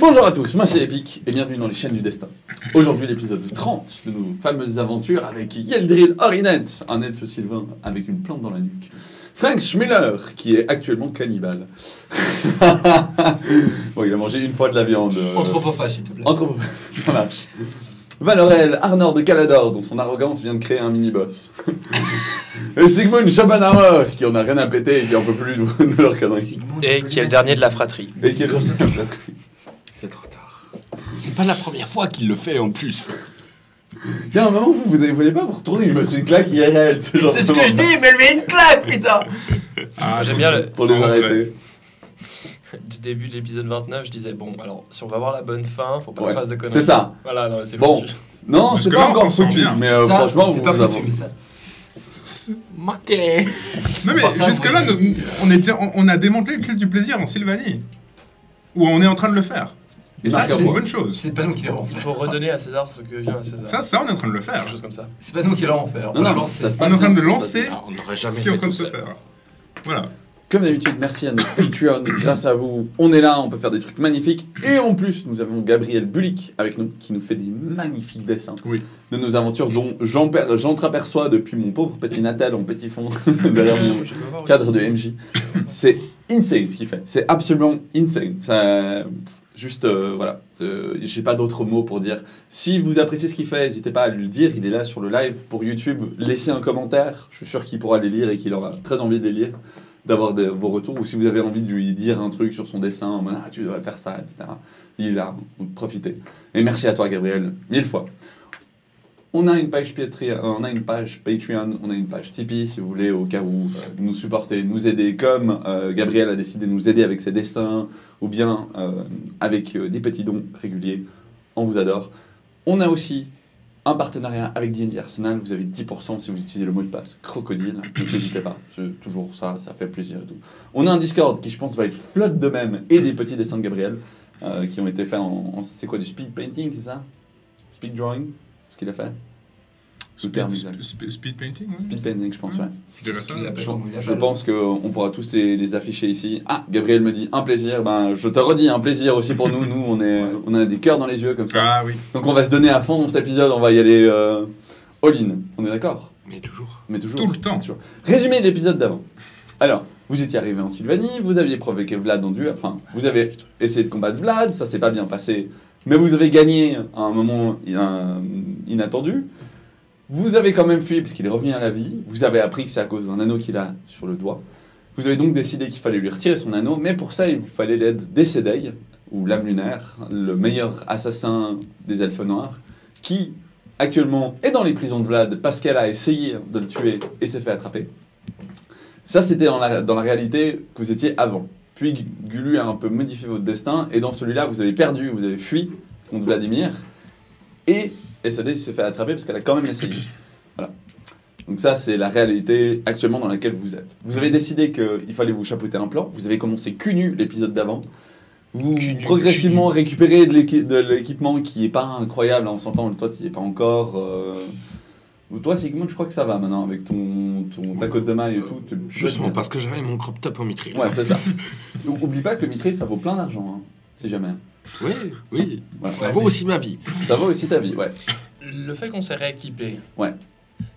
Bonjour à tous, moi c'est Epic et bienvenue dans les chaînes du destin. Aujourd'hui l'épisode 30 de nos fameuses aventures avec Yeldril Orinet, un elfe sylvain avec une plante dans la nuque. Frank Schmiller, qui est actuellement cannibale. Bon, il a mangé une fois de la viande. Anthropophage, s'il te plaît. Anthropophage, ça marche. Valorel Arnor de Calador, dont son arrogance vient de créer un mini-boss. Et Sigmund Schopenhauer, qui en a rien à péter et qui en peut plus de leur connerie. Et qui est le dernier de la fratrie. Et qui est le dernier de la fratrie. C'est trop tard. C'est pas la première fois qu'il le fait en plus. Il y a un moment, vous voulez pas vous retourner, il me met une claque IRL. C'est ce que je dis, mais lui une claque, putain. Ah, j'aime bien le... Pour les arrêter. Du début de l'épisode 29, je disais, bon, alors, si on va avoir la bonne fin, faut pas Ouais. qu'on fasse de conneries. C'est ça. Voilà, non, c'est Bon. foutu. Non, Parce c'est que pas là, on encore s'en sort foutu, bien. mais Ça, franchement, c'est vous pas vous foutu, avez... mais ça. Marqué. Non mais Par ça, jusque-là, moi, on a démantelé le culte du plaisir en Sylvanie. Ou on est en train de le faire. Et ça, Marque un c'est une point. bonne chose. C'est pas nous qui l'allons Il faire. faut redonner à César ce que vient à César. Ça, on est en train de le faire. Quelque chose comme ça. C'est pas nous qui l'allons faire. Non, On l'a non, lancé. ça se On passe est en train bien, de ça se passe lancer bien. On n'aurait ce jamais qui est en fait train de tout se seul. faire. Voilà. Comme d'habitude, merci à nos Patreons. Grâce à vous, on est là, on peut faire des trucs magnifiques. Et en plus, nous avons Gabriel Bulik avec nous, qui nous fait des magnifiques dessins Oui. de nos aventures, dont j'entreaperçois depuis mon pauvre petit Natal en petit fond, derrière mon Je peux voir cadre de MJ. C'est insane ce qu'il fait. C'est absolument insane. Ça, juste, voilà. J'ai pas d'autres mots pour dire. Si vous appréciez ce qu'il fait, n'hésitez pas à lui le dire. Il est là sur le live pour YouTube. Laissez un commentaire. Je suis sûr qu'il pourra les lire et qu'il aura très envie de les lire, d'avoir vos retours. Ou si vous avez envie de lui dire un truc sur son dessin, en mode, ah, tu devrais faire ça, etc. Il est là. Donc profitez. Et merci à toi, Gabriel, 1000 fois. On a une page Patreon, on a une page Tipeee si vous voulez, au cas où nous supporter, nous aider, comme Gabriel a décidé de nous aider avec ses dessins, ou bien avec des petits dons réguliers. On vous adore. On a aussi un partenariat avec D&D Arsenal. Vous avez 10% si vous utilisez le mot de passe crocodile. Donc n'hésitez pas, c'est toujours ça, ça fait plaisir et tout. On a un Discord qui, je pense, va être flotte de même, et des petits dessins de Gabriel qui ont été faits en c'est quoi, du speed painting, c'est ça? Speed drawing, ce qu'il a fait? Le terme exact. Speed painting, ouais. Speed painting, je pense, ouais. Je dirais ça. Je pense qu'on pourra tous les afficher ici. Ah, Gabriel me dit un plaisir. Ben, je te redis un plaisir aussi pour nous. Nous, on a des cœurs dans les yeux comme ça. Ah oui. Donc, on va se donner à fond dans cet épisode. On va y aller all-in. On est d'accord? Mais toujours. Mais toujours. Tout le temps. Toujours. Résumé de l'épisode d'avant. Alors, vous étiez arrivé en Sylvanie. Vous aviez provoqué Vlad en duel. Enfin, vous avez essayé de combattre Vlad. Ça s'est pas bien passé. Mais vous avez gagné à un moment inattendu. Vous avez quand même fui parce qu'il est revenu à la vie. Vous avez appris que c'est à cause d'un anneau qu'il a sur le doigt. Vous avez donc décidé qu'il fallait lui retirer son anneau, mais pour ça, il vous fallait l'aide d'Essedei, ou l'âme lunaire, le meilleur assassin des elfes noirs, qui actuellement est dans les prisons de Vlad parce qu'elle a essayé de le tuer et s'est fait attraper. Ça, c'était dans la réalité que vous étiez avant. Puis Gulu a un peu modifié votre destin, et dans celui-là, vous avez perdu, vous avez fui contre Vladimir, et Essedei s'est fait attraper parce qu'elle a quand même essayé. Voilà. Donc ça, c'est la réalité actuellement dans laquelle vous êtes. Vous avez décidé qu'il fallait vous chapeauter un plan. Vous avez commencé cul nu l'épisode d'avant. Vous progressivement récupérez de l'équipement qui n'est pas incroyable. On s'entend, toi, tu n'y es pas encore. Toi, Sigmund, je crois que ça va maintenant avec ta côte de maille et tout. Justement parce que j'avais mon crop top en mitril. Ouais, c'est ça. Oublie pas que le mitril, ça vaut plein d'argent, hein, si jamais. Oui, oui. Voilà. Ça vaut aussi ma vie. Ça vaut aussi ta vie, ouais. Le fait qu'on s'est rééquipé, Ouais.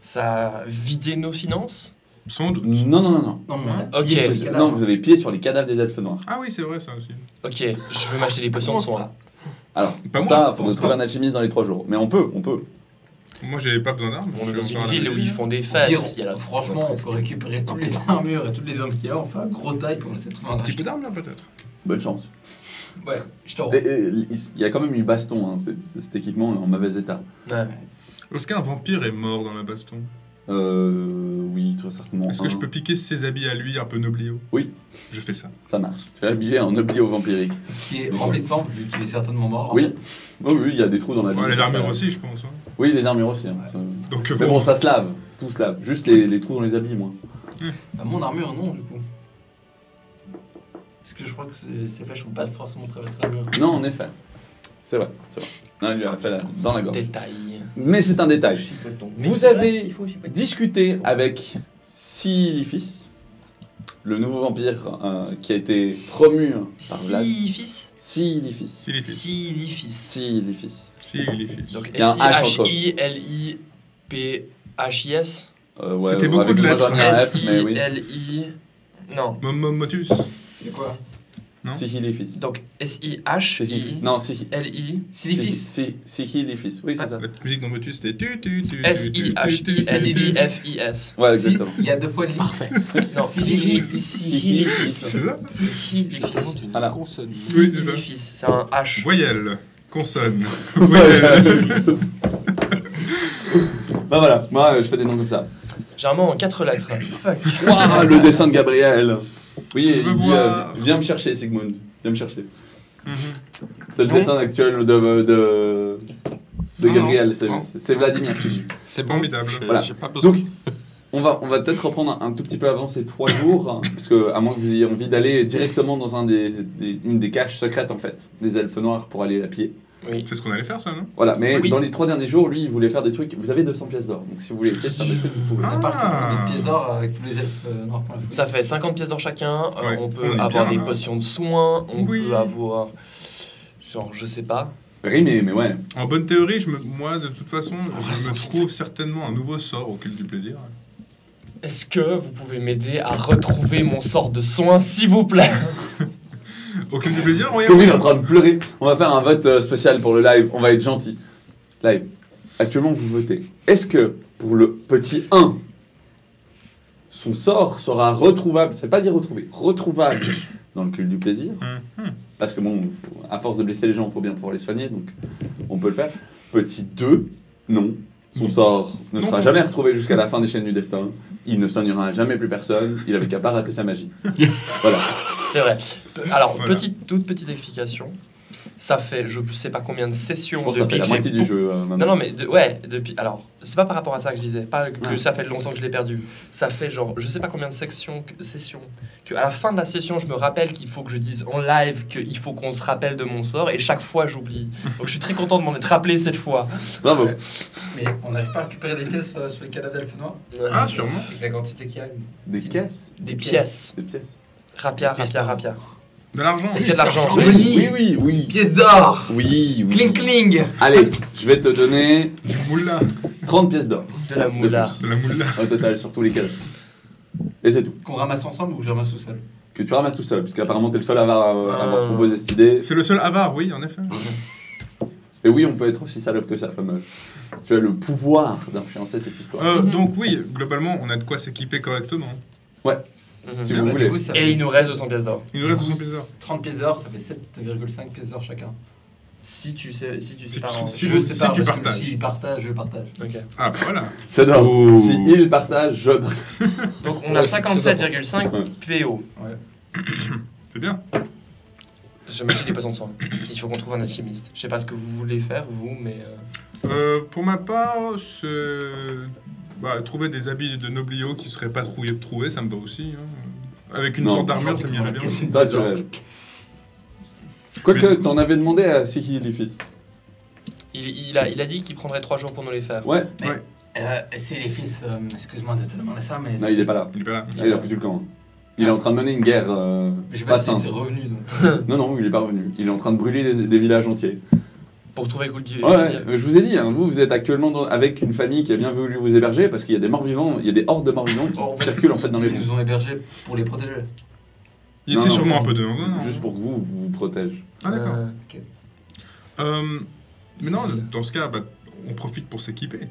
ça a vidé nos finances. Sans doute. Non. Non, mais on a Ok. pillé sur ce Non, cadavre. vous avez pied sur les cadavres des elfes noirs. Ah oui, c'est vrai ça aussi. Ok, je veux m'acheter des potions de Comment soin. Alors, Pas pour moi, ça, je il faudrait pense trouver pas. un alchimiste dans les 3 jours. Mais on peut. Moi, j'avais pas besoin d'armes. On est Je dans suis une encore à la ville où ville. ils font des Au fêtes. pire, Il y a la franchement, on peut récupérer toutes les armures et toutes les armes qu'il y a. On fait un gros taille pour essayer de trouver un Un petit archer. peu d'armes là peut-être. Bonne chance. Ouais, je te rends. Il y a quand même eu baston, hein, cet équipement est en mauvais état. Ouais. Est-ce qu'un vampire est mort dans la baston? Oui, très certainement. Est-ce que je peux piquer ses habits à lui un peu noblio? Oui. Je fais ça. Ça marche. Tu es habillé en oblio vampirique. Qui est rempli de sang, vu qu'il est certainement mort. en Oui. fait. Oui, il y a des trous dans la vie. Ouais, les armures aussi, je pense. Hein. Oui, les armures aussi. Hein. Ouais. Donc, Mais bon, ça se lave. Tout se lave. Juste les trous dans les habits, moi. Bah, mon armure, non, du coup. Parce que je crois que ces flèches n'ont pas forcément traversé l'armure. Non, en effet. C'est vrai. Non, il lui a fait dans la gorge. Détail. Mais c'est un détail. Chipoton. Vous Mais c'est vrai, avez il faut chipoter. discuté avec Silifis le nouveau vampire qui a été promu par Vlad. Siliphis. Siliphis. Silifis. Siliphis. Siliphis. Silifis. Donc Il y a un H entre. S-I-L-I-P-H-I-S. Ouais, C'était beaucoup avec de moi, lettres. j'en ai un F, mais oui. S-I-L-I... Non. Motus. C'est quoi? Non. Sihilifis. Donc S-I-H-I... Non, Sihi. L-I... Silifis. Sihilifis. Oui, c'est ça. La musique dans Motus, c'était tu. S-I-H-I-L-I-F-I-S. Ouais, exactement. Il y a 2 fois les. Parfait. Non, Sihilifis. Sihilifis. C'est ça Sihilifis. Voilà. Consonne. Sihilifis. C'est un H. Voyelle. Consonne. Voyelle. Bah voilà, moi je fais des noms comme ça. Généralement en 4 lettres. Fuck. Waouh, le dessin de Gabriel. Oui, Je il veux dit voir. viens me chercher, Sigmund. Viens me chercher. Mhm. C'est le Non. dessin actuel de Non, Gabriel, non. c'est Vladimir qui dit. C'est bon. Formidable. Voilà. J'ai pas besoin. Donc, on va peut-être reprendre un tout petit peu avant ces 3 jours, hein, parce que à moins que vous ayez envie d'aller directement dans une des caches secrètes en fait, des elfes noirs pour aller la piller. Oui. C'est ce qu'on allait faire, ça, non? Voilà, mais Oui. dans les 3 derniers jours, lui, il voulait faire des trucs. Vous avez 200 pièces d'or, donc si vous voulez essayer de faire des trucs, vous pouvez. On a pas de pièces d'or avec tous les elfes noirs pour la fouille. Ça fait 50 pièces d'or chacun. Ouais, On on peut est avoir bien, des là. potions de soins. On Oui. peut avoir... Genre, je sais pas. Rimé, mais ouais. En bonne théorie, moi, de toute façon, reste je me en trouve certainement un nouveau sort au culte du plaisir. Est-ce que vous pouvez m'aider à retrouver mon sort de soin, s'il vous plaît? Au culte du plaisir, oui. Comme il est en train de pleurer, on va faire un vote spécial pour le live. On va être gentil. Live. Actuellement, vous votez. Est-ce que pour le petit 1, son sort sera retrouvable, c'est pas dire retrouvé, retrouvable dans le culte du plaisir? Mhm. Parce que bon, à force de blesser les gens, il faut bien pouvoir les soigner, donc on peut le faire. Petit 2, non. Son sort ne Non, sera non. jamais retrouvé jusqu'à la fin des chaînes du destin. Il ne soignera jamais plus personne. Il avait qu'à pas rater sa magie. Voilà. C'est vrai. Alors, Voilà. toute petite explication. Ça fait, je sais pas combien de sessions Je pense que ça fait depuis la que j'ai moitié du jeu. Non, maintenant. non, mais ouais, depuis. Alors, c'est pas par rapport à ça que je disais, pas que Ouais. ça fait longtemps que je l'ai perdu. Ça fait genre, je sais pas combien de sessions, que à la fin de la session, je me rappelle qu'il faut que je dise en live qu'il faut qu'on se rappelle de mon sort, et chaque fois j'oublie. Donc je suis très content de m'en être rappelé cette fois. Bravo. Mais on n'arrive pas à récupérer des pièces sur les cadavres d'elfes noirs Ah, sûrement. avec la quantité qu'il y a. Des caisses. Des pièces. Des pièces. Rapia, Des pièces rapia, d'or. rapia. De l'argent. Est-ce qu'il y a de l'argent? Oui. Oui, oui, oui. Pièces d'or. Oui, oui. Cling cling. Allez, je vais te donner Du moula. 30 pièces d'or De la moula. De la moula. au total sur tous les cadavres. Et c'est tout. Qu'on ramasse ensemble ou je ramasse tout seul? Que tu ramasses tout seul, parce qu'apparemment t'es le seul à avoir Ah. proposé cette idée. C'est le seul avare, oui, en effet. Et oui, on peut être aussi salope que ça, fameuse. Tu as le pouvoir d'influencer cette histoire. Donc oui, globalement, on a de quoi s'équiper correctement. Mhm. Si vous voulez. Et il nous reste 200 pièces d'or. Il nous reste 200 pièces d'or. 30 pièces d'or, ça fait 7,5 pièces d'or chacun. Si tu sais, Si pas. tu- en- si- je sais pas, tu parce que partages. S'il partage, je partage. Ok. Ah, bah voilà. J'adore. Oh. Si il partage, je partage. Donc on Ouais, a c'est très 57,5 important. PO. C'est bien. Je magie des potions de soin. Il faut qu'on trouve un alchimiste. Je sais pas ce que vous voulez faire, vous, mais. Pour ma part, trouver des habits de noblio qui seraient pas troués, ça me va aussi. Hein. Avec une Non. sorte d'armure, ça m'irait bien. Qu'est-ce que Ça, tu rêves. Quoique, t'en avais demandé à Siki Lifis. Il a dit qu'il prendrait 3 jours pour nous les faire. Ouais, C'est les fils, excuse-moi de te demander ça, mais. non, il est pas là. Il est pas là. Ah, il a foutu le camp. Il est en train de mener une guerre Je sais pas pas si sainte. t'es revenu donc. Non, non, il est pas revenu. Il est en train de brûler des villages entiers. Pour trouver Cool Dieu. Ouais, je vous ai dit, hein, vous êtes actuellement avec une famille qui a bien voulu vous héberger parce qu'il y a des morts vivants, il y a des hordes de morts vivants qui circulent en fait dans les Ils rues. nous ont hébergés pour les protéger. Il Non, essaie non, sûrement un peu de. Non, non. Juste pour que vous protège. Ah, d'accord. Euh, Mais non, dans ce cas, on profite pour s'équiper.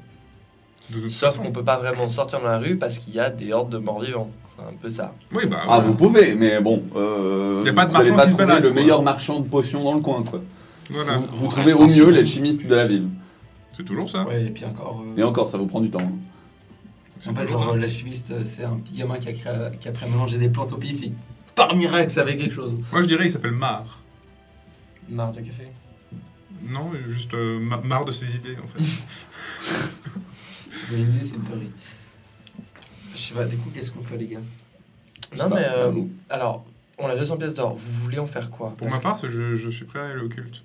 De toute Sauf façon. qu'on peut pas vraiment sortir dans la rue parce qu'il y a des hordes de morts vivants. C'est un peu ça. Oui, bah. Ah, voilà. vous pouvez, mais bon, Y a pas de vous allez marchand pas qui se trouver balade, le quoi. meilleur marchand de potions dans le coin, quoi. Voilà. Vous trouvez au mieux l'alchimiste de la ville. C'est toujours ça. Ouais, et puis encore. Et encore, ça vous prend du temps. hein. C'est En fait, toujours genre, ça. l'alchimiste, c'est un petit gamin qui a appris à mélanger des plantes au pif et par miracle, ça avait quelque chose. Moi, je dirais, il s'appelle Mar. Marre de café. Non, juste marre de ses idées, en fait. Une idée, c'est une théorie. Je sais pas, du coup, qu'est-ce qu'on fait, les gars? Non, mais c'est à vous. alors, on a 200 pièces d'or. Vous voulez en faire quoi? Pour Parce ma que- part, je suis prêt à aller au culte.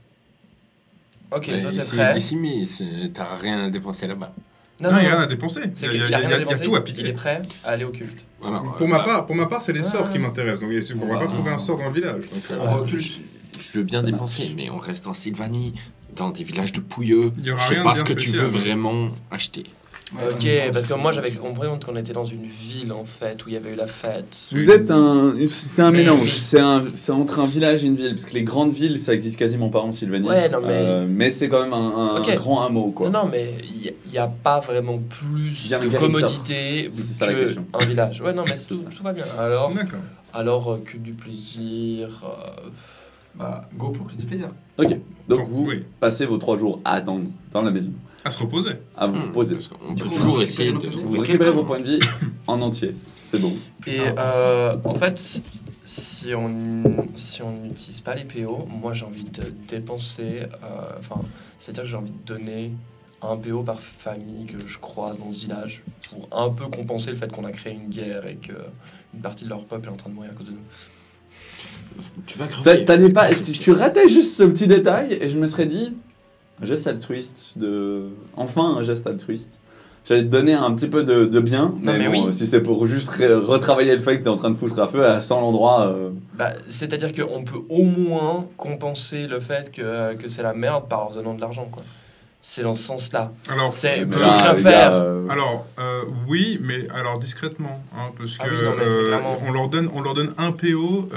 Ok, Ouais, toi t'es ici, prêt. d'ici, mais t'as rien à dépenser là-bas. Non, il n'y a rien à dépenser. C'est Il qu'il y a rien à a dépenser, tout à il piquer. est prêt à aller au culte. Voilà, Pour ma part, c'est les sorts qui m'intéressent. Donc, il ne faudra pas Wow. trouver un sort dans le village. Donc, Ah, On va au culte. Je veux bien Ça dépenser, mais on reste en Sylvanie, dans des villages de pouilleux. il y aura Je sais rien pas de ce bien que tu spécial. veux vraiment acheter. Ok, parce que moi j'avais compris qu'on était dans une ville en fait où il y avait eu la fête. Vous êtes un. C'est un Mais- mélange. C'est entre un village et une ville. Parce que les grandes villes, ça existe quasiment pas en Sylvanie. Ouais, non, mais- Mais c'est quand même un Ok. grand hameau, quoi. Non, mais il n'y a pas vraiment plus Il y a un de guérisseur. commodité C'est ça la question. qu'un village. Ouais, non, mais C'est ça. tout va bien. Alors, D'accord. culte du plaisir. Bah, go pour le du plaisir. Donc vous oui, passez vos 3 jours à attendre dans la maison, à se reposer. à vous reposer. Parce qu'on Du peut coup, toujours on essayer de récupère nos Vous trouver récupérez vos quelqu'un. points de vie en entier. C'est bon. Et en fait, si on n'utilise pas les PO, moi j'ai envie de dépenser. Enfin, c'est-à-dire que j'ai envie de donner un PO par famille que je croise dans ce village pour un peu compenser le fait qu'on a créé une guerre et que une partie de leur peuple est en train de mourir à cause de nous. Tu vas crever. T'allais pas, C'est tu ratais juste ce petit détail et je me serais dit, un geste altruiste enfin un geste altruiste. J'allais te donner un petit peu de bien, mais, mais bon, oui. si c'est pour juste retravailler le fait que t'es en train de foutre à feu à 100 l'endroit. Bah, c'est-à-dire qu'on peut au moins compenser le fait que c'est la merde par leur donnant de l'argent, quoi. C'est dans ce sens-là. Alors, C'est mais plutôt là, que rien les faire. gars, alors oui, mais alors discrètement, hein, parce Ah que oui, non, mais très clairement. on leur donne un PO,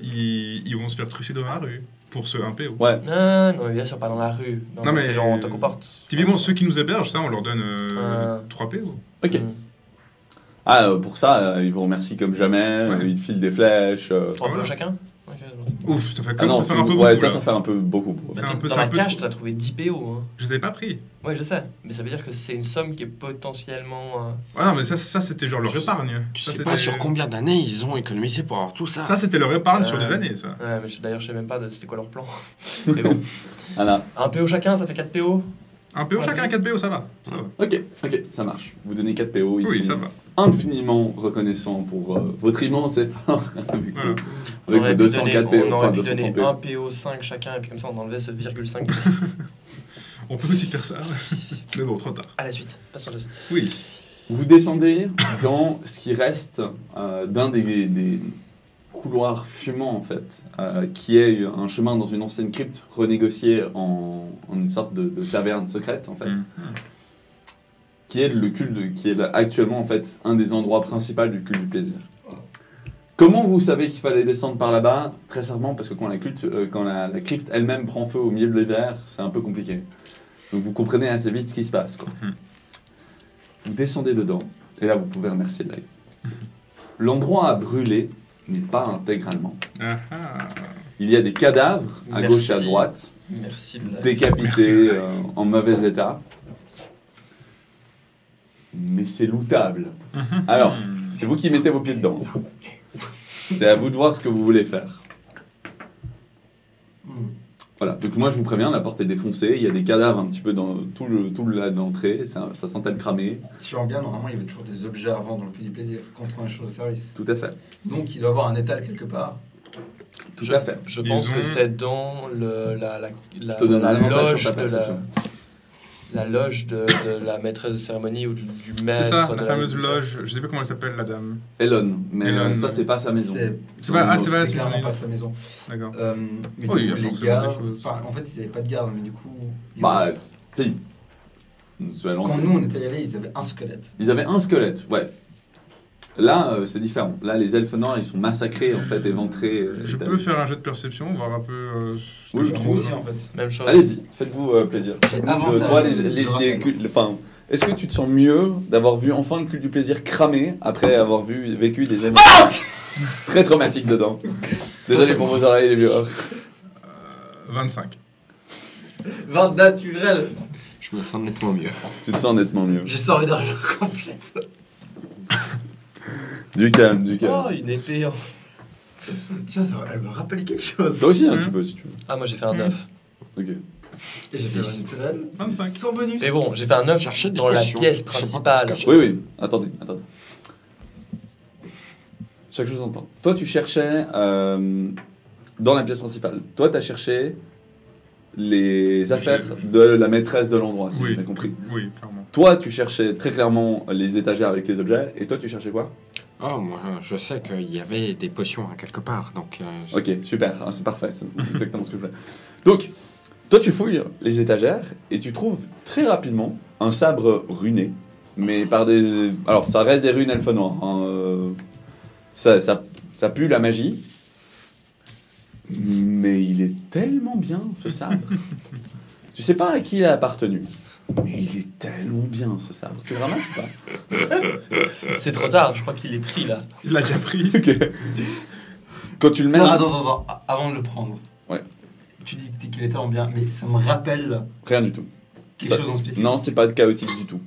ils vont se faire trucider dans la rue pour ce 1 PO. ouais. Non, mais bien sûr, pas dans la rue. Non, Non, mais mais- c'est genre, on te comporte. Typiquement, ceux qui nous hébergent, ça, on leur donne Ah. 3 PO. Ok. Mm. Ah, pour ça, ils vous remercient comme jamais, Ouais. ils te filent des flèches. 3 Voilà. PO chacun. Ok, c'est bon. Ouf, ça fait Ah comme non, ça fait un peu ouais, beaucoup, ça, là. ça fait un peu beaucoup. Pour C'est Bah, un peu- dans c'est un la peu cache, trop. t'as trouvé 10 PO. Hein. Je les avais pas pris. Ouais, je sais. Mais ça veut dire que c'est une somme qui est potentiellement. Ah non, mais ça c'était genre leur Tu sais- épargne. Tu Ça, sais c'était- pas sur combien d'années ils ont économisé pour avoir tout ça. Ça, c'était leur épargne sur Euh, des années, ça. Ouais, mais d'ailleurs, je sais même pas c'était quoi leur plan. Mais bon, Voilà. un PO chacun, ça fait 4 PO. Un PO chacun, 4 PO, ça va. Ça va. Ok, ça marche. Vous donnez 4 PO, ils Oui, sont ça va. infiniment reconnaissants pour votre immense effort avec, Voilà. avec aurait vos pu 204 PO, on enfin aurait pu 230 donner PO. un PO 5 chacun et puis comme ça on enlevait ce virgule 5. On peut aussi faire ça. Mais bon, trop tard. À la suite, passons à la suite. Oui. Vous descendez dans ce qui reste d'un des couloirs fumants en fait, qui est un chemin dans une ancienne crypte renégociée en une sorte de taverne secrète en fait, qui est le culte, qui est actuellement en fait un des endroits principaux du culte du plaisir. Comment vous savez qu'il fallait descendre par là-bas? Très sincèrement, parce que quand la crypte elle-même prend feu au milieu de l'hiver, c'est un peu compliqué. Donc vous comprenez assez vite ce qui se passe, quoi. Vous descendez dedans, et là vous pouvez remercier le live. L'endroit a brûlé, mais pas intégralement. Ah, ah. Il y a des cadavres à Merci. gauche et à droite, Merci de la... décapités Merci, le live. en mauvais état. Mais c'est lootable. Alors, c'est vous qui mettez vos pieds dedans. C'est à vous de voir ce que vous voulez faire. Voilà, donc moi je vous préviens, la porte est défoncée, il y a des cadavres un petit peu dans tout le d'entrée, ça sentait le cramer, Si je vois bien, normalement, il y avait toujours des objets à vendre dans le Quai du Plaisir contre un chose de service. tout à fait. Donc, il doit y avoir un étal quelque part. Tout à fait. Je pense Ils que ont- c'est dans la Je te donne un avantage loge sur ta de perception. la loge de la maîtresse de cérémonie ou du maître. C'est ça, de la fameuse loge. Je sais pas comment elle s'appelle, la dame. Elon, mais Elon. ça c'est pas sa maison. C'est pas, ah, c'est pas la C'est suite. clairement pas sa maison. D'accord. Mais Oh, du il y a coup, les forcément gars... des choses. Enfin, en fait, ils avaient pas de garde, mais du coup... Bah, si. C'est à Quand l'entrée. nous, on était allés, ils avaient un squelette. Ils avaient un squelette, ouais. Là, c'est différent. Là, les elfes noirs, ils sont massacrés, en fait, éventrés. Je peux faire un jeu de perception, voir un peu ce que Oui, je je Nous trouve. aussi, en fait. Même chose. Allez-y, faites-vous plaisir. J'ai Vous, avantage toi, de rappel. enfin, est-ce que tu te sens mieux d'avoir vu enfin le culte du plaisir cramer après avoir vécu des événements très traumatiques dedans? Désolé pour vos oreilles, les viewers. 25. 20 naturel. Je me sens nettement mieux. Tu te sens nettement mieux. J'ai sorti d'argent complète. Du calme, du calme. Oh, une épée. Tiens, elle me rappelle quelque chose. Toi aussi, hein, tu peux, si tu veux. Ah, moi j'ai fait un 9. Ok. Et j'ai fait un naturel. 25. Sans bonus. Mais bon, j'ai fait un 9 Cherchez des dans la potions. pièce Je sais pas principale. ce que Oui, oui, attendez. Chaque chose en temps. Toi, tu cherchais dans la pièce principale. Toi, tu as cherché les affaires de la maîtresse de l'endroit, si j'ai bien compris. Oui, clairement. toi, tu cherchais très clairement les étagères avec les objets, et toi, tu cherchais quoi? Oh, moi, je sais qu'il y avait des potions à quelque part, donc... Ok, super, ah, c'est parfait, c'est exactement ce que je voulais. Donc, toi, tu fouilles les étagères, et tu trouves très rapidement un sabre runé, mais par des... Alors, ça reste des runes elfes noirs, hein, ça pue la magie, mais il est tellement bien, ce sabre. Tu sais pas à qui il a appartenu, mais il est tellement bien, ce sabre. Tu le ramasses ou pas? C'est trop tard, je crois qu'il est pris là. Il l'a déjà pris. Ok. Quand tu le mets... Non, attends, avant de le prendre. Ouais. Tu dis qu'il est tellement bien, mais ça me rappelle Rien du tout. quelque Ça- chose en spécifique. Non, c'est pas chaotique du tout.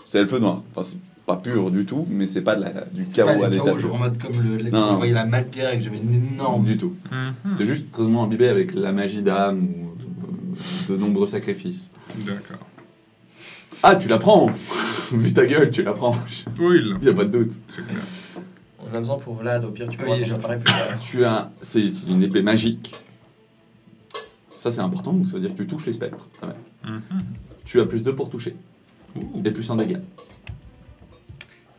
C'est elfe noir. Enfin, c'est pas pur du tout, mais c'est pas du C'est pas chaos à du l'état chaos, genre en pur. mode comme le Non. quand je voyais la Malpierre et que j'avais une énorme... Du tout. C'est juste très imbibé avec la magie d'âme ou de nombreux sacrifices. D'accord. Ah, tu la prends. Vu ta gueule, tu la prends. Oui, il l'a. Y a pas de doute. C'est clair. On a besoin pour Vlad, au pire tu peux Oui, voir ton j'ai- appareil plus tard. Tu as... C'est une épée magique. Ça, c'est important, donc ça veut dire que tu touches les spectres. Ah ouais. Tu as plus 2 pour toucher. Ouh. Et plus 1 dégât.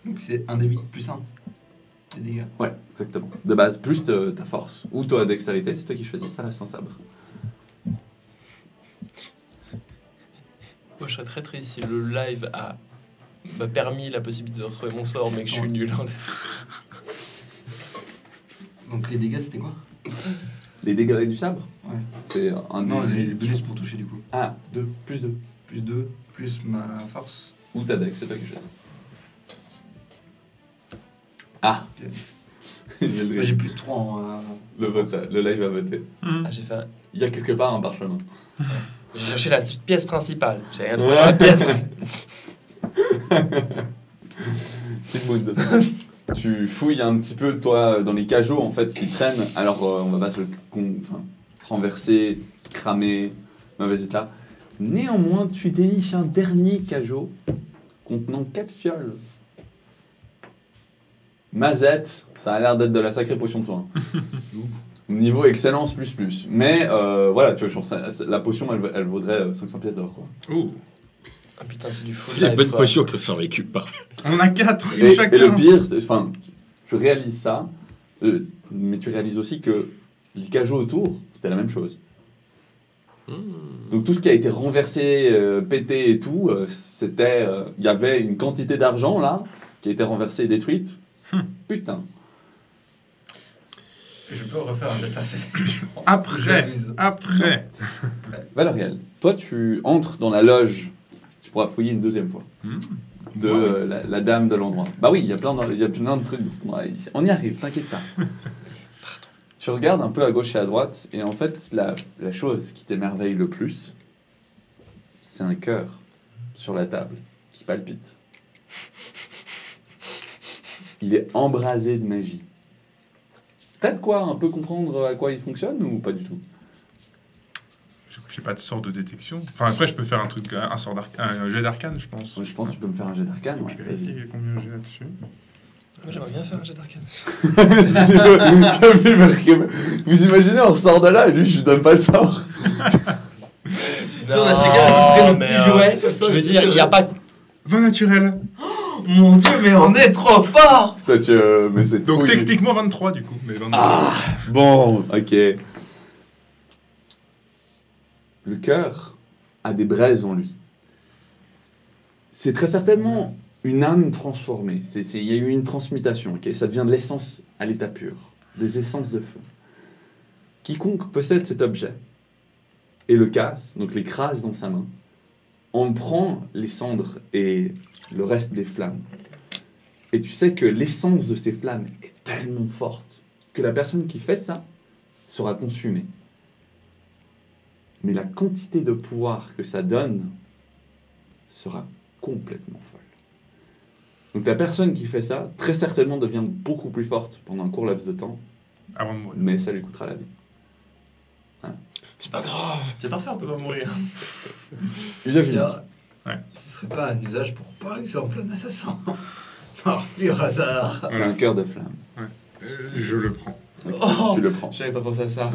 Donc c'est un des 8 plus 1. Les dégâts. Ouais, exactement. De base, plus ta force. Ou ta dextérité, c'est toi qui choisis, ça reste un sabre. Moi je serais très triste si le live m'a permis la possibilité de retrouver mon sort, mais que je suis nul. Donc les dégâts c'était quoi? Les dégâts avec du sabre, Ouais. c'est un Non, des- les bonus pour toucher du coup. Ah, 2, plus 2. Plus 2, plus ma force. Ou ta dex, c'est toi qui choisis. Ah. Ok. le, J'ai plus 3 en... le live a voté. Ah, j'ai fait Il y a quelque part un parchemin. J'ai cherché la pièce principale. J'ai rien trouvé dans la pièce principale. Sigmund, tu fouilles un petit peu, toi, dans les cajots, en fait, qui traînent. Alors, on va pas se renverser, cramer, mauvais état. Néanmoins, tu déniches un dernier cajot contenant 4 fioles. Mazette, ça a l'air d'être de la sacrée potion de soin. Niveau excellence plus plus. Mais voilà, tu vois, genre, la potion, elle vaudrait 500 pièces d'or, quoi. Oh. Ah putain, c'est du faux C'est la live, bonne quoi. potion que ça récupère. Parfait. On a 4 Et chacun. le pire, enfin, tu réalises ça, mais tu réalises aussi que les cajots autour, c'était la même chose. Donc tout ce qui a été renversé, pété et tout, c'était, il y avait une quantité d'argent là qui a été renversée et détruite. Putain. Je peux refaire un déplacé. Après. J'abuse. Après. Valériel, toi tu entres dans la loge, tu pourras fouiller une deuxième fois, de la dame de l'endroit. Bah oui, il y a plein de trucs dans cet endroit. On y arrive, t'inquiète pas. Tu regardes un peu à gauche et à droite, et en fait, la chose qui t'émerveille le plus, c'est un cœur sur la table qui palpite. Il est embrasé de magie. T'as de quoi un peu comprendre à quoi il fonctionne ou pas du tout? J'ai pas de sort de détection. Enfin, après, je peux faire un jet d'arcane, je pense. Je pense que tu peux me faire un jet d'arcane. Je Ouais, vais essayer vas-y. combien j'ai là-dessus. Moi j'aimerais bien faire un jet d'arcane. Si tu veux. Vous imaginez, on ressort de là et lui, je lui donne pas le sort. On a chacun pris nos mais, petits jouets, comme ça, Je veux des dire, petits il n'y a jouets. pas. 20 naturel. Mon dieu, mais on est trop fort! Toi, mais c'est Donc fouille. techniquement 23 du coup. Mais 23. Ah, bon, ok. Le cœur a des braises en lui. C'est très certainement une âme transformée. Il y a eu une transmutation, ok? Ça devient de l'essence à l'état pur, des essences de feu. Quiconque possède cet objet et le casse, donc l'écrase dans sa main, on prend les cendres et le reste des flammes. Et tu sais que l'essence de ces flammes est tellement forte que la personne qui fait ça sera consumée. Mais la quantité de pouvoir que ça donne sera complètement folle. Donc la personne qui fait ça, très certainement devient beaucoup plus forte pendant un court laps de temps, Avant de mourir. mais ça lui coûtera la vie. C'est pas grave. C'est parfait, on peut pas mourir. Usage unique. Ce serait pas un usage pour, par exemple, un assassin. Par pur hasard. C'est un cœur de flamme. Je le prends. Ok, Oh, tu le prends. J'avais pas pensé à ça.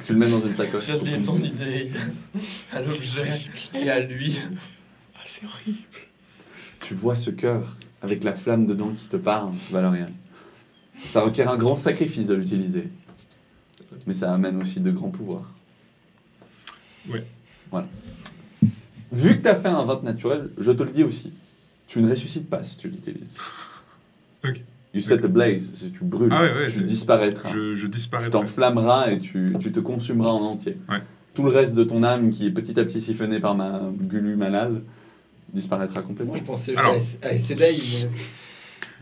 Tu le mets dans une sacoche. J'ai oublié ton idée à l'objet et à lui. Ah, c'est horrible. tu vois ce cœur avec la flamme dedans qui te parle, Valérian. Ça requiert un grand sacrifice de l'utiliser. Mais ça amène aussi de grands pouvoirs. Ouais. Voilà. Vu que tu as fait un vote naturel, je te le dis aussi. Tu ne ressuscites pas si tu l'utilises. Ok. You set a blaze, si tu brûles, Ah ouais, tu disparaîtras. Je Tu disparaîtrai. t'enflammeras et tu te consumeras en entier. Ouais. Tout le reste de ton âme, qui est petit à petit siphonné par ma gulu malade, disparaîtra complètement. Moi, je pensais Alors. à Aes Sedai, mais...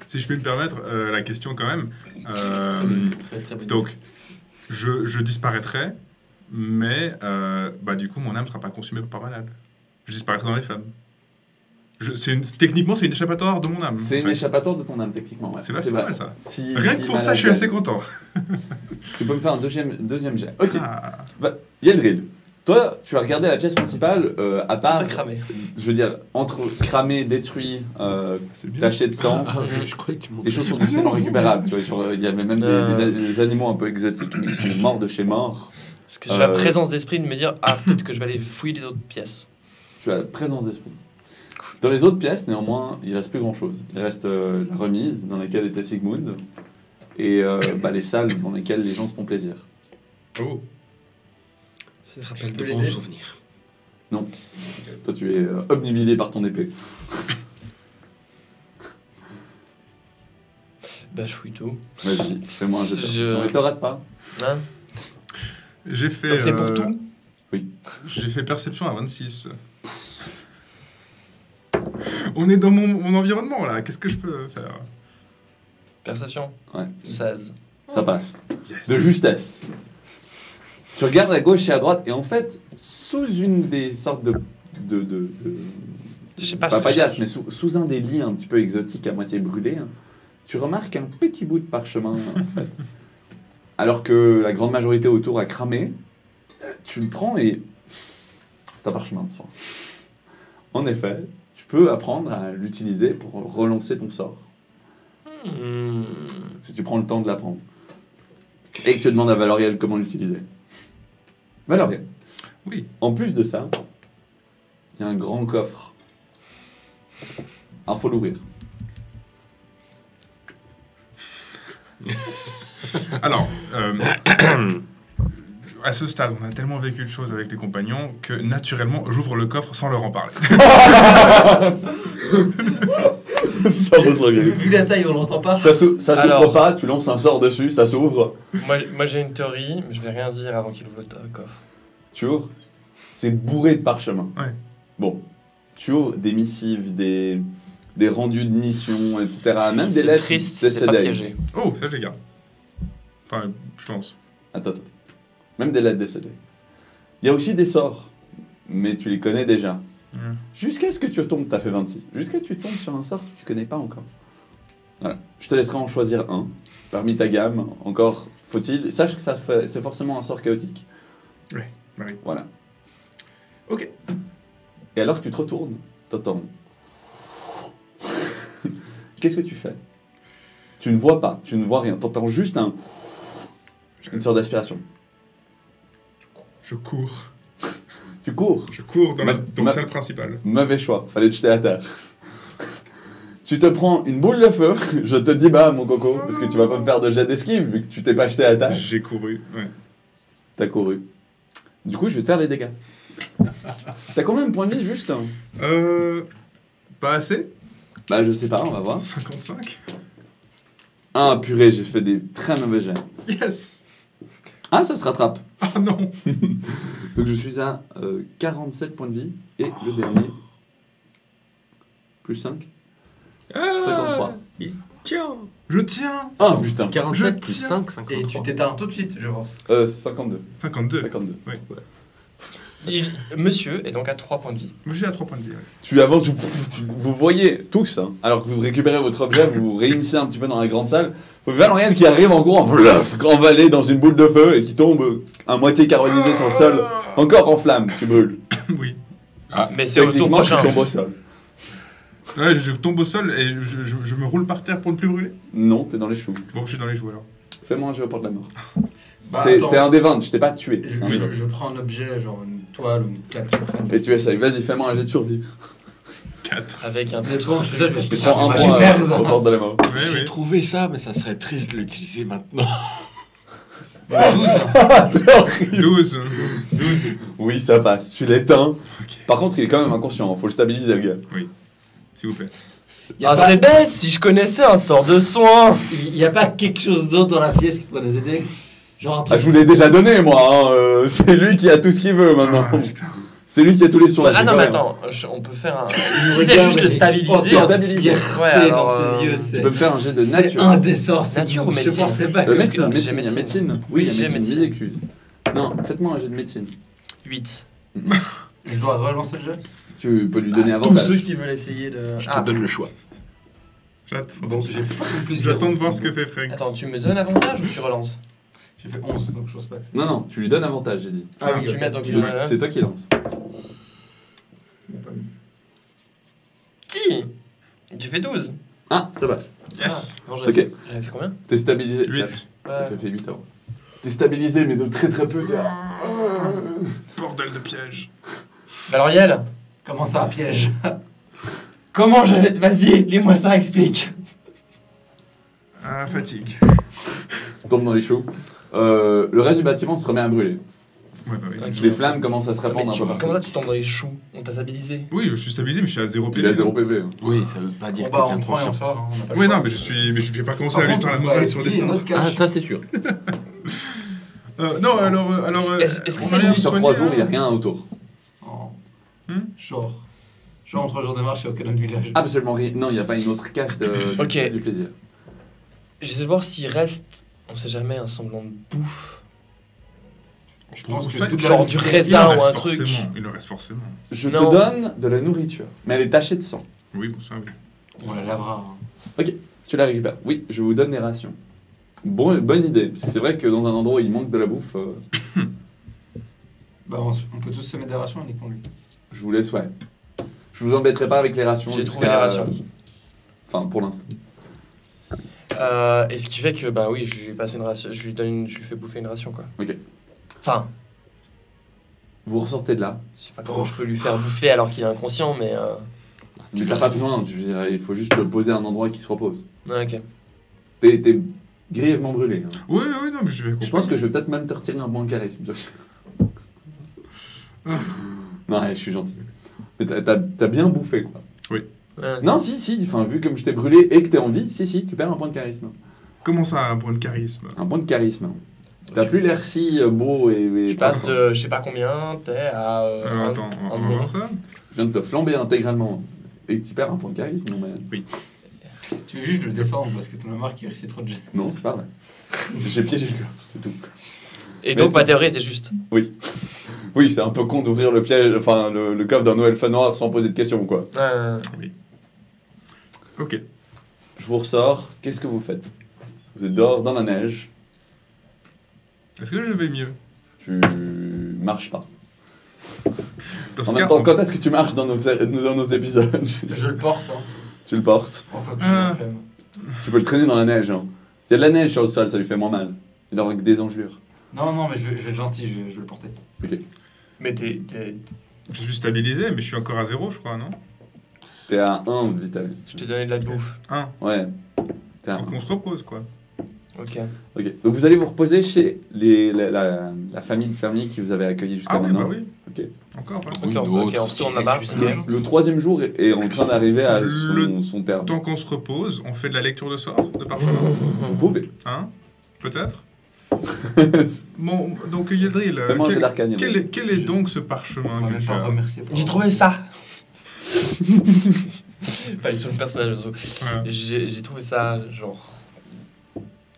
Si je peux me permettre, la question quand même. Très bonne. Donc, je disparaîtrai, mais du coup, mon âme ne sera pas consumée par malade. Je disparaîtrai dans les flammes. Techniquement, c'est une échappatoire de mon âme. C'est en une fait. échappatoire de ton âme, techniquement. Ouais. C'est pas vrai. mal, ça. Si Rien que pour ça, je suis assez content. Tu peux me faire un deuxième jet. Ok. Ah. Yeldril, toi, tu as regardé la pièce principale, à part, Tout est cramé. je veux dire, entre cramé, détruit, C'est bien. taché de sang, Je croyais que tu les choses sont difficilement récupérables. Tu vois, genre, il y avait même des animaux un peu exotiques, mais ils sont morts de chez morts. Parce que j'ai la présence d'esprit de me dire, peut-être que je vais aller fouiller les autres pièces. Tu as la présence d'esprit. Dans les autres pièces, néanmoins, il reste plus grand-chose. Il reste la remise, dans laquelle était Sigmund, et les salles dans lesquelles les gens se font plaisir. Oh. Ça te Je rappelle de de bons l'aider. souvenirs. Toi, tu es obnubilé par ton épée. Bah, je fouille tout. Vas-y, fais-moi un jet. Je- Ne te rate pas. Hein J'ai fait. Donc c'est pour tout. J'ai fait perception à 26. On est dans mon environnement là. Qu'est-ce que je peux faire? Perception. Ouais. 16. Ça passe. Yes. De justesse. Tu regardes à gauche et à droite, et en fait, sous une des sortes de Je sais pas ce que papayas, je mais sous un des lits un petit peu exotiques à moitié brûlés, tu remarques un petit bout de parchemin, en fait. Alors que la grande majorité autour a cramé, tu le prends et c'est un parchemin de soin. En effet, tu peux apprendre à l'utiliser pour relancer ton sort, si tu prends le temps de l'apprendre. Et que tu demandes à Valoriel comment l'utiliser. Valoriel. Oui. En plus de ça, il y a un grand coffre. Alors, faut l'ouvrir. Alors, à ce stade, on a tellement vécu de choses avec les compagnons que naturellement, j'ouvre le coffre sans leur en parler. Ça Vu la taille, on l'entend pas. Ça s'ouvre Alors. pas, tu lances un sort dessus, ça s'ouvre. Moi j'ai une théorie, mais je vais rien dire avant qu'il ouvre le coffre. Tu ouvres, c'est bourré de parchemins. Ouais. Bon, tu ouvres des missives, des rendus de mission, etc. Même des C'est lettres triste, de c'est pas Sedai. piégé. Oh, ça je les garde. Enfin, je pense. Attends. Même des lettres décédées. Il y a aussi des sorts, mais tu les connais déjà. Jusqu'à ce que tu retombes, t'as fait 26. Jusqu'à ce que tu tombes sur un sort que tu connais pas encore. Voilà. Je te laisserai en choisir un parmi ta gamme. Encore faut-il. Sache que c'est forcément un sort chaotique. Oui. Voilà. Ok. Et alors que tu te retournes, t'entends. Qu'est-ce que tu fais? Tu ne vois pas, tu ne vois rien. T'entends juste une sorte d'aspiration. Je cours. Tu cours. Je cours dans la Ma- salle principale. Mauvais choix, fallait te jeter à terre. Tu te prends une boule de feu, je te dis bah mon coco, parce que tu vas pas me faire de jet d'esquive vu que tu t'es pas jeté à terre. J'ai couru, ouais. T'as couru. Du coup, je vais te faire les dégâts. T'as combien de points de vie juste? Pas assez? Bah je sais pas, on va voir. 55? Ah purée, j'ai fait des très mauvais jets. Yes! Ah, ça se rattrape. Ah non! Donc je suis à 47 points de vie, et le dernier, plus 5, 53. Tiens. Je tiens! Ah putain, 47 plus tiens. 5, 53. Et tu t'éteins tout de suite, je pense. 52. 52. 52. Monsieur est donc à 3 points de vie. Moi j'ai à 3 points de vie. Ouais. Tu avances, vous voyez tous, hein, alors que vous récupérez votre objet, vous vous réunissez un petit peu dans la grande salle. Vous voyez Valorian qui arrive en courant, grand valet dans une boule de feu et qui tombe à moitié carolisé sur le sol, encore en flammes, tu brûles. Oui. Mais c'est au tour Techniquement, tu prochain. tombes au sol. Ouais, je tombe au sol et je me roule par terre pour ne plus brûler. Non, t'es dans les choux. Bon, je suis dans les joues alors. Fais-moi un jeu au porte de la mort. Bah, C'est attends. un des 20, je t'ai pas tué. Je, c'est un des 20. je prends un objet, genre une toile ou une cape qui traîne. Et tu essayes, vas-y, fais-moi un jet de survie. 4. Avec un Mais bon, ça, je vais Tu prends un je point merde. au bord de la main. Oui, J'ai oui. trouvé ça, mais ça serait triste de l'utiliser maintenant. 12. T'es horrible. 12. Oui, ça passe. Tu l'éteins. Ok, Par contre, il est quand même inconscient. Faut le stabiliser, le gars. s'il vous plaît. Y a Ah, pas- c'est bête, si je connaissais un sort de soin. Il n'y a pas quelque chose d'autre dans la pièce qui pourrait nous aider? Genre un Ah, truc. je vous l'ai déjà donné, moi. Hein. C'est lui qui a tout ce qu'il veut maintenant. Ah, putain. C'est lui qui a tous les soins. Ah j'ai non, quand mais même. attends, on peut faire un. Il nous Si c'est regarde juste le avec- stabiliser. Oh, c'est stabiliser. fierté Ouais, alors, dans ses yeux. Tu peux me faire un jet de C'est nature. indécent. c'est Nature bon, ou médecine Je pensais pas que Médecine, j'ai médecine, il y a médecine. médecine. Oui, il y a J'ai médecine, médecine. mes excuses. Non, faites-moi un jet de médecine. 8. je dois relancer le jeu. Tu peux lui donner Tous avantage. ceux qui veulent essayer de. Je te donne le choix. J'attends. Donc j'ai plus J'attends de voir ce que fait Frank. Attends, tu me donnes avantage ou tu relances? J'ai fait 11, donc je pense pas que c'est. Non, non, tu lui donnes avantage, j'ai dit. Ah oui, tu ok. mets donc Ok. une- Donc, c'est toi qui lance. Il a pas mis. Si. Tu fais 12. Ah, ça passe. Yes. Ah, non, Ok. j'avais fait combien? T'es stabilisé. 8. T'as fait 8 euros. T'es stabilisé, mais de très très peu. T'es... Bordel de piège. Valoriel. Comment ça, piège? Comment je. Vas-y, lis-moi ça, explique. Ah, fatigue. Tombe dans les choux. Le reste du bâtiment se remet à brûler. Ouais, bah oui. Ok. Les flammes commencent à se Mais répandre un peu partout. comment ça tu tombes dans les choux? On t'a stabilisé. Oui, je suis stabilisé, mais je suis à 0 Il PV. a 0 PV. hein. Oui, ça veut pas dire Bon que bah, t'es on prend et on inconscient. sort. hein, on a pas le Oui, choix. non, mais je vais pas commencer Par à lui contre, faire la on va morale sur des essayer une seins. autre Ah, cache. ça c'est sûr. Non, alors. Est-ce que on c'est a l'air lui de Sur soigner, 3 jours, il n'y a hein. rien autour. Oh. Hmm Genre en 3 jours de marche, il n'y a aucun autre village. Absolument rien. Non, il n'y a pas une autre cache de, Ok. du plaisir. J'essaie de voir s'il reste, on sait jamais, un semblant de bouffe. Je pense que Ça, toute genre la- du Il raisin en ou reste un truc. forcément, il en reste forcément. Je Non. te donne de la nourriture, mais elle est tachée de sang. Oui, bon, ça, oui. On la lavera. hein. Tu la récupères. Oui, je vous donne des rations. Bonne idée. Parce que c'est vrai que dans un endroit où il manque de la bouffe, Bah, on peut tous se mettre des rations, uniquement lui. je vous laisse, ouais. Je vous embêterai pas avec les rations. J'ai jusqu'à- trouvé les rations. Enfin, pour l'instant. Et ce qui fait que, bah oui, je lui passe une ration, je lui fais bouffer une ration, quoi. Ok. Enfin, Vous ressortez de là. je sais pas comment je peux lui faire bouffer alors qu'il est inconscient, mais. Tu n'as pas besoin. Je veux dire, il faut juste le poser à un endroit qui se repose. Ouais, ok. T'es grièvement brûlé. hein. Oui, oui, non, mais je vais Je pense que je vais peut-être même te retirer un point de charisme. Non, allez, je suis gentil. Mais t'as bien bouffé, quoi. Ouais. Non, si, enfin, vu comme je t'ai brûlé et que t'es en vie, si, tu perds un point de charisme. Comment ça, un point de charisme? Un point de charisme. T'as plus l'air si beau et Je passe de je sais pas combien, t'es à. Alors attends, on va voir ça. Je viens de te flamber intégralement. Et tu perds un point de charisme, non, mais... Tu veux juste le descendre parce que t'en as marre qu'il réussit trop de jets. Non, c'est pas vrai. J'ai piégé le gars, c'est tout. Et Mais donc c'est- ma théorie était juste. Oui, c'est un peu con d'ouvrir le piège, enfin, le coffre d'un Noël fan noir sans poser de questions ou quoi. Ok. Je vous ressors, qu'est-ce que vous faites? Vous êtes dehors dans la neige, Est-ce que je vais mieux? tu marches pas. Dans En ce même cas, temps, quand est-ce que tu marches dans nos épisodes? Je le porte, hein. Tu le portes. Oh, quoi que j'ai la flemme. Tu peux le traîner dans la neige. Hein. Il y a de la neige sur le sol, ça lui fait moins mal. Il aura que des engelures. Non, mais je vais être gentil, je vais le porter. Mais je suis stabilisé, mais je suis encore à 0, je crois, non? T'es à 1 de vitesse. je t'ai donné de la bouffe. 1. Ouais. T'es à 1. Faut qu'on se repose, quoi. Ok. Ok. Donc vous allez vous reposer chez la famille de fermiers qui vous avait accueilli jusqu'à Ah oui, maintenant. bah oui. Ok. Encore, hein. Ok, Une ok, autre, on se tourne si, là-bas. les ok. Le troisième jour est en train d'arriver à Le son terme. Tant qu'on se repose, on fait de la lecture de sorts, de parchemin. Vous pouvez. Hein? Peut-être? Bon, donc Yedril, Fais-moi un jet d'arcane. Yadril. quel est donc ce parchemin On va que même tu pas as? remercier. pour- J'ai trouvé ça. Pas du tout le personnage. Ouais. J'ai trouvé ça, genre.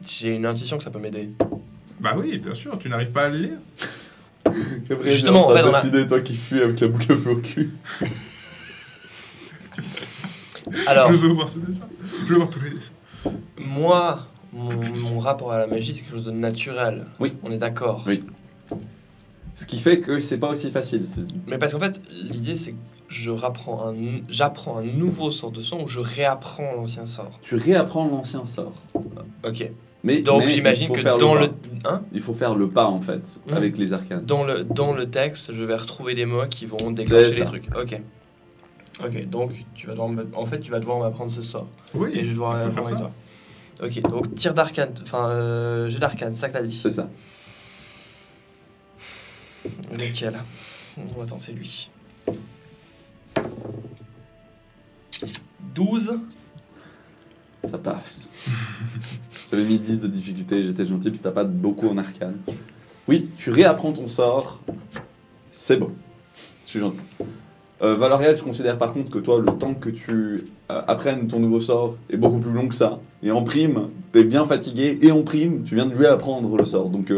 J'ai une intuition que ça peut m'aider. Bah oui, bien sûr, tu n'arrives pas à le lire? Gabriel, Justement, t'es en train en fait, de on a- décider, toi qui fuis avec la boucle de feu au cul. Alors, Je veux voir ce dessin. Je veux voir tous les dessins. moi, mon rapport à la magie, c'est quelque chose de naturel. Oui. On est d'accord. Oui. Ce qui fait que c'est pas aussi facile. Mais parce qu'en fait, l'idée, c'est que j'apprends un nouveau sort de son ou je réapprends l'ancien sort. Tu réapprends l'ancien sort. Ok. Mais, Donc mais j'imagine il faut que faire dans le. pas. Hein Il faut faire le pas en fait, Mhm. avec les arcanes. dans le texte, je vais retrouver des mots qui vont déclencher ça. les trucs. Ok. Ok, donc tu vas devoir m'apprendre ce sort. Oui, Et je vais devoir on peut apprendre faire avec toi. Ok, donc tir d'arcane, enfin jet d'arcane, ça que t'as dit. C'est ça. Lequel? Oh, attends, c'est lui. 12. Ça passe. J'avais mis 10 de difficulté, j'étais gentil, parce que t'as pas beaucoup en arcane. Oui, tu réapprends ton sort. C'est bon. Je suis gentil. Valorial, je considère par contre que toi, le temps que tu apprennes ton nouveau sort est beaucoup plus long que ça. Et en prime, t'es bien fatigué, et en prime, tu viens de lui apprendre le sort. Donc,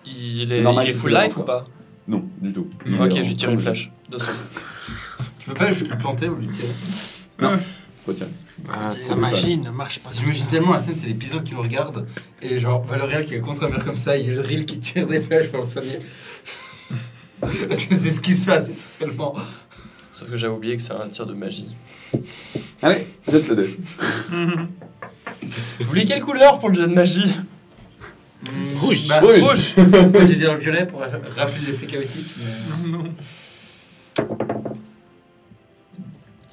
Il C'est est, normal il est si full tu l'as life ou encore. pas? non, du tout. Ok, Il est je lui en tire une congé. flèche. 200. Tu peux pas juste le planter ou lui tirer? Faut tirer. Sa magie ne marche pas. J'imagine tellement la scène, c'est les pigeons qui nous regardent et genre Valorial qui est contre un mur comme ça, il y a le drill qui tire des flèches pour le soigner. Parce que c'est ce qui se passe essentiellement. Sauf que j'avais oublié que c'est un tir de magie. Allez, jette le dé. Vous voulez quelle couleur pour le jet de magie? Rouge. Bah, Rouge. rouge. Moi j'ai dit le violet pour rappeler l'effet chaotique. Mais... Non, non.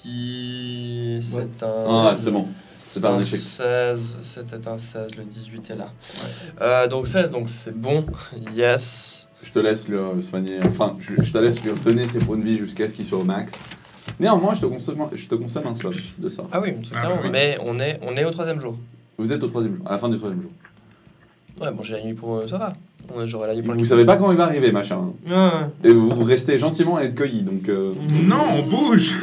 10... C'est Ah, c'est bon. C'est pas un échec. 16, c'était un 16, le 18 est là. Donc 16, donc c'est bon. Yes. Je te laisse le soigner. Enfin, je te laisse lui redonner ses points de vie jusqu'à ce qu'il soit au max. Néanmoins, je te consomme un slot de ça. Ah oui, totalement. oui. Mais on est au 3ème jour. Vous êtes au 3e jour, à la fin du 3e jour. Ouais, bon, j'ai la nuit pour... ça va. J'aurai la nuit pour Vous savez pas quand il va arriver, machin. Ouais. Et vous restez gentiment à être cueillis, donc... Non, on bouge.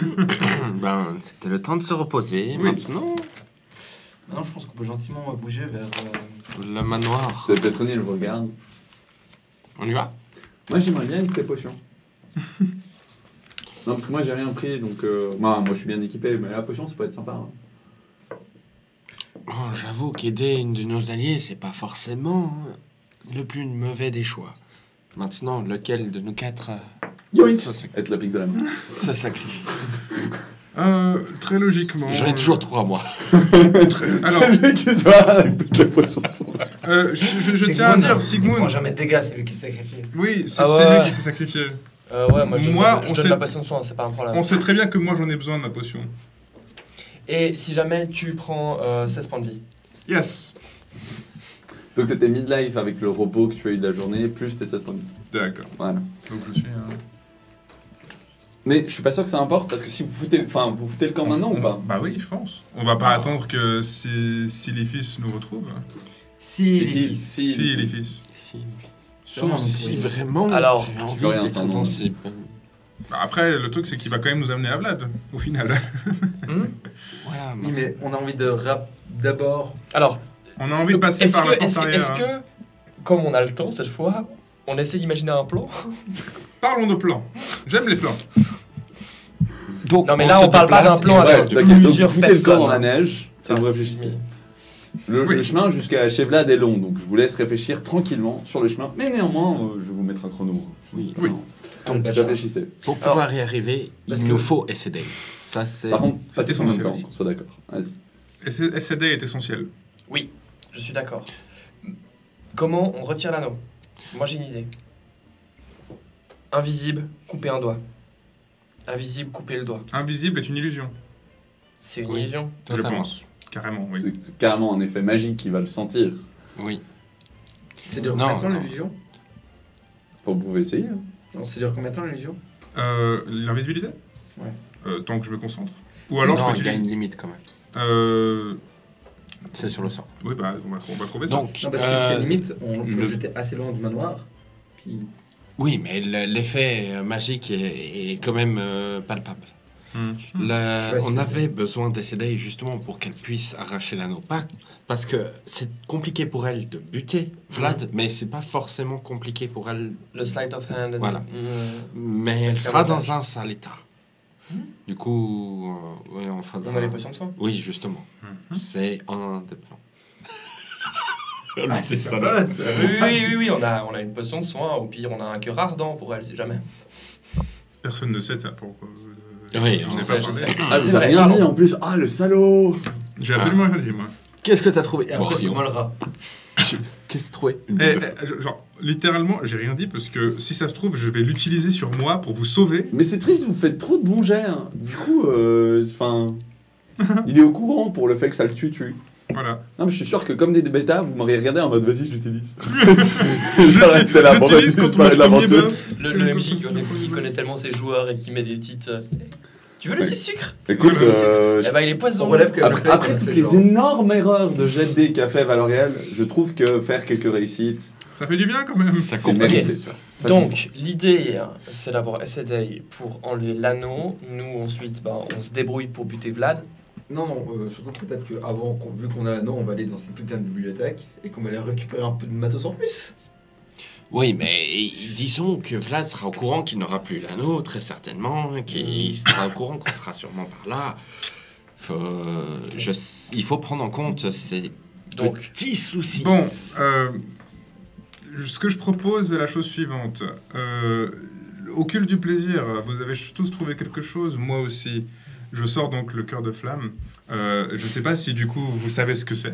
Ben, c'était le temps de se reposer. Oui. Maintenant, Non, je pense qu'on peut gentiment bouger vers. le manoir. C'est Petroni, je vous regarde. On y va? Moi, j'aimerais bien une potion. Non, parce que moi, j'ai rien pris, donc... moi, je suis bien équipé, mais la potion, ça peut être sympa. Hein. Bon, j'avoue qu'aider une de nos alliés, c'est pas forcément le plus mauvais des choix. Maintenant, lequel de nous quatre Yoink se Être la pique de la main. sacrifie? Très logiquement. J'en ai toujours 3, moi. Alors, C'est lui qui se bat avec toutes les potions. je tiens à dire, Il prend Sigmund. jamais de dégâts, c'est lui qui se sacrifie. Oui, c'est Ah ouais. celui qui s'est sacrifié. Ouais, moi, je Moi, donne, on je donne sait- ma passion de soin, c'est pas un problème. On sait très bien que moi j'en ai besoin de ma potion. Et si jamais tu prends 16 points de vie. Yes. Donc, t'étais midlife avec le repos que tu as eu de la journée, plus tes 16 points de vie. D'accord. Voilà. Donc je suis. Mais je suis pas sûr que ça importe, parce que si vous foutez le camp maintenant ou pas? Bah oui, je pense. On va pas attendre que si les fils nous retrouvent. Si, Si, Si les fils. Si, Sûrement, si oui. vraiment Alors, tu as je envie peux rien, d'être ça, non. dans ces... Bah, après, le truc c'est qu'il va quand même nous amener à Vlad, au final. Voilà, Oui, mais on a envie de rap d'abord. Alors, On a envie de passer est-ce par la que, porte est-ce, arrière. est-ce que, comme on a le temps cette fois, on essaie d'imaginer un plan? Parlons de plans. J'aime les plans. Donc, Non, mais là, se on parle pas déplace d'un plan et on avec va Ouais, de- d'accord. Donc, plusieurs vous foutez le camp personnes. dans la neige, et vous réfléchissez. Le Oui. chemin jusqu'à chez Vlad est long, donc je vous laisse réfléchir tranquillement sur le chemin. Mais néanmoins, je vais vous mettre un chrono. Oui. Oui. Donc, Réfléchissez. Pour pouvoir y arriver, parce il que- nous faut SCD. Ça, c'est... Par contre, pas C'est tous en même essentiel temps, aussi. qu'on soit d'accord. Vas-y. SCD est essentiel. Oui, je suis d'accord. Comment on retire l'anneau? Moi, j'ai une idée. Invisible, couper un doigt. Invisible, couper le doigt. Invisible est une illusion, C'est une Oui. illusion. je Totalement. pense. Carrément, oui. C'est carrément un effet magique qui va le sentir. Oui. C'est dure Non, combien de temps non. l'illusion? Vous pouvez essayer. Hein. Non, c'est dure combien de temps l'illusion? L'invisibilité Ouais. Tant que je me concentre. Ou alors non, je il y a peux une limite quand même. C'est sur le sort. Oui, bah, on va trouver ça. Donc, Non, parce que si à la limite, on peut le- le jeter assez loin du manoir. Puis. oui, mais l'effet magique est quand même palpable. Hmm. Je On sais. avait besoin d'essayer justement pour qu'elle puisse arracher l'anneau. Pas parce que c'est compliqué pour elle de buter Vlad, mais c'est pas forcément compliqué pour elle. Le sleight of hand. Voilà. Mm. Mais elle Parce sera qu'avantage. dans un sale état. Du coup, ouais, on fera. On a les potions de soin. Oui, justement. Mhm. C'est un des plans. Ah, c'est ça. Oui, on a une potion de soin. Au pire, on a un cœur ardent pour elle, si jamais. Personne ne sait ça. Pourquoi Oui, je on n'ai sait, pas je parlé. sais. Ah, C'est vous avez vrai, rien pardon. dit en plus. Ah, le salaud! J'ai absolument rien dit, moi. Qu'est-ce que t'as trouvé Et après, c'est Bon, moi le rat. Qu'est-ce Qu'est-ce que t'as trouvé? Une Eh, boule de feu. genre, littéralement, j'ai rien dit parce que si ça se trouve, je vais l'utiliser sur moi pour vous sauver. Mais c'est triste, vous faites trop de bons jets. Hein. Du coup, enfin, il est au courant pour le fait que ça le tue. Voilà. Non, mais je suis sûr que comme des bêtas, vous m'auriez regardé en mode vas-y, je l'utilise. Genre, t'es là, bon, vas-y, J'utilise contre disparaît mon de premier l'aventure. bœuf. Le MJ qui connaît tellement ses joueurs et qui met des petites. Tu veux le Ouais. 6 sucre? Écoute, Eh ben il est poison. On relève que après toutes les énormes erreurs de jet de dés qu'a fait Valoriel, je trouve que faire quelques réussites, Ça fait du bien quand même. Ça c'est compte. mérité. Ok. Tu vois. Ça Donc, l'idée, c'est d'avoir SDA pour enlever l'anneau. Nous, ensuite, on se débrouille pour buter Vlad. Non, surtout peut-être qu'avant, vu qu'on a l'anneau, on va aller dans cette putain de bibliothèque et qu'on va aller récupérer un peu de matos en plus. Oui, mais disons que Vlad sera au courant qu'il n'aura plus l'anneau, très certainement, qu'il sera au courant qu'on sera sûrement par là. Il faut prendre en compte ces Donc, petits soucis. Bon, ce que je propose est la chose suivante. Au culte du plaisir, vous avez tous trouvé quelque chose, moi aussi. Je sors donc le cœur de flamme. Je ne sais pas si du coup vous savez ce que c'est.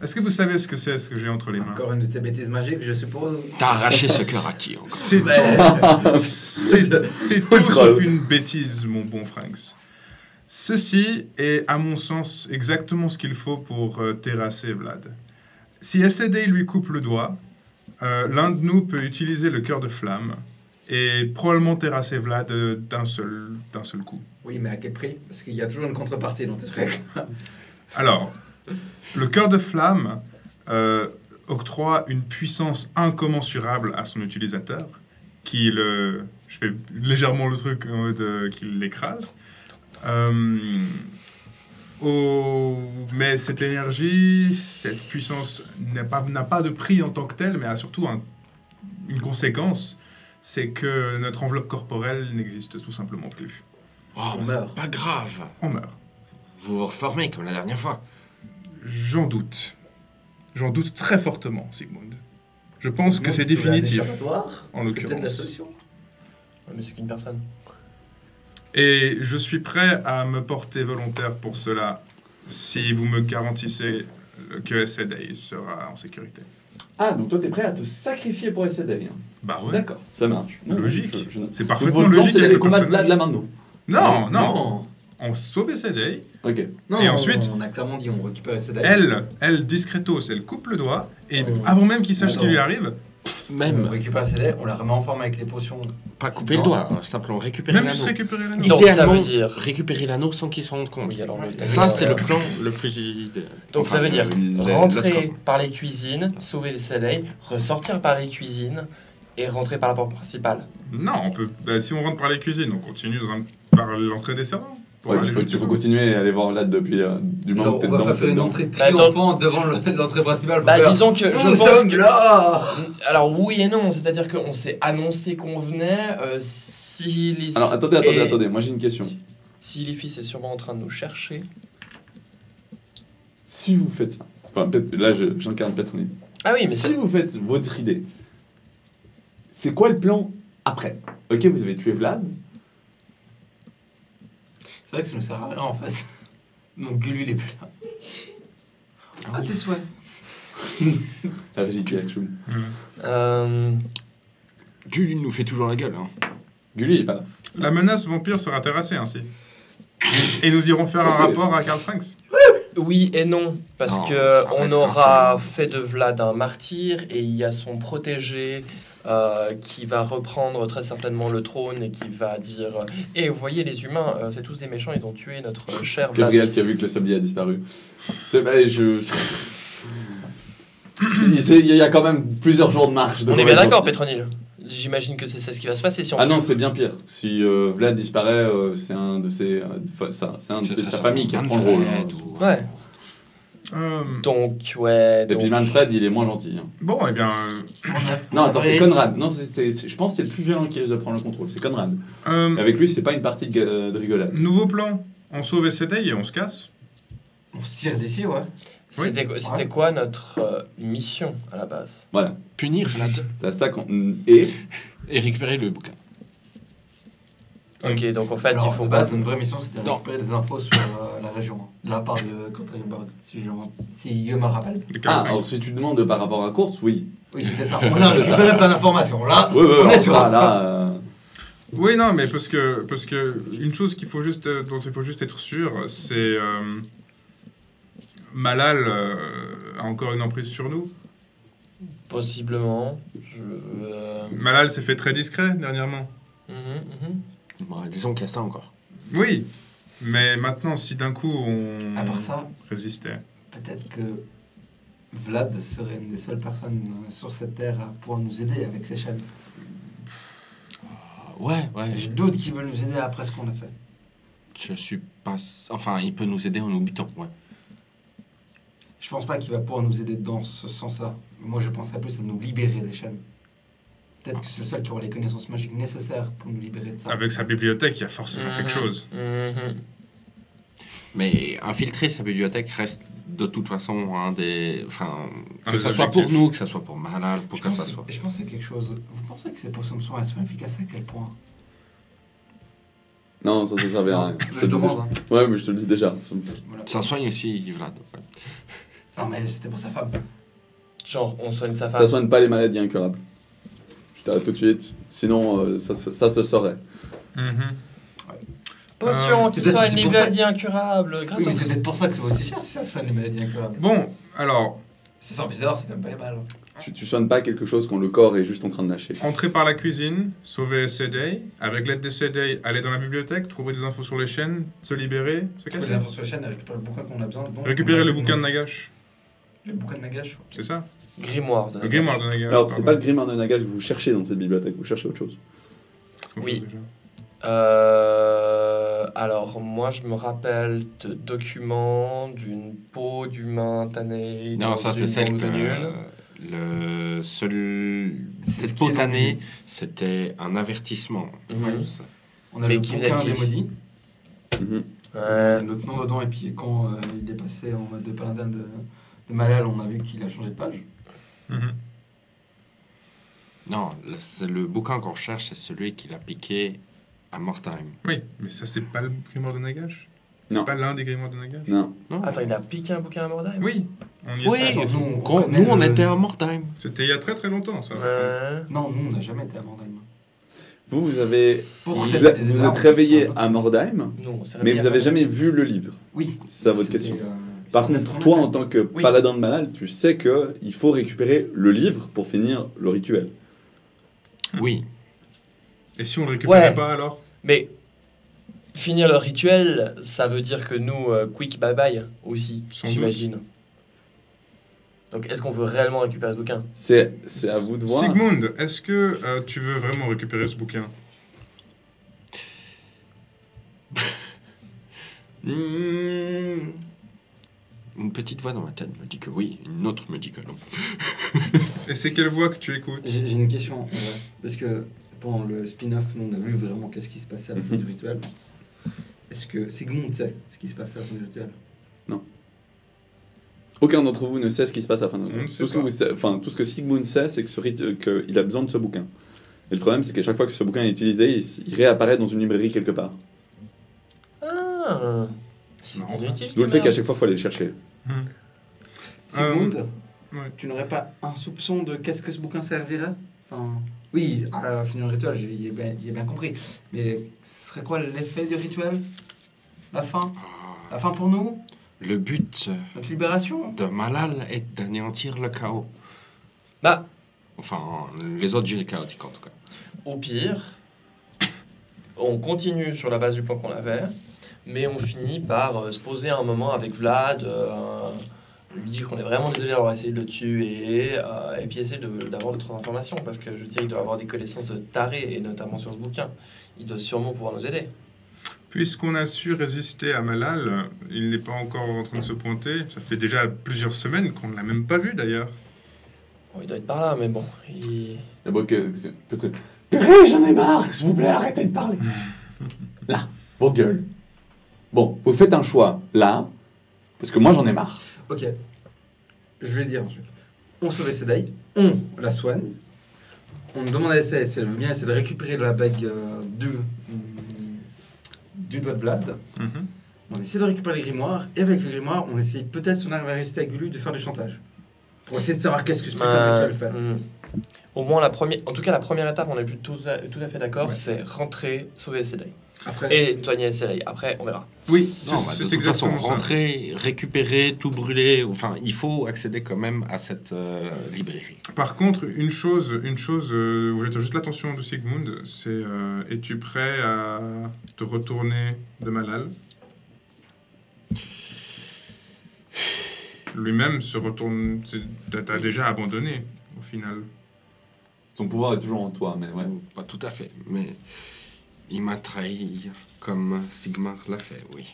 Est-ce que vous savez ce que c'est, ce que j'ai entre les mains? Encore une de tes bêtises magiques, je suppose. T'as arraché ce cœur à qui encore? C'est c'est tout sauf une bêtise, mon bon Franks. Ceci est, à mon sens, exactement ce qu'il faut pour terrasser Vlad. Si SAD lui coupe le doigt, l'un de nous peut utiliser le cœur de flamme et probablement terrasser Vlad d'un seul coup. Oui, mais à quel prix? Parce qu'il y a toujours une contrepartie dans tes trucs. Alors, le cœur de flamme octroie une puissance incommensurable à son utilisateur, je fais légèrement le truc en mode qu'il l'écrase. Mais cette énergie, cette puissance n'a pas de prix en tant que tel, mais a surtout une conséquence, c'est que notre enveloppe corporelle n'existe tout simplement plus. Oh, On mais meurt. c'est pas grave. On meurt. Vous vous reformez comme la dernière fois. J'en doute. J'en doute très fortement, Sigmund. Je pense que c'est Si tu veux un définitif, échappatoire, en c'est peut-être la l'occurrence. solution. Ouais, mais c'est qu'une personne. Et je suis prêt à me porter volontaire pour cela, si vous me garantissez que SAD sera en sécurité. Ah, donc toi, t'es prêt à te sacrifier pour SAD. Hein. Bah ouais. D'accord, ça marche. Logique. note. C'est Donc, parfaitement votre plan, logique. c'est avec d'aller le combattre personnage. Vlad là maintenant. Non. On sauve SAD. Ok. Non, Et non, ensuite- on a clairement dit on récupère SAD. Elle, discretos, elle coupe le doigt, et On- avant même qu'il sache ce qui Attends. lui arrive, On Même récupère SAD, on la remet en forme avec les potions. pas couper le doigt, hein, simplement récupérer même juste l'anneau. récupérer l'anneau. Donc, ça Idéalement, veut dire- récupérer l'anneau sans qu'il s'en rende compte. Oui, alors Ça, c'est le plan le plus idéal. Donc Enfin, ça veut dire l'autre rentrer plan. par les cuisines, sauver les soleils, ressortir par les cuisines et rentrer par la porte principale. Non, on peut. Si on rentre par les cuisines, on continue par l'entrée des servants. pour Ouais, aller tu peux jusqu'au bout. continuer et aller voir Vlad depuis du moment Genre, que t'es on va dedans. pas t'es faire une dedans. entrée Bah, triomphante devant l'entrée principale. pour Bah faire, disons que je nous pense sommes que... là. Alors oui et non, c'est-à-dire qu'on s'est annoncé qu'on venait, si les... Alors attendez, moi j'ai une question. Si les fils est sûrement en train de nous chercher... Si vous faites ça, enfin là j'incarne Petronine. Ah oui, mais Si c'est... vous faites votre idée, c'est quoi le plan après? Ok, vous avez tué Vlad. C'est vrai que ça nous sert à rien en face. Donc Gulu il est plus là. Ah, tes souhaits. La régie qui action. Gulli nous fait toujours la gueule. Hein. Gulli il est pas là. La menace vampire sera terrassée ainsi. Et nous irons faire un C'était- rapport à Karl Franks. Oui et non, parce Non, que ça on reste aura un fait de Vlad un martyr et il y a son protégé qui va reprendre très certainement le trône et qui va dire et vous voyez les humains, c'est tous des méchants, ils ont tué notre cher Vlad. Gabriel qui a vu que le sablier a disparu. C'est il y a quand même plusieurs jours de marche. de On est bien convergence. d'accord, Pétronille. J'imagine que c'est ça ce qui va se passer si on. Ah non, c'est bien pire. Si Vlad disparaît, c'est un de ses, c'est un de C'est sa famille qui reprend le rôle. hein. Manfred Ouais. Euh, Donc ouais. Et puis donc- Manfred, il est moins gentil. hein. bon, eh bien. Non, attends, c'est Ouais, Conrad. Non, je pense que c'est le plus violent qui risque de prendre le contrôle. C'est Conrad. Et avec lui, c'est pas une partie de rigolade. Nouveau plan. On sauve SAD et on se casse. On se tire d'ici, ouais. C'était quoi notre mission à la base? Voilà. Punir Vlad C'est à ça qu'on. Et et récupérer le bouquin. Ok, donc en fait, Alors, il faut de pas. base, notre vraie mission, c'était de Non. récupérer des infos sur la région, hein, de la part de Contreburg, si Guillaume me rappelle. Les Ah, Carolingiens. alors si tu demandes par rapport à Course, oui. Oui, c'était ça. On a récupéré plein d'informations. Là, Oui, oui, on est alors sur ça, là... Oui, non, mais parce que une chose qu'il faut juste, dont il faut juste être sûr, c'est Malal a encore une emprise sur nous. Possiblement. Malal s'est fait très discret dernièrement. Bon, disons qu'il y a ça encore. Oui, mais maintenant, si d'un coup on À part ça, résistait. peut-être que Vlad serait une des seules personnes sur cette terre à pouvoir nous aider avec ses chaînes. Ouais, J'ai d'autres qui veulent nous aider après ce qu'on a fait. je suis pas... Enfin, il peut nous aider en nous butant, ouais. Je pense pas qu'il va pouvoir nous aider dans ce sens-là. Moi, je penserais plus à nous libérer des chaînes. Peut-être que c'est le seul qui aura les connaissances magiques nécessaires pour nous libérer de ça. Avec sa bibliothèque, il y a forcément quelque chose. Mais infiltrer sa bibliothèque reste de toute façon un des... Enfin, Un que des ça soit objectifs. pour nous, que ça soit pour Malal, pour que ça soit... Je pense à quelque chose. Vous pensez que ces potions de soin, elles sont efficaces à quel point? Non, ça servait à rien. Je te demande. Hein. Ouais, mais je te le dis déjà. Ça me- Voilà. Ça soigne aussi, Vlad. Ouais. Non, mais c'était pour sa femme. Genre, on soigne sa Ça femme. soigne pas les maladies incurables. Je t'arrête tout de suite. Sinon, ça se saurait. Potion qui peut-être que soigne c'est les pour ça- maladies incurables. Oui, Gratos. mais c'est peut-être pour ça que c'est aussi cher si ça soigne les maladies incurables. Bon, alors, C'est ça bizarre, c'est quand même pas les balles. Tu soignes pas quelque chose quand le corps est juste en train de lâcher. entrer par la cuisine, sauver Essay, avec l'aide d'Essay, aller dans la bibliothèque, trouver des infos sur les chaînes, se libérer, se Trouver casser. des infos sur la chaîne et récupérer le bouquin qu'on a besoin. Donc, Récupérer on a- le bouquin de Nagash, Le bouquin de Nagash. c'est ça? Grimoire de Le grimoire de Nagash. Alors, c'est pas pardon. le grimoire de Nagash que vous cherchez dans cette bibliothèque, vous cherchez autre chose. Qu'est-ce qu'on Oui. fait déjà Alors, moi, je me rappelle de documents d'une peau d'humain tanné. Non, dans ça c'est une celle bombe que... de nul. Le seul... C'est ce Cette qui est peau dans tannée, c'était un avertissement. Mhm. Ça- On a Mais le qui bouquin vient de des qui maudits. Mhm. Ouais. Notre nom dedans, et puis quand il est passé en mode de paladin de Malal, on a vu qu'il a changé de page. Mhm. Non, c'est le bouquin qu'on recherche, c'est celui qu'il a piqué à Mortheim. Oui, mais ça c'est pas le grimoire de Nagash? Non. C'est pas l'un des grimoires de Nagash? Non. Non. Attends, il a piqué un bouquin à Mordaim? Oui, on y Oui, était. Attends, nous, on Gros, connaît nous on le- était à Mortheim. C'était il y a très très longtemps ça. Ouais. Non, nous, on n'a jamais été à Mordheim. Vous avez... Pour Vous, cette vous épisode-là, êtes on- réveillé à Mordheim, Non, c'est mais vous réveillé avez à jamais vu le livre. Oui. C'est ça votre C'était, question. euh, Par c'était contre, notre toi, en information. tant que Oui. paladin de Malal, tu sais qu'il faut récupérer le livre pour finir le rituel. Oui. Et si on le récupérait Ouais. pas alors? Mais finir le rituel, ça veut dire que nous, quick bye bye aussi, Sans j'imagine. Donc est-ce qu'on veut réellement récupérer ce bouquin? C'est à vous de voir. Sigmund, est-ce que tu veux vraiment récupérer ce bouquin? Hmm. Une petite voix dans ma tête me dit que oui, une autre me dit que non. Et c'est quelle voix que tu écoutes? J'ai une question, en vrai. Parce que pendant le spin-off, nous, on a vu vraiment qu'est-ce qui se passait à la fin du rituel. Est-ce que Sigmund sait ce qui se passe à la fin du rituel? Aucun d'entre vous ne sait ce qui se passe à la fin de On ne rituel. sait Tout ce que pas. tout ce que Sigmund sait, c'est que qu'il a besoin de ce bouquin. Et le problème, c'est qu'à chaque fois que ce bouquin est utilisé, il réapparaît dans une librairie quelque part. Ah, c'est Non. inutile. D'où le fait qu'à chaque fois, il faut aller le chercher. Sigmund, ouais. tu n'aurais pas un soupçon de qu'est-ce que ce bouquin servirait? Enfin, oui, à finir le rituel, j'y ai bien compris. Mais ce serait quoi l'effet du rituel? La fin? La fin pour nous? Le but Notre libération? de Malal est d'anéantir le chaos. Bah, Enfin, les autres dieux chaotiques en tout cas. au pire, on continue sur la base du plan qu'on avait, mais on finit par se poser un moment avec Vlad, lui dire qu'on est vraiment désolé d'avoir essayé de le tuer, et puis essayer d'avoir d'autres informations, parce que je veux dire, il doit avoir des connaissances de taré, et notamment sur ce bouquin. Il doit sûrement pouvoir nous aider. Puisqu'on a su résister à Malal, il n'est pas encore en train de se pointer. Ça fait déjà plusieurs semaines qu'on ne l'a même pas vu d'ailleurs. Bon, il doit être par là, mais bon, il... Et bon, peut-être. Purée, j'en ai marre, s'il vous plaît, arrêtez de parler. Là, vos gueules. Bon, vous faites un choix là, parce que moi j'en ai marre. Ok. Je vais dire un truc. On sauve Sedai, on la soigne, on demande à Essay si elle veut bien essayer de récupérer la bague du doigt de Vlad. Mhm. On essaie de récupérer les grimoires, et avec le grimoire, on essaye peut-être, si on arrive à résister à Gulu, de faire du chantage. Pour essayer de savoir qu'est-ce que ce putain de rituel fait. Au moins, en tout cas, la première étape, on est plus tout à fait d'accord, c'est rentrer, sauver SLA. Après, Et nettoyer SLA. Après, on verra. Oui, Non, c'est de toute façon, exactement ça. rentrer, récupérer, tout brûler. Enfin, il faut accéder quand même à cette librairie. Par contre, une chose où j'attire juste l'attention de Sigmund, c'est es-tu prêt à te retourner de Malal? Lui-même se retourne. T'as déjà abandonné, au final. Son pouvoir est toujours en toi, mais ouais. Pas tout à fait, mais il m'a trahi comme Sigmar l'a fait, oui.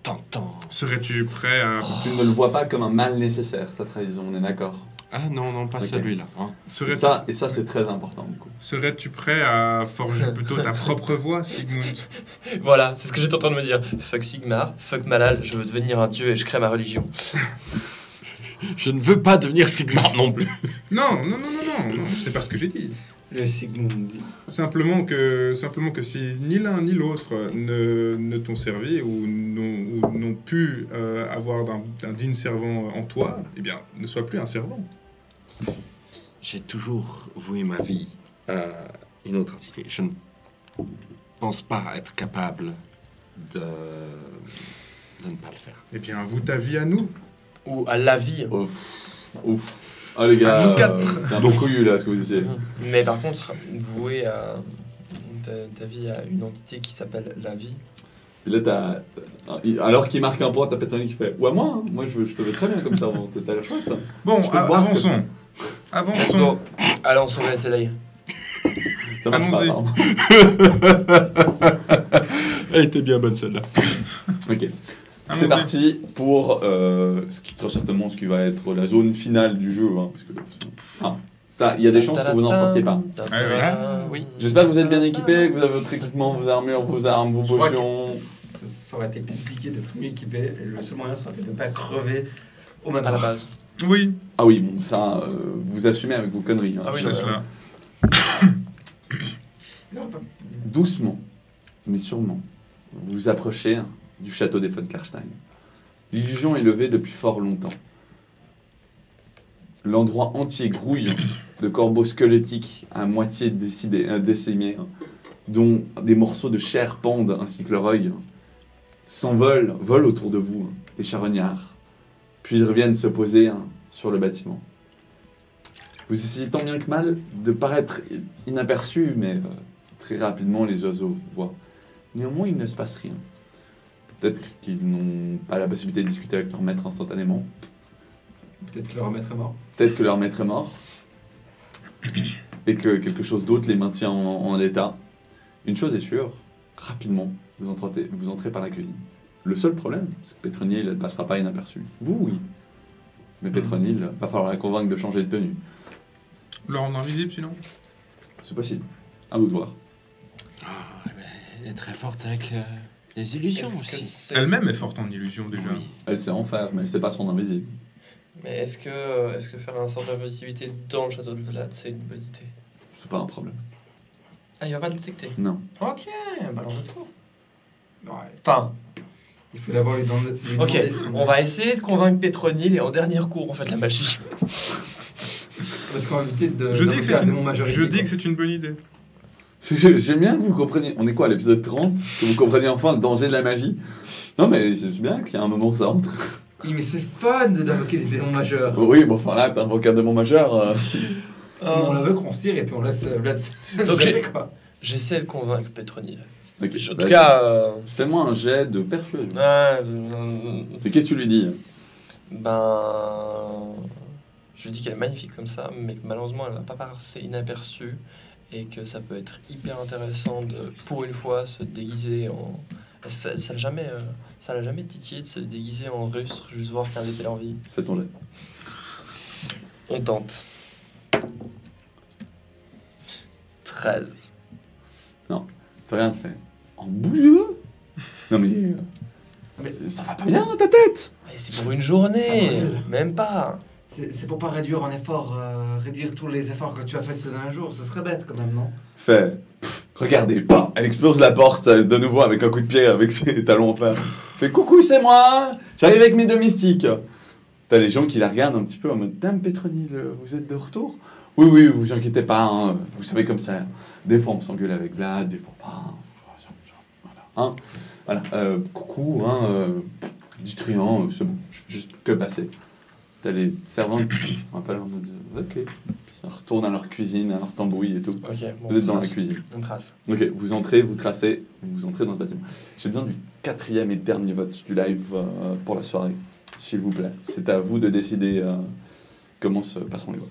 Tant. Serais-tu prêt à. Tu ne le vois pas comme un mal nécessaire, sa trahison, on est d'accord. Ah non, pas Ok. celui-là. Hein. Et ça c'est très important, du coup. Serais-tu prêt à forger plutôt ta propre voix, Sigmund? Voilà, c'est ce que j'étais en train de me dire. Fuck Sigmar, fuck Malal, je veux devenir un dieu et je crée ma religion. Je ne veux pas devenir Sigmar non plus. Non, ce n'est pas ce que j'ai dit. le Sigmund. Simplement que si ni l'un ni l'autre ne t'ont servi ou n'ont pu avoir un digne servant en toi, eh bien, ne sois plus un servant. J'ai toujours voué ma vie à une autre entité. Je ne pense pas être capable de ne pas le faire. Eh bien, voue ta vie à nous. Ou à la vie. Ouf. Ah les gars, nous quatre. c'est un peu couillu là ce que vous essayez. Mais par contre, vouer à ta vie à une entité qui s'appelle la vie. Et là, alors qu'il marque un point, t'as Petroni qui fait « Ouais, moi, moi je te veux très bien comme ça, t'as l'air chouette. » Bon, Je peux te voir, avançons. Let's Avançons. go. Allons sauver SLA. Ça marche pas, Allons-y. apparemment. Elle était bien bonne celle-là. Ok. Allons-y. C'est parti pour ce qui sera certainement ce qui va être la zone finale du jeu. Hein, parce que, ça, il y a des chances que vous n'en sortiez pas. Oui. J'espère que vous êtes bien équipés, que vous avez votre équipement, vos armures, vos armes, vos Je crois potions. que ça aurait été compliqué d'être mieux équipé. Et le seul moyen serait de ne pas crever au À la manoir. base. Oui, Ah oui, bon, ça, vous assumez avec vos conneries. Hein, Ah oui, je- non, c'est cela. Doucement, mais sûrement, vous vous approchez du château des von Karstein. L'illusion est levée depuis fort longtemps. L'endroit entier grouille de corbeaux squelettiques à moitié décimés, dont des morceaux de chair pendent ainsi que leur œil, volent autour de vous, des charognards, puis ils reviennent se poser sur le bâtiment. Vous essayez tant bien que mal de paraître inaperçu, mais très rapidement les oiseaux vous voient. Néanmoins, il ne se passe rien. Peut-être qu'ils n'ont pas la possibilité de discuter avec leur maître instantanément. Peut-être que leur maître est mort. Peut-être que leur maître est mort. Et que quelque chose d'autre les maintient en état. Une chose est sûre, rapidement, vous entrez par la cuisine. Le seul problème, c'est que Pétronille ne passera pas inaperçue. Vous, oui. Mais Pétronille, va falloir la convaincre de changer de tenue. Le rendre invisible, sinon. C'est possible. À vous de voir. Elle est très forte avec les illusions Est-ce que aussi. c'est- Elle-même est forte en illusion, déjà. Oui. Elle sait en faire, mais elle sait pas se rendre invisible. Mais est-ce que faire un sort d'invisibilité dans le château de Vlad, c'est une bonne idée? C'est pas un problème. Ah, il va pas le détecter. Non. Ok, bah alors let's go. Ouais. Enfin, Il faut d'abord lui demander. ok, on va essayer de convaincre Pétronille et en dernier recours, on fait de la magie. Parce qu'on va éviter de. Je dis que c'est un démon majeur je ici, dis quoi. que c'est une bonne idée. J'aime bien que vous compreniez. On est quoi, à l'épisode 30? Que vous compreniez enfin le danger de la magie? Non, mais c'est bien qu'il y a un moment où ça entre. Oui, mais c'est fun d'invoquer des démons majeurs. Oui, bon, enfin là, t'invoques un démon majeur. On la veut qu'on se tire et puis on laisse Vlad se Donc gérer, quoi. J'essaie de convaincre Pétronille. Ok, En bah, tout cas, fais-moi un jet de persuasion. ouais, Et qu'est-ce que tu lui dis? ben, je lui dis qu'elle est magnifique comme ça, mais que malheureusement elle va pas passer inaperçue et que ça peut être hyper intéressant de, pour une fois, se déguiser en. Ça l'a jamais titillé de se déguiser en rustre, juste voir quelle était l'envie. Fais ton jet. On tente. 13. Fais rien de fait. En bouseux? Non mais ça va pas bien ta tête! Mais c'est pour une journée, Attends. même pas. C'est pour pas réduire en effort, réduire tous les efforts que tu as fait ces derniers jours. Ce serait bête quand même, non? Fais. Regardez, bam, elle explose la porte de nouveau avec un coup de pied avec ses talons en fer. Fait coucou, c'est moi, j'arrive avec mes domestiques. T'as les gens qui la regardent un petit peu en mode Dame Pétronille, vous êtes de retour? Oui, oui, vous inquiétez pas, hein, vous savez comme ça. Des fois on s'engueule avec Vlad, des fois pas. Voilà, hein, voilà. Coucou, hein, dites rien, c'est bon, juste que passer. T'as les servantes qui sont un peu là en mode ok. Ils retournent à leur cuisine, à leur tambouille et tout. Ok, bon, Vous êtes dans la trace. cuisine. On trace. Ok, vous entrez, vous tracez, vous entrez dans ce bâtiment. J'ai besoin du 4e et dernier vote du live pour la soirée, s'il vous plaît. C'est à vous de décider comment se passeront les voix.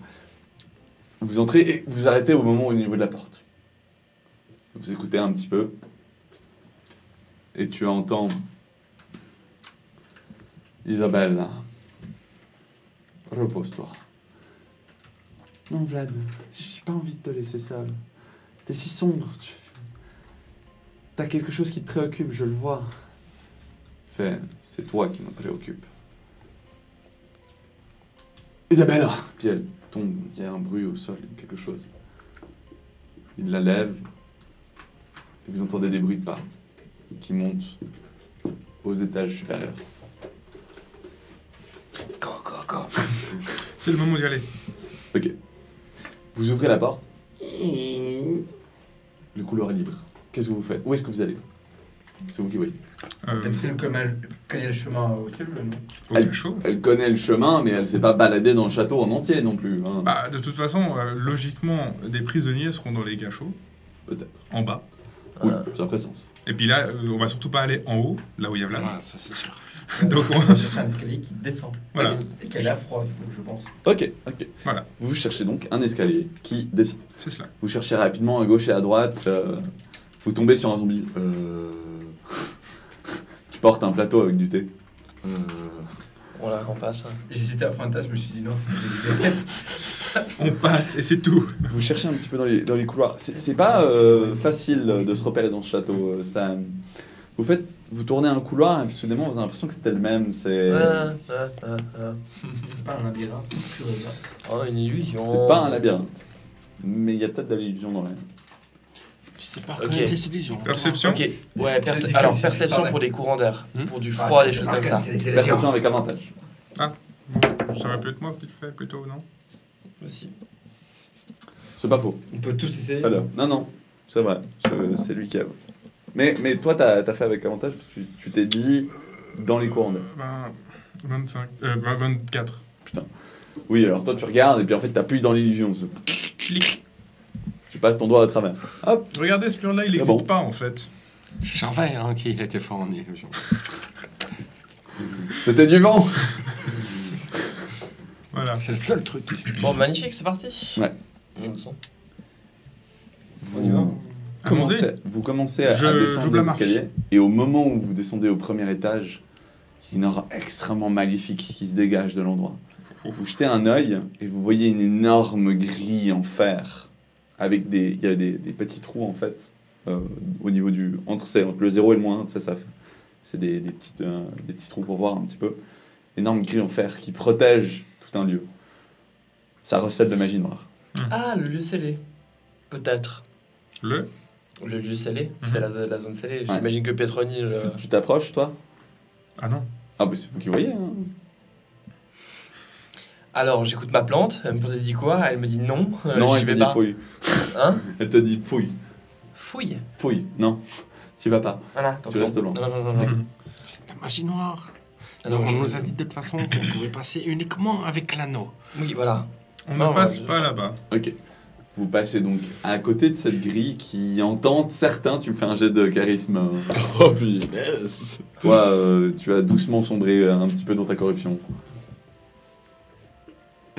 Vous entrez et vous arrêtez au moment au niveau de la porte. Vous écoutez un petit peu. Et tu entends... Isabelle, repose-toi. Non, Vlad, j'ai pas envie de te laisser seul. T'es si sombre. T'as quelque chose qui te préoccupe, je le vois. C'est toi qui me préoccupe. Isabelle! Puis elle tombe, il y a un bruit au sol, quelque chose. Il la lève. Et vous entendez des bruits de pas qui montent aux étages supérieurs. C'est le moment d'y aller. Ok. Vous ouvrez la porte. Le couloir est libre. Qu'est-ce que vous faites? Où est-ce que vous allez? C'est vous qui voyez. Catherine connaît le chemin au ciel, non? Au Elle- cachot. Elle connaît le chemin, mais elle s'est pas baladée dans le château en entier non plus. Hein. Bah, de toute façon, logiquement, des prisonniers seront dans les cachots, Peut-être. en bas. Oui, ça ferait sens. Et puis là, on va surtout pas aller en haut, là où il y a Vlad. Ah, ça c'est sûr. Donc on on... va chercher un escalier qui descend. Voilà. Et qui a l'air froid, je pense. Ok, ok. Voilà. Vous cherchez donc un escalier qui descend. C'est cela. Vous cherchez rapidement à gauche et à droite. Vous tombez sur un zombie. Qui porte un plateau avec du thé. Voilà, on passe. J'hésitais à Fantas, je me suis dit non, c'est une idée. On passe et c'est tout. Vous cherchez un petit peu dans les couloirs. C'est pas facile de se repérer dans ce château. Ça... Vous tournez un couloir et puis soudainement vous avez l'impression que c'était le même. C'est C'est pas un labyrinthe. Oh, une illusion. c'est pas un labyrinthe. Mais il y a peut-être de l'illusion dans l'air. Je sais pas Ok. reconnaître des illusions. Perception. Ok, ouais, C'est alors difficile, perception pareil. pour des courants d'air, pour du Ah, froid, des choses comme ça. Perception avec avantage. Ça aurait pu être moi qui le fais plutôt, non? Aussi. C'est pas faux. On peut tous essayer. Alors, non, c'est vrai. C'est lui qui a. Mais toi, t'as fait avec avantage parce que tu t'es dit dans les courants d'air. 24. Oui, alors toi, tu regardes et puis en fait, t'appuies dans l'illusion. Clic. Tu passes ton doigt à travers. Hop. Regardez, ce mur-là, il Ah n'existe bon. pas en fait. Je savais hein, qu'il était fort en illusion. C'était du vent. Voilà. C'est le seul truc qui s'est Bon, magnifique, c'est parti. Ouais. On descend. On y va. Vous commencez à J'ouvre descendre la les marche. escaliers et au moment où vous descendez au premier étage, il y a une aura extrêmement maléfique qui se dégage de l'endroit. Vous jetez un œil et vous voyez une énorme grille en fer avec il y a des petits trous en fait au niveau entre le 0 et le moins 1, c'est des petits trous pour voir un petit peu. Énorme grille en fer qui protège tout un lieu. Ça recèle de magie noire. Ah, le lieu scellé. Peut-être. Le Le lieu scellé, c'est la zone scellée. Ouais. J'imagine que Pétronille. Tu t'approches toi? Ah non. Ah bah c'est vous qui voyez. Hein. Alors, j'écoute ma plante, elle me pose dit quoi? Elle me dit non, Non, j'y elle te vais dit pas. fouille. Hein? Elle te dit fouille. Fouille. Fouille. Non, tu vas pas. Voilà, tant Tu pis. restes loin. Non. La magie noire. Ah non, on je- nous a dit de toute façon qu'on pouvait passer uniquement avec l'anneau. Oui, voilà. On Non, ne passe ouais, pas là-bas. Ok. Vous passez donc à côté de cette grille qui entend certains. Tu me fais un jet de charisme. Oh yes. Toi, tu as doucement sombré un petit peu dans ta corruption.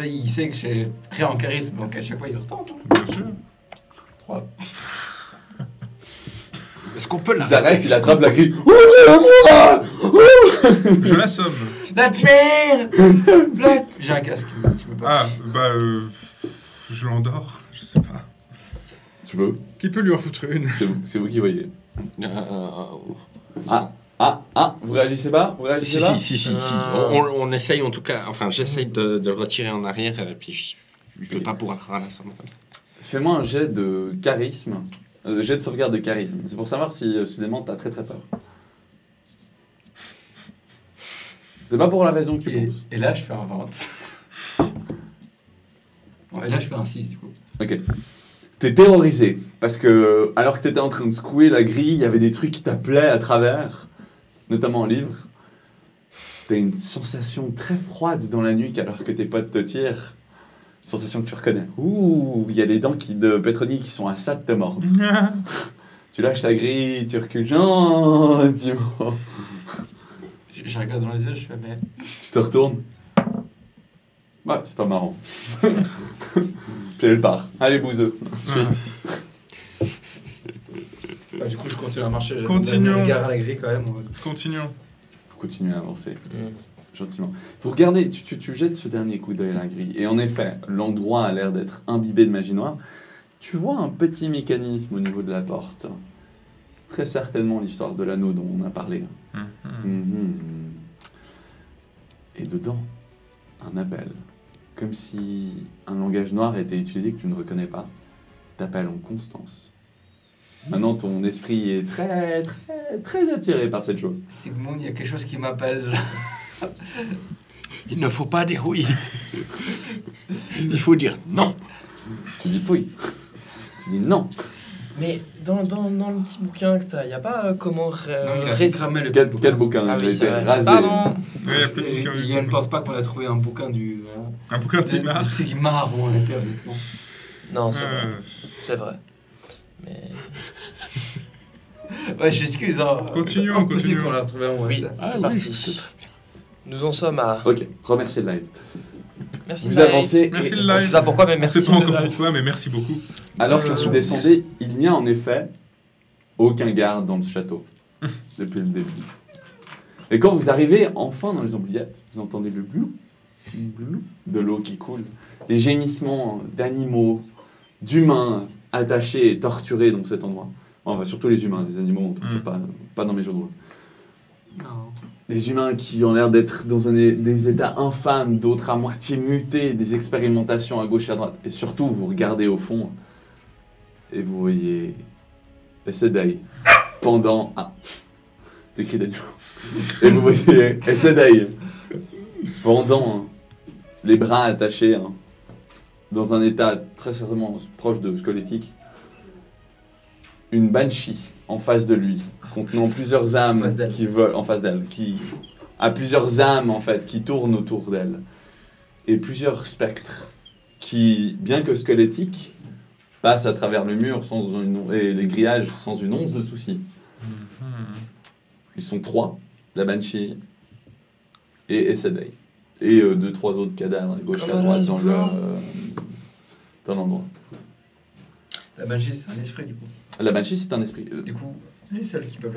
Il sait que j'ai rien en charisme, donc à chaque fois il retente. Bien sûr. 3. Est-ce qu'on peut Il l'arrêter s'arrête, il s'il attrape vous la plaît grille. Ouvrez-moi! Je l'assomme. La merde. J'ai un casque, tu peux pas. Ah, bah, je l'endors. Je sais pas. Tu veux? Qui peut lui en foutre une? C'est vous qui voyez. Ah. Vous réagissez pas? Vous réagissez pas? Si. On essaye en tout cas, enfin j'essaye de le retirer en arrière et puis je vais Ok. pas pouvoir faire la somme comme ça. Fais-moi un jet de charisme Jet de sauvegarde de charisme. C'est pour savoir si soudainement t'as très très peur. C'est pas pour la raison que tu penses. Et là, je fais un 20. Bon, et là, je fais un 6 du coup. Ok. T'es terrorisé parce que alors que t'étais en train de secouer la grille, il y avait des trucs qui t'appelaient à travers, notamment en livre. T'as une sensation très froide dans la nuque alors que tes potes te tirent. Sensation que tu reconnais. Ouh, il y a les dents de Petroni qui sont à ça de te mordre. Tu lâches la grille, tu recules gentiment. Je regarde dans les yeux, je fais mais. Tu te retournes. Ouais, c'est pas marrant. Puis elle part. Allez, bouseux. Suis. Bah, du coup, je continue à marcher. Continuons. Je regarde à la grille quand même. Continuons. Faut continuer à avancer. Gentiment. Vous regardez, tu jettes ce dernier coup d'œil à la grille. Et en effet, l'endroit a l'air d'être imbibé de magie noire. Tu vois un petit mécanisme au niveau de la porte. Très certainement l'histoire de l'anneau dont on a parlé. Mhm. Et dedans, un appel. Comme si un langage noir était utilisé que tu ne reconnais pas. T'appelles en Constance. Maintenant, ton esprit est très, très, très attiré par cette chose. Sigmund, il y a quelque chose qui m'appelle. Il ne faut pas dire oui. Il faut dire non. Tu dis oui. Tu dis non. Mais dans le petit bouquin que t'as, y a pas comment Non, il a résumer cramé le Quel bouquin Ah il a oui, c'est été vrai. rasé. Pardon. Ouais, il y a plus de bouquins Il YouTube. ne pense pas qu'on a trouvé un bouquin du. Un bouquin de Sigmar. De Sigmar où on était honnêtement. Non, c'est vrai. Euh, C'est vrai. Mais Ouais, je m'excuse. Hein. Continuons, Impossible continuons. qu'on l'a retrouvé en oui, Ah c'est oui, parti. c'est très Nous en sommes à. Ok, remerciez le live. Merci. Vous Live. avancez. Merci et le On live. sait pas pourquoi, mais On merci. sait pas encore pourquoi, mais merci beaucoup. Alors que vous descendez, il n'y a en effet aucun garde dans le château depuis le début. Et quand vous arrivez enfin dans les oubliettes, vous entendez le blou, blou de l'eau qui coule, les gémissements d'animaux, d'humains attachés et torturés dans cet endroit. Enfin, surtout les humains, les animaux, on ne torture pas dans mes jeux de rôle. Non. Des humains qui ont l'air d'être dans des états infâmes, d'autres à moitié mutés, des expérimentations à gauche et à droite. Et surtout, vous regardez au fond et vous voyez Essedai pendant des cris d'animaux. Et vous voyez Essedai pendant les bras attachés dans un état très certainement proche de squelettique. Une banshee en face de lui, contenant plusieurs âmes En face d'elle. qui volent en face d'elle, qui a plusieurs âmes en fait qui tournent autour d'elle, et plusieurs spectres qui, bien que squelettiques, passent à travers le mur et les grillages sans une once de souci. Ils sont 3, la banshee et Essedai, et 2-3 autres cadavres à gauche et à droite dans l'endroit. La magie, c'est un esprit du coup. La banshee, c'est un esprit. Du coup, les seuls qui peuvent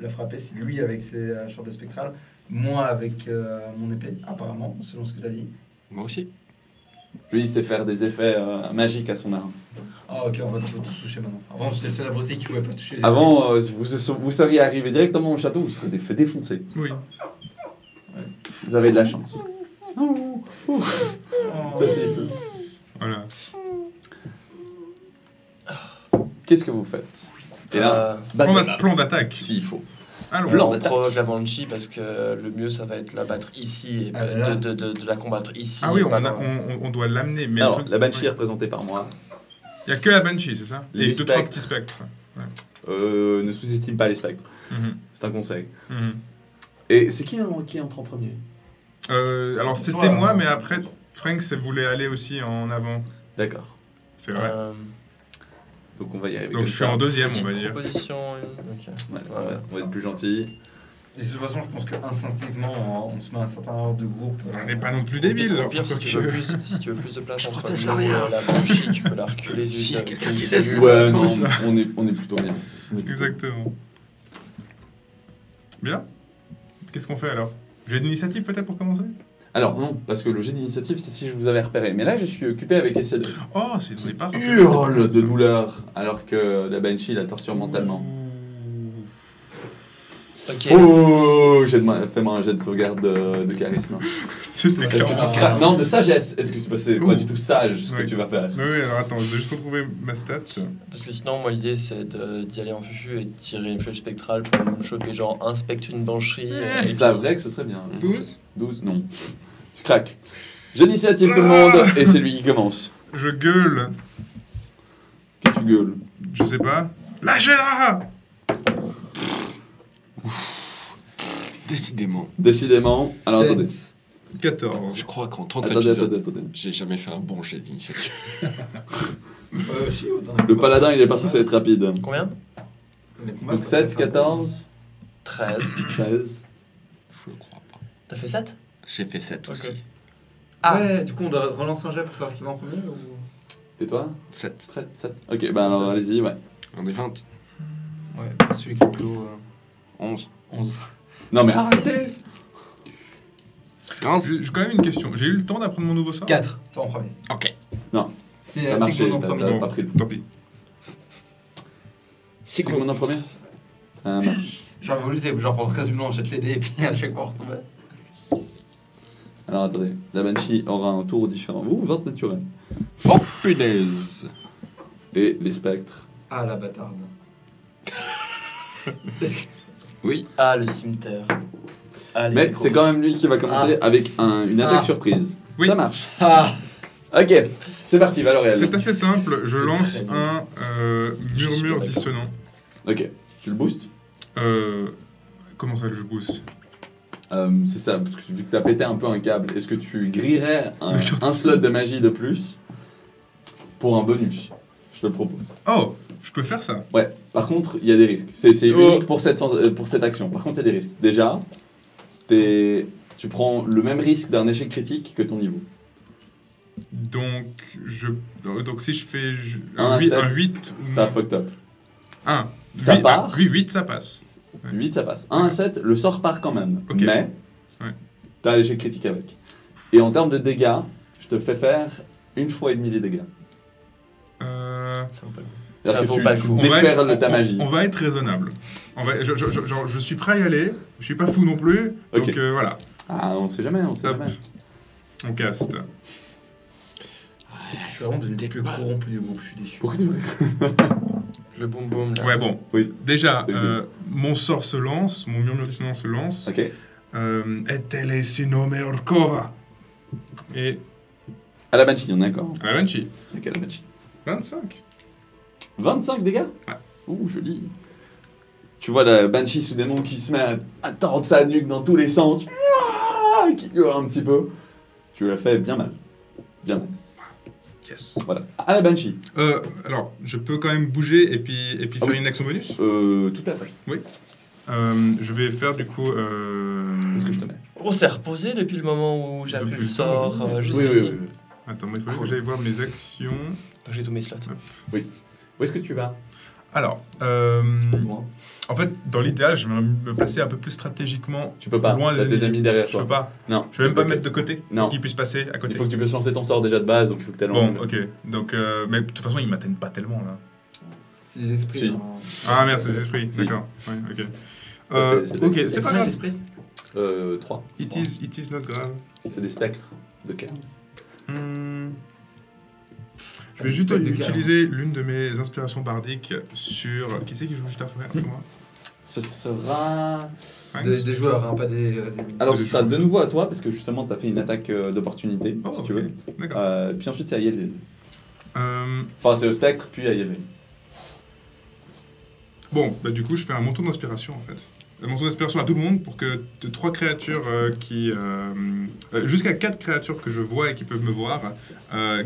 la frapper, c'est lui avec ses shorts spectrales, moi avec mon épée, apparemment, selon ce que tu as dit. Moi aussi. Lui, il sait faire des effets magiques à son arme. Ah ok, on va tous toucher maintenant. Avant, j'étais le seul abruti qui pouvait pas toucher les Avant, vous seriez arrivé directement au château, vous serez fait défoncer. Oui. Vous avez de la chance. esprits. Ça, c'est fou. Voilà. Qu'est-ce que vous faites? Et là, Plan d'attaque. s'il faut. Allons. Plan On d'attaque. provoque la Banshee parce que le mieux ça va être la battre ici et Ah, là. de la combattre ici. Ah oui, et pas dans- on doit l'amener. Mais le Alors, truc- la Banshee est ouais. représentée par moi. Il n'y a que la Banshee, c'est ça? Les Et 2-3 spectres. petits spectres. Ne sous-estime pas les spectres. Mhm. C'est un conseil. Mhm. Et c'est qui entre en premier? Alors, C'est c'était toi, moi, hein. mais après, Frank voulait aller aussi en avant. D'accord. C'est vrai. Donc on va y arriver. Donc comme je suis ça. en deuxième, on Petite va dire. proposition. Ok. Ouais, on va être plus gentil. Et de toute façon, je pense qu'instinctivement, on se met un certain ordre de groupe. On n'est pas non plus débiles. Au pire, si enfin, tu veux que- plus de place entre protège nous la rien. et la Banshee, tu peux la reculer S'il y a quelqu'un qui d'une laisse- cellule. Ouais, non, c'est ça. on est plutôt bien. Exactement. Bien. Qu'est-ce qu'on fait alors? J'ai d'initiative peut-être pour commencer? Alors non, parce que le jet d'initiative, c'est si je vous avais repéré. Mais là, je suis occupé avec Essed. Oh, c'est dans les parts. Hurle de douleur, alors que la Banshee la torture mentalement. Ok. Oh, fais-moi un jet de sauvegarde de charisme. C'était Est-ce que clairement tu ça. craques- Non, de sagesse. Est-ce que c'est pas Ouh. du tout sage ce que Oui. tu vas faire? Oui, alors attends, je vais juste retrouver ma stat. Parce que sinon, moi, l'idée, c'est d'y aller en fufu et de tirer une flèche spectrale pour me choquer, genre, inspecte une bancherie. et C'est vrai que ce serait bien. 12. 12, non. Tu craques. J'ai l'initiative tout le monde et c'est lui qui commence. Je gueule. Qu'est-ce que tu gueules? Je sais pas. Lâchez-la! Décidément, Décidément. Alors Sept. attendez. 14. je crois qu'en 30 Attendez, épisodes, attendez. j'ai jamais fait un bon jet d'initiative. Si, dans les Le combats. paladin, il est pas censé être rapide. Combien Dans les combats, Donc ça 7, peut être un 14, 13. 13. Je crois pas. T'as fait 7 J'ai fait 7 aussi. Ah. Ouais, du coup, on doit relancer un jet pour savoir qui va en premier ou... Et toi? 7. 7. Ok, bah alors allez-y, ouais. On est 20. Ouais, celui qui est plutôt 11. 11. Non mais arrêtez! 15. J'ai quand même une question. J'ai eu le temps d'apprendre mon nouveau sort? 4, toi en premier. Ok. Non, C'est ça a marché, Sigmund en t'as premier. pas pris le... Tant pis. C'est Sigmund en premier? Ça marche. J'aurais voulu, c'est genre pendant 15 minutes, on jette les dés et puis à chaque fois on retombe. Alors attendez, la Banshee aura un tour différent. Vous, 20 naturel. Oh punaise. Et les spectres. Ah la bâtarde. Est-ce que- Oui. Ah, le cimetière. Ah, les Mais micros. c'est quand même lui qui va commencer avec une attaque Ah. surprise. Oui. Ça marche. Ah Ok, c'est parti, Valoriel. C'est assez simple. Je C'était lance très un Je suis murmure pas d'accord. dissonant. Ok, tu le boostes? Comment ça, je booste? C'est ça, parce que vu que t'as pété un peu un câble, est-ce que tu grillerais Mais quand- un slot de magie de plus pour un bonus? Je te le propose. Oh, je peux faire ça. Ouais, par contre, il y a des risques. C'est Oh. unique pour cette action. Par contre, il y a des risques. Déjà, tu prends le même risque d'un échec critique que ton niveau. Donc, donc si je fais Un un 8, sept, un 8 Ça fucked up. 1. Ça part. Oui, 8, ça passe. Ouais. 8, ça passe. 1 à 7, le sort part quand même. Ok. Mais, Ouais. t'as l'échec critique avec. Et en termes de dégâts, je te fais faire 1 fois et demi les dégâts. Ça vaut pas le coup. C'est-à-dire Ça que vaut tu, pas le tu coup. déferles ta magie. On va être raisonnable. Je suis prêt à y aller. Je suis pas fou non plus. Donc Ok. voilà, Ah, on sait jamais, on sait Hop. jamais. on caste. Je suis vraiment devenu le plus corrompu du groupe, je suis déçu. Pourquoi tu... Le boum boum là. Ouais, bon. Oui. Déjà, C'est good. mon sort se lance, mon murmure dissonant se lance. Ok. Etele sinome orkova. Et À la Banshee, on est d'accord. à la Banshee, Ok, la Banshee. 25. 25 dégâts? Ouais. Ouh, joli. Tu vois la Banshee soudainement qui se met à tordre sa nuque dans tous les sens. Ah, qui hurle un petit peu. Tu l'as fait bien mal. Bien mal. Yes. Voilà. À la Banshee. Alors, je peux quand même bouger et puis Ah faire oui. une action bonus. Tout à fait. Je vais faire du coup. Qu'est-ce que je te mets? On s'est reposé depuis le moment où j'ai appris Depuis le le temps, sort oui. jusqu'ici. Oui. Attends, moi, il faut Cool. que j'aille voir mes actions. J'ai tous mes slots. Où est-ce que tu vas? Alors, Moi. en fait, dans l'idéal, je vais me placer un peu plus stratégiquement. Tu peux pas. Loin T'as des tes amis derrière Je toi. peux pas. Non. Je vais même pas Ok. me mettre de côté. Non. Pour qu'ils puissent passer à côté. Il faut que tu puisses lancer ton sort déjà de base, donc il faut que tu Bon, ok. Donc, mais de toute façon, ils m'atteignent pas tellement là. C'est des esprits. Si. hein. Ah merde, c'est des esprits. Si. D'accord. Ouais, ok. Ça, c'est Ok, des- c'est pas Combien grave. d'esprits 3. It is not grave. C'est des spectres de Cairn. Je vais juste Spectre de utiliser l'une de mes inspirations bardiques sur. Qui c'est qui joue juste après moi Ce sera... Franks Des joueurs, hein, pas des ennemis. Alors ce sera de nouveau à toi, parce que justement tu as fait une attaque d'opportunité, Oh, si ok. tu veux. D'accord. Puis ensuite c'est à Yelvin. Euh, Enfin c'est au spectre, puis à Yelvin. Bon, bah du coup, je fais un montant d'inspiration en fait. Un montant d'inspiration à tout le monde pour que 3 créatures jusqu'à 4 créatures que je vois et qui peuvent me voir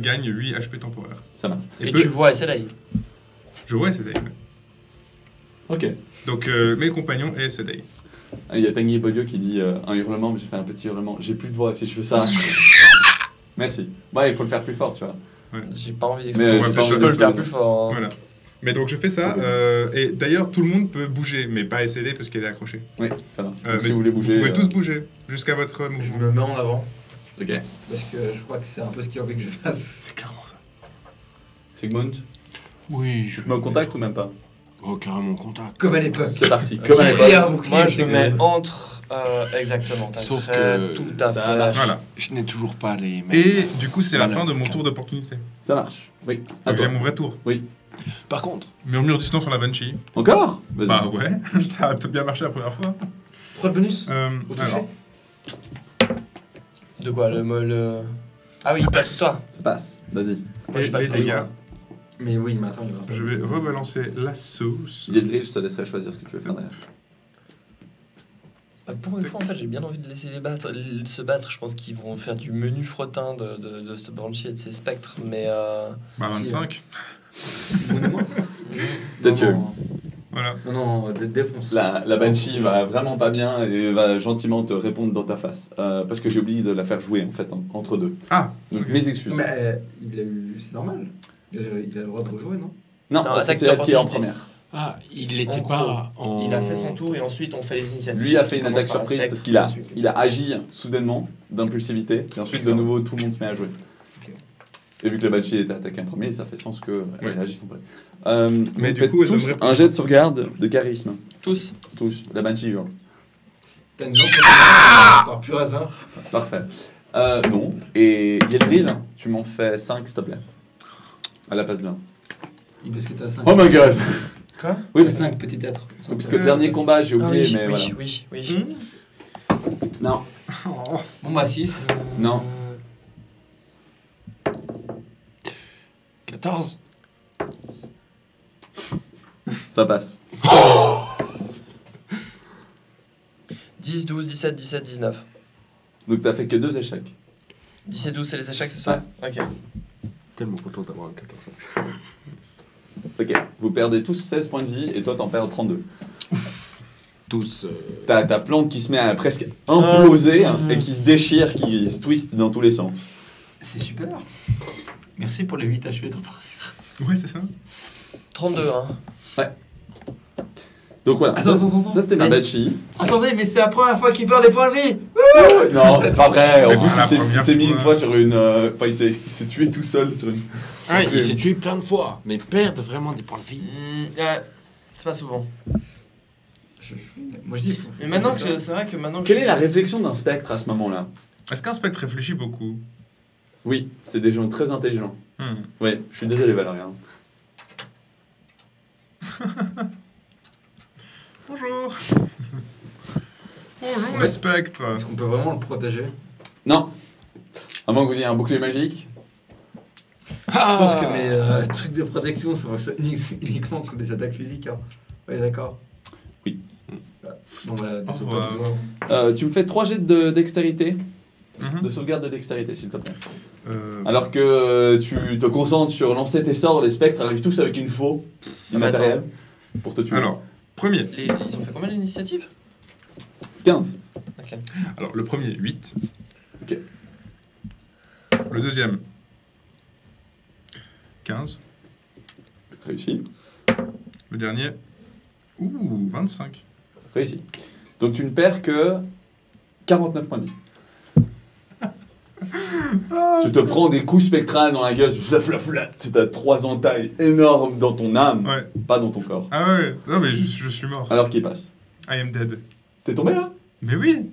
gagnent 8 HP temporaires. Ça marche. Et peu- tu vois SLA. Je vois Sedai. Ok. Donc mes compagnons et Sedai. Il y a Tanguy Bodio qui dit un hurlement, mais j'ai fait un petit hurlement. J'ai plus de voix si je fais ça. Merci. Ouais, il faut le faire plus fort, tu vois. J'ai pas envie Mais d'exploser. j'ai pas Je envie peux le faire d'exploser. plus fort. hein. Voilà. Mais donc je fais ça, Ok. et d'ailleurs tout le monde peut bouger, mais pas SED parce qu'elle est accrochée. Oui, ça marche. Donc, Mais si vous voulez bouger... Vous pouvez tous bouger jusqu'à votre Je mouvement. me mets en avant. Ok. Parce que je crois que c'est un peu ce qu'il a envie que je fasse. C'est clairement ça. Sigmund, Oui, tu te mets au contact ou même pas? Oh, carrément contact. Comme à l'époque. C'est parti, comme à Et l'époque. un bouclier, Moi, je c'est me mets good. entre. Exactement, t'as Sauf fait que tout à ça fait. marche. Voilà. Je n'ai toujours pas les mêmes. Et du coup, c'est la Voilà. fin de mon tour d'opportunité. Ça marche. Oui. Donc, Attends. j'ai mon vrai tour. Par contre, Murmure dissonant sur la Banshee. Encore? Vas-y. Bah ouais, ça a peut-être bien marché la première fois. 3 de bonus au toucher. Alors, De quoi le... Ah oui, passe toi. Ça passe. Vas-y. Moi, je et passe les au dégâts, tour. Mais oui, mais attends, il y aura pas. je vais rebalancer la sauce. Il est le drill, je te laisserai choisir ce que tu veux faire derrière. Bah, pour une fois, en fait, j'ai bien envie de laisser se battre. Je pense qu'ils vont faire du menu frottin de ce Banshee et de ces spectres, mais... Bah 25. Peut-être que Voilà. Non, non, défonce. la Banshee va vraiment pas bien et va gentiment te répondre dans ta face. Parce que j'ai oublié de la faire jouer en fait entre deux. Ah, Donc ok. mes excuses. Mais il a eu. C'est normal. Il a le droit de rejouer, non? Non, Non, parce que attaque c'est elle qui est en d'opportunité. première. il n'était En pas en. Il a fait son tour et ensuite on fait les initiatives. Lui a fait une On attaque commence par surprise la parce spectre, qu'il a agi soudainement d'impulsivité et ensuite de nouveau tout le monde se met à jouer. Ok. Et vu que la Banshee était attaquée en premier, ça fait sens qu'elle Ouais. agisse en premier. Mais vous du faites coup, elle tous devrait- un jet de sauvegarde de charisme. Tous. Tous. La Banshee hurle. T'as une lampe par pur hasard. Parfait. Non. Et Yelril, tu m'en fais 5 s'il te plaît. À la place de 1. Il parce que t'as 5. Oh my god. Quoi? Oui, T'as 5 petits êtres. parce que le dernier combat, j'ai Ah oublié, oui, mais oui, voilà. oui. Non. Bon bah 6. Non. 14. Ça passe. 10, 12, 17, 17, 19. Donc t'as fait que 2 échecs. 10 et 12, c'est les échecs, c'est ça? Ok. Tellement content d'avoir un 14. Ok. Vous perdez tous 16 points de vie et toi t'en perds 32. Tous. T'as ta plante qui se met à presque imploser et qui se déchire, qui se twiste dans tous les sens. C'est super. Merci pour les 8 HP temporaires. Ouais, c'est ça. 32, hein. Donc voilà. Attends. Ça c'était ma Banshee. Attendez, mais c'est la première fois qu'il perd des points de vie. Non, c'est pas vrai. C'est En plus, pas la il première s'est mis une fois. fois sur une. Enfin, il s'est tué tout seul sur une. Ah, il s'est tué plein de fois, mais perdre vraiment des points de vie. C'est pas souvent. Moi je dis. Mais maintenant que c'est vrai que maintenant que Quelle est la réflexion d'un spectre à ce moment-là? Est-ce qu'un spectre réfléchit beaucoup? Oui, c'est des gens très intelligents. Ouais, je suis désolé Valérian. Bonjour. Bonjour les spectres. Est-ce qu'on peut vraiment le protéger? Non. À moins que vous ayez un bouclier magique. Je pense que mes trucs de protection ça fonctionne uniquement contre les attaques physiques. Hein. Ouais, d'accord. Oui. Bon bah, Au désolé, revoir. pas besoin. Tu me fais 3 jets de dextérité, Mhm. de sauvegarde de dextérité s'il te plaît. Euh, Alors que tu te concentres sur lancer tes sorts, les spectres arrivent tous avec une faux immatérielle pour te tuer. Alors, premier. ils ont fait combien d'initiatives? 15. Ok. Alors, le premier, 8. Ok. Le deuxième, 15. Réussi. Le dernier, 25. Réussi. Donc tu ne perds que 49 points de vie. Tu te prends des coups spectrales dans la gueule, tu as 3 entailles énormes dans ton âme, Ouais. pas dans ton corps. Ah ouais, non mais je suis mort. Alors qu'il passe. I am dead. T'es tombé là? Mais oui,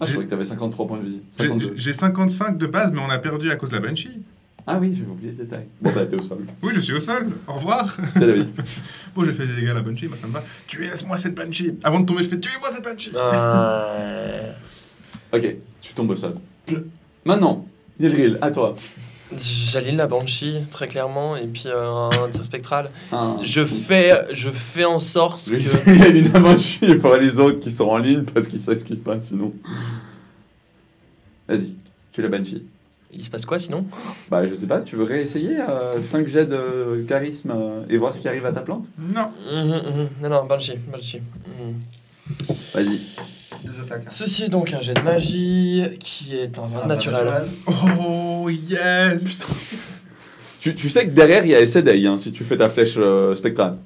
Ah, je J'ai- croyais que t'avais 53 points de vie. j'ai 52. j'ai 55 de base, mais on a perdu à cause de la Banshee. Ah oui, j'avais oublié ce détail. Bon bah t'es au sol. Oui, je suis au sol. Au revoir. C'est la vie. Bon, j'ai fait des dégâts à la Banshee, moi ça me va. Tuez-moi cette Banshee. Avant de tomber, je fais tuez-moi cette Banshee. Ok, tu tombes au sol. Maintenant, Yelril, à toi. J'aligne la Banshee, très clairement, et puis un tir spectral. Un- Je fais en sorte Lui, que... il a une Banshee pour les autres qui sont en ligne parce qu'ils savent ce qui se passe sinon. Vas-y, tu es la Banshee. Il se passe quoi sinon? Bah je sais pas, tu veux réessayer 5 jets de charisme et voir ce qui arrive à ta plante? Non. Non, Banshee. Vas-y. 2 attaques. hein. Ceci est donc un jet de magie qui est un vin naturel. Oh yes. Tu sais que derrière il y a Essedei hein, si tu fais ta flèche spectrale.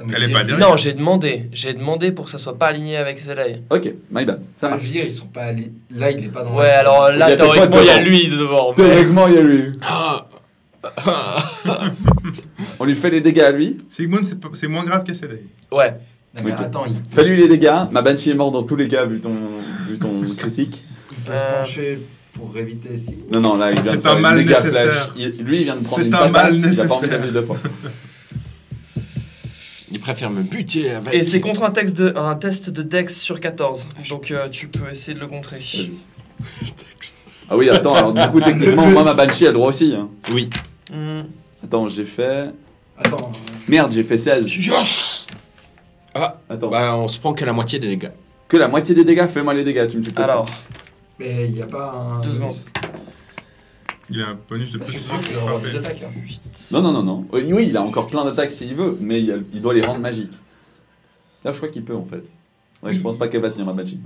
Elle est pas derrière. Non, j'ai demandé pour que ça soit pas aligné avec Soleil. Ok, my bad, ça Ça marche. ils sont pas allés. Là, il est pas dans Ouais, la- alors Il y là, a peut-être théoriquement, pas il y a devant. lui devant. mais- Théoriquement il y a lui. Ah On lui fait les dégâts à lui. Sigmund, c'est moins grave qu'SLA. Ouais. Non, mais Oui, attends, il Fais-lui les dégâts. Ma Banshee est morte dans tous les cas vu ton critique. peut se pencher pour éviter si. Non, là, il vient de C'est faire un une mal méga nécessaire. flèche. Lui, il vient de prendre C'est une un patate. mal Il a pas envie nécessaire. d'aller deux fois. Il préfère me buter avec. Et c'est contre un test de Dex sur 14. Donc tu peux essayer de le contrer. Vas-y. Ah oui, attends, alors du coup, techniquement, moi, ma Banshee a le droit aussi. Hein. Oui. Attends, j'ai fait... Attends. Merde, j'ai fait 16. Yes. Ah, Attends. bah on se prend que la moitié des dégâts. Que la moitié des dégâts, fais-moi les dégâts, tu me fais pas. Alors, Mais il n'y a pas un. 2 secondes. Il a un bonus de Parce plus que de c'est sûr qu'il aura des frapper. attaques. Hein. 8. Non. Oui, il a encore plein d'attaques s'il veut, mais il doit les rendre magiques. D'ailleurs, je crois qu'il peut, en fait. Ouais, je pense pas qu'elle va tenir ma Banshee.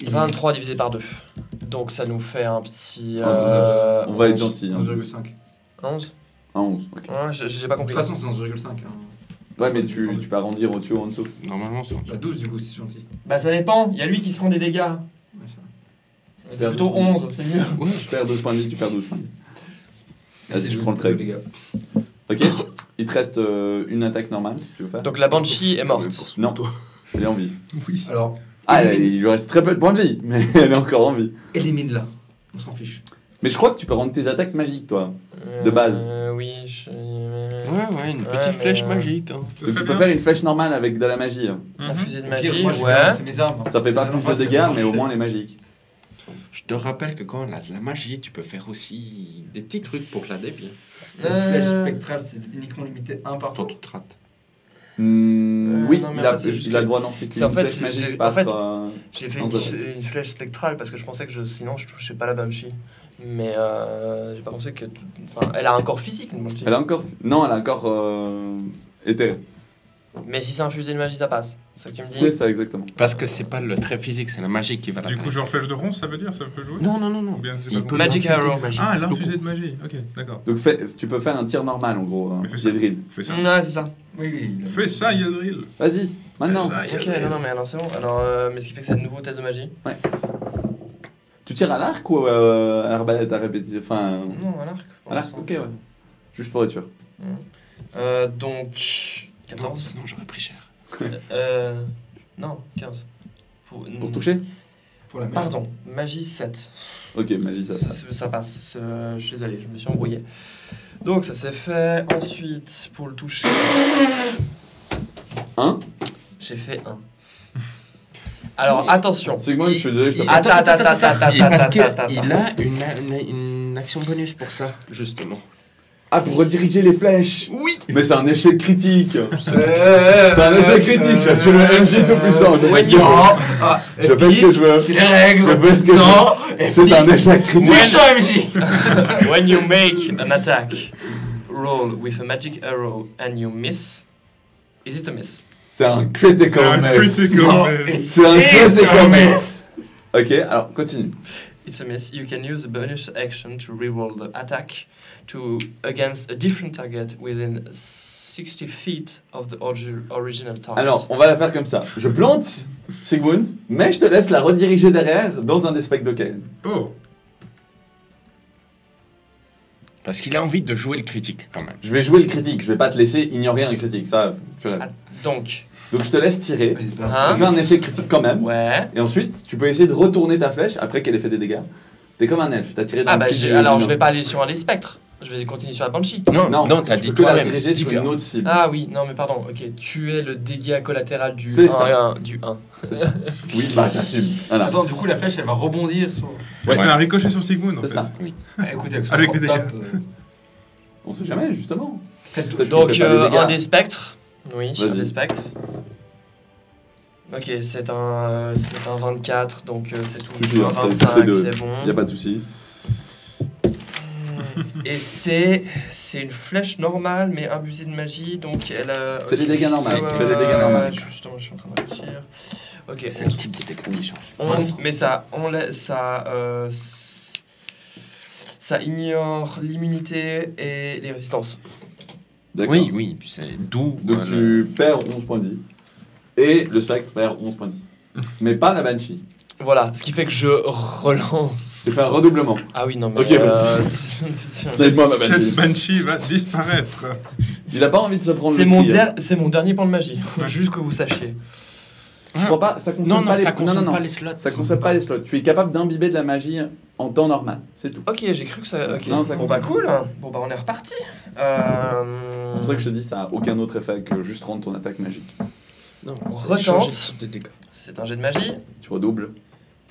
23 divisé par 2. Donc ça nous fait un petit... On va être gentil. Hein. 11,5. 11. Un 11, ok. Ouais, j'ai pas De compris. toute façon, c'est 11,5. Hein. Ouais, mais tu peux arrondir au-dessus ou en dessous. Normalement, c'est en dessous. Bah, 12 du coup, c'est gentil. Bah ça dépend, il y a lui qui se prend des dégâts. Ouais, ça C'est plutôt 11, c'est mieux. Je perds 12 points de vie, tu perds 12 points de vie. va. Vas-y, C'est je juste prends le deux trait. dégâts. Ok. Il te reste une attaque normale, si tu veux faire. Donc la Banshee est morte. Non, elle est en vie. Oui. Alors, Ah, il lui reste très peu de points de vie, mais elle est encore en vie. élimine-la. On s'en fiche. Mais je crois que tu peux rendre tes attaques magiques, toi. De base. Oui, Ouais, une Ouais, petite mais, flèche magique. Hein. Ce Donc, serait tu peux bien. faire une flèche normale avec de la magie. Un fusil de Au pire, magie, moi, je vais ouais. lancer mes armes. Ça fait pas La plus dernière fois, de ça dégâts, fait mais marcher. au moins elle est magique. Je te rappelle que quand on a de la magie, tu peux faire aussi des petits trucs pour la dévier. Cette flèche spectrale, c'est uniquement limité un par Toi, tour. tu te rates. Oui, non, mais il a, en fait, c'est juste il a le que- droit de lancer c'est qu'une en fait, flèche magique j'ai- par... en fait, J'ai fait sans attaque. une flèche spectrale parce que je pensais que sinon je touchais pas la Banshee. Mais j'ai pas pensé que... Enfin, elle a un corps physique, une Banshee. Elle a encore... Non, elle a encore éthéré. Mais si c'est un fusil de magie, ça passe. C'est ça que tu me dis. C'est ça, exactement. Parce que c'est pas le trait physique, c'est la magie qui va la Du coup, genre flèche de ronce, ça veut dire ça peut jouer Non. Ou bien, c'est pas Il bon. peut Magic l'infuser Arrow. de magie. Ah, l'infusé de magie. Ok, d'accord. Donc tu peux faire un tir normal, en gros. Mais fais ça. Yadril. Fais ça. Ouais, c'est ça. Oui. Fais ça, Yadril. Vas-y, maintenant. Fais ça, Ok, Yadril. non, mais alors c'est bon. Alors, mais ce qui fait que c'est un nouveau test de magie. Tu tires à l'arc ou à l'arbalète à répétition? Enfin, Non, à l'arc. pour à l'arc, l'instant. ok, ouais. Juste pour être sûr. Donc, Non, 14. sinon j'aurais pris cher. Non, 15. Pour toucher? Pour la magie. Pardon, magie 7. Ok, magie, ça. Ça passe. Je suis désolé, je me suis embrouillé. Donc ça s'est fait. Ensuite, pour le toucher, 1. j'ai fait 1. Alors attention. C'est que moi, je suis désolé, je te Attends, Parce qu'il attends. a une action bonus pour ça, justement. Ah, pour rediriger les flèches. Oui. Mais c'est un échec critique. C'est un échec critique. Je suis le MJ tout puissant. Je fais ce que je veux. Je fais ce que je veux. C'est les règles. Je fais ce que je veux. C'est un échec critique. Méchant, MJ. When you make an attack, roll with a magic arrow and you miss. Is it a miss? C'est un C'est critical un miss. critical miss. C'est un critical miss. Ok, alors continue. It's a miss. You can use a bonus action to reroll the attack against a different target within 60 feet of the original target. Alors, on va la faire comme ça. Je plante Sigmund, mais je te laisse la rediriger derrière dans un des specs de Kaen. Oh, Parce qu'il a envie de jouer le critique quand même. Je vais jouer le critique, je vais pas te laisser ignorer un critique, ça, tu rêves. Donc, Donc je te laisse tirer, Hein tu fais un échec critique quand même, ouais. et ensuite tu peux essayer de retourner ta flèche après qu'elle ait fait des dégâts. T'es comme un elfe, t'as tiré dans Ah le bah cul du- alors du je vais nain. pas aller sur un des spectres. Je vais continuer sur la Banshee. Non, parce que t'as tu dit peux que la toi-même. diriger sur différent. une autre cible. Ah oui, non mais pardon, ok. Tu es le dégât collatéral du C'est 1 ça. et 1, du 1. Oui, bah t'assumes. Voilà. Attends, du coup, la flèche, elle va rebondir sur. ouais, tu as un ricochet sur Sigmund en C'est fait. ça. Écoutez, Avec des dégâts. On sait jamais, justement. Cette Peut-être Donc qu'il fait pas des dégâts. un des spectres. Oui, sur Vas-y. des spectres. Ok, c'est un 24, donc c'est tout. Si, si, Un ça, 25, c'est deux. c'est bon. Y a pas de souci. Et c'est une flèche normale, mais imbusée de magie, donc elle a... C'est des dégâts normaux, Ouais, fais des dégâts normaux. Justement, je suis en train de réfléchir. Ok, C'est le type de dégâts qui change. 11, mais ça ignore l'immunité et les résistances. D'accord. Oui, puis c'est d'où. Donc tu perds 11 points de vie. Et le spectre perd 11 points de vie. Mais pas la Banshee. Voilà, ce qui fait que je relance. Tu fais un redoublement. Ah oui, non, mais. Ok, vas-y. Snipe-moi ma Cette magie. Banshee va disparaître. Il a pas envie de se prendre C'est le mon, cri, hein. c'est mon dernier point de magie. Ouais. Juste que vous sachiez. Je crois pas, ça consomme Non, pas non, les ça consomme non. pas les slots. Ça consomme pas les slots. Tu es capable d'imbiber de la magie en temps normal, c'est tout. Ok, j'ai cru que ça. Ok. Non, ça bon, bah consomme. cool. Bon, bah on est reparti. C'est pour ça que je te dis, ça a aucun autre effet que juste rendre ton attaque magique. Non, On c'est retente. changer de type de dégâts. C'est un jet de magie Tu redoubles.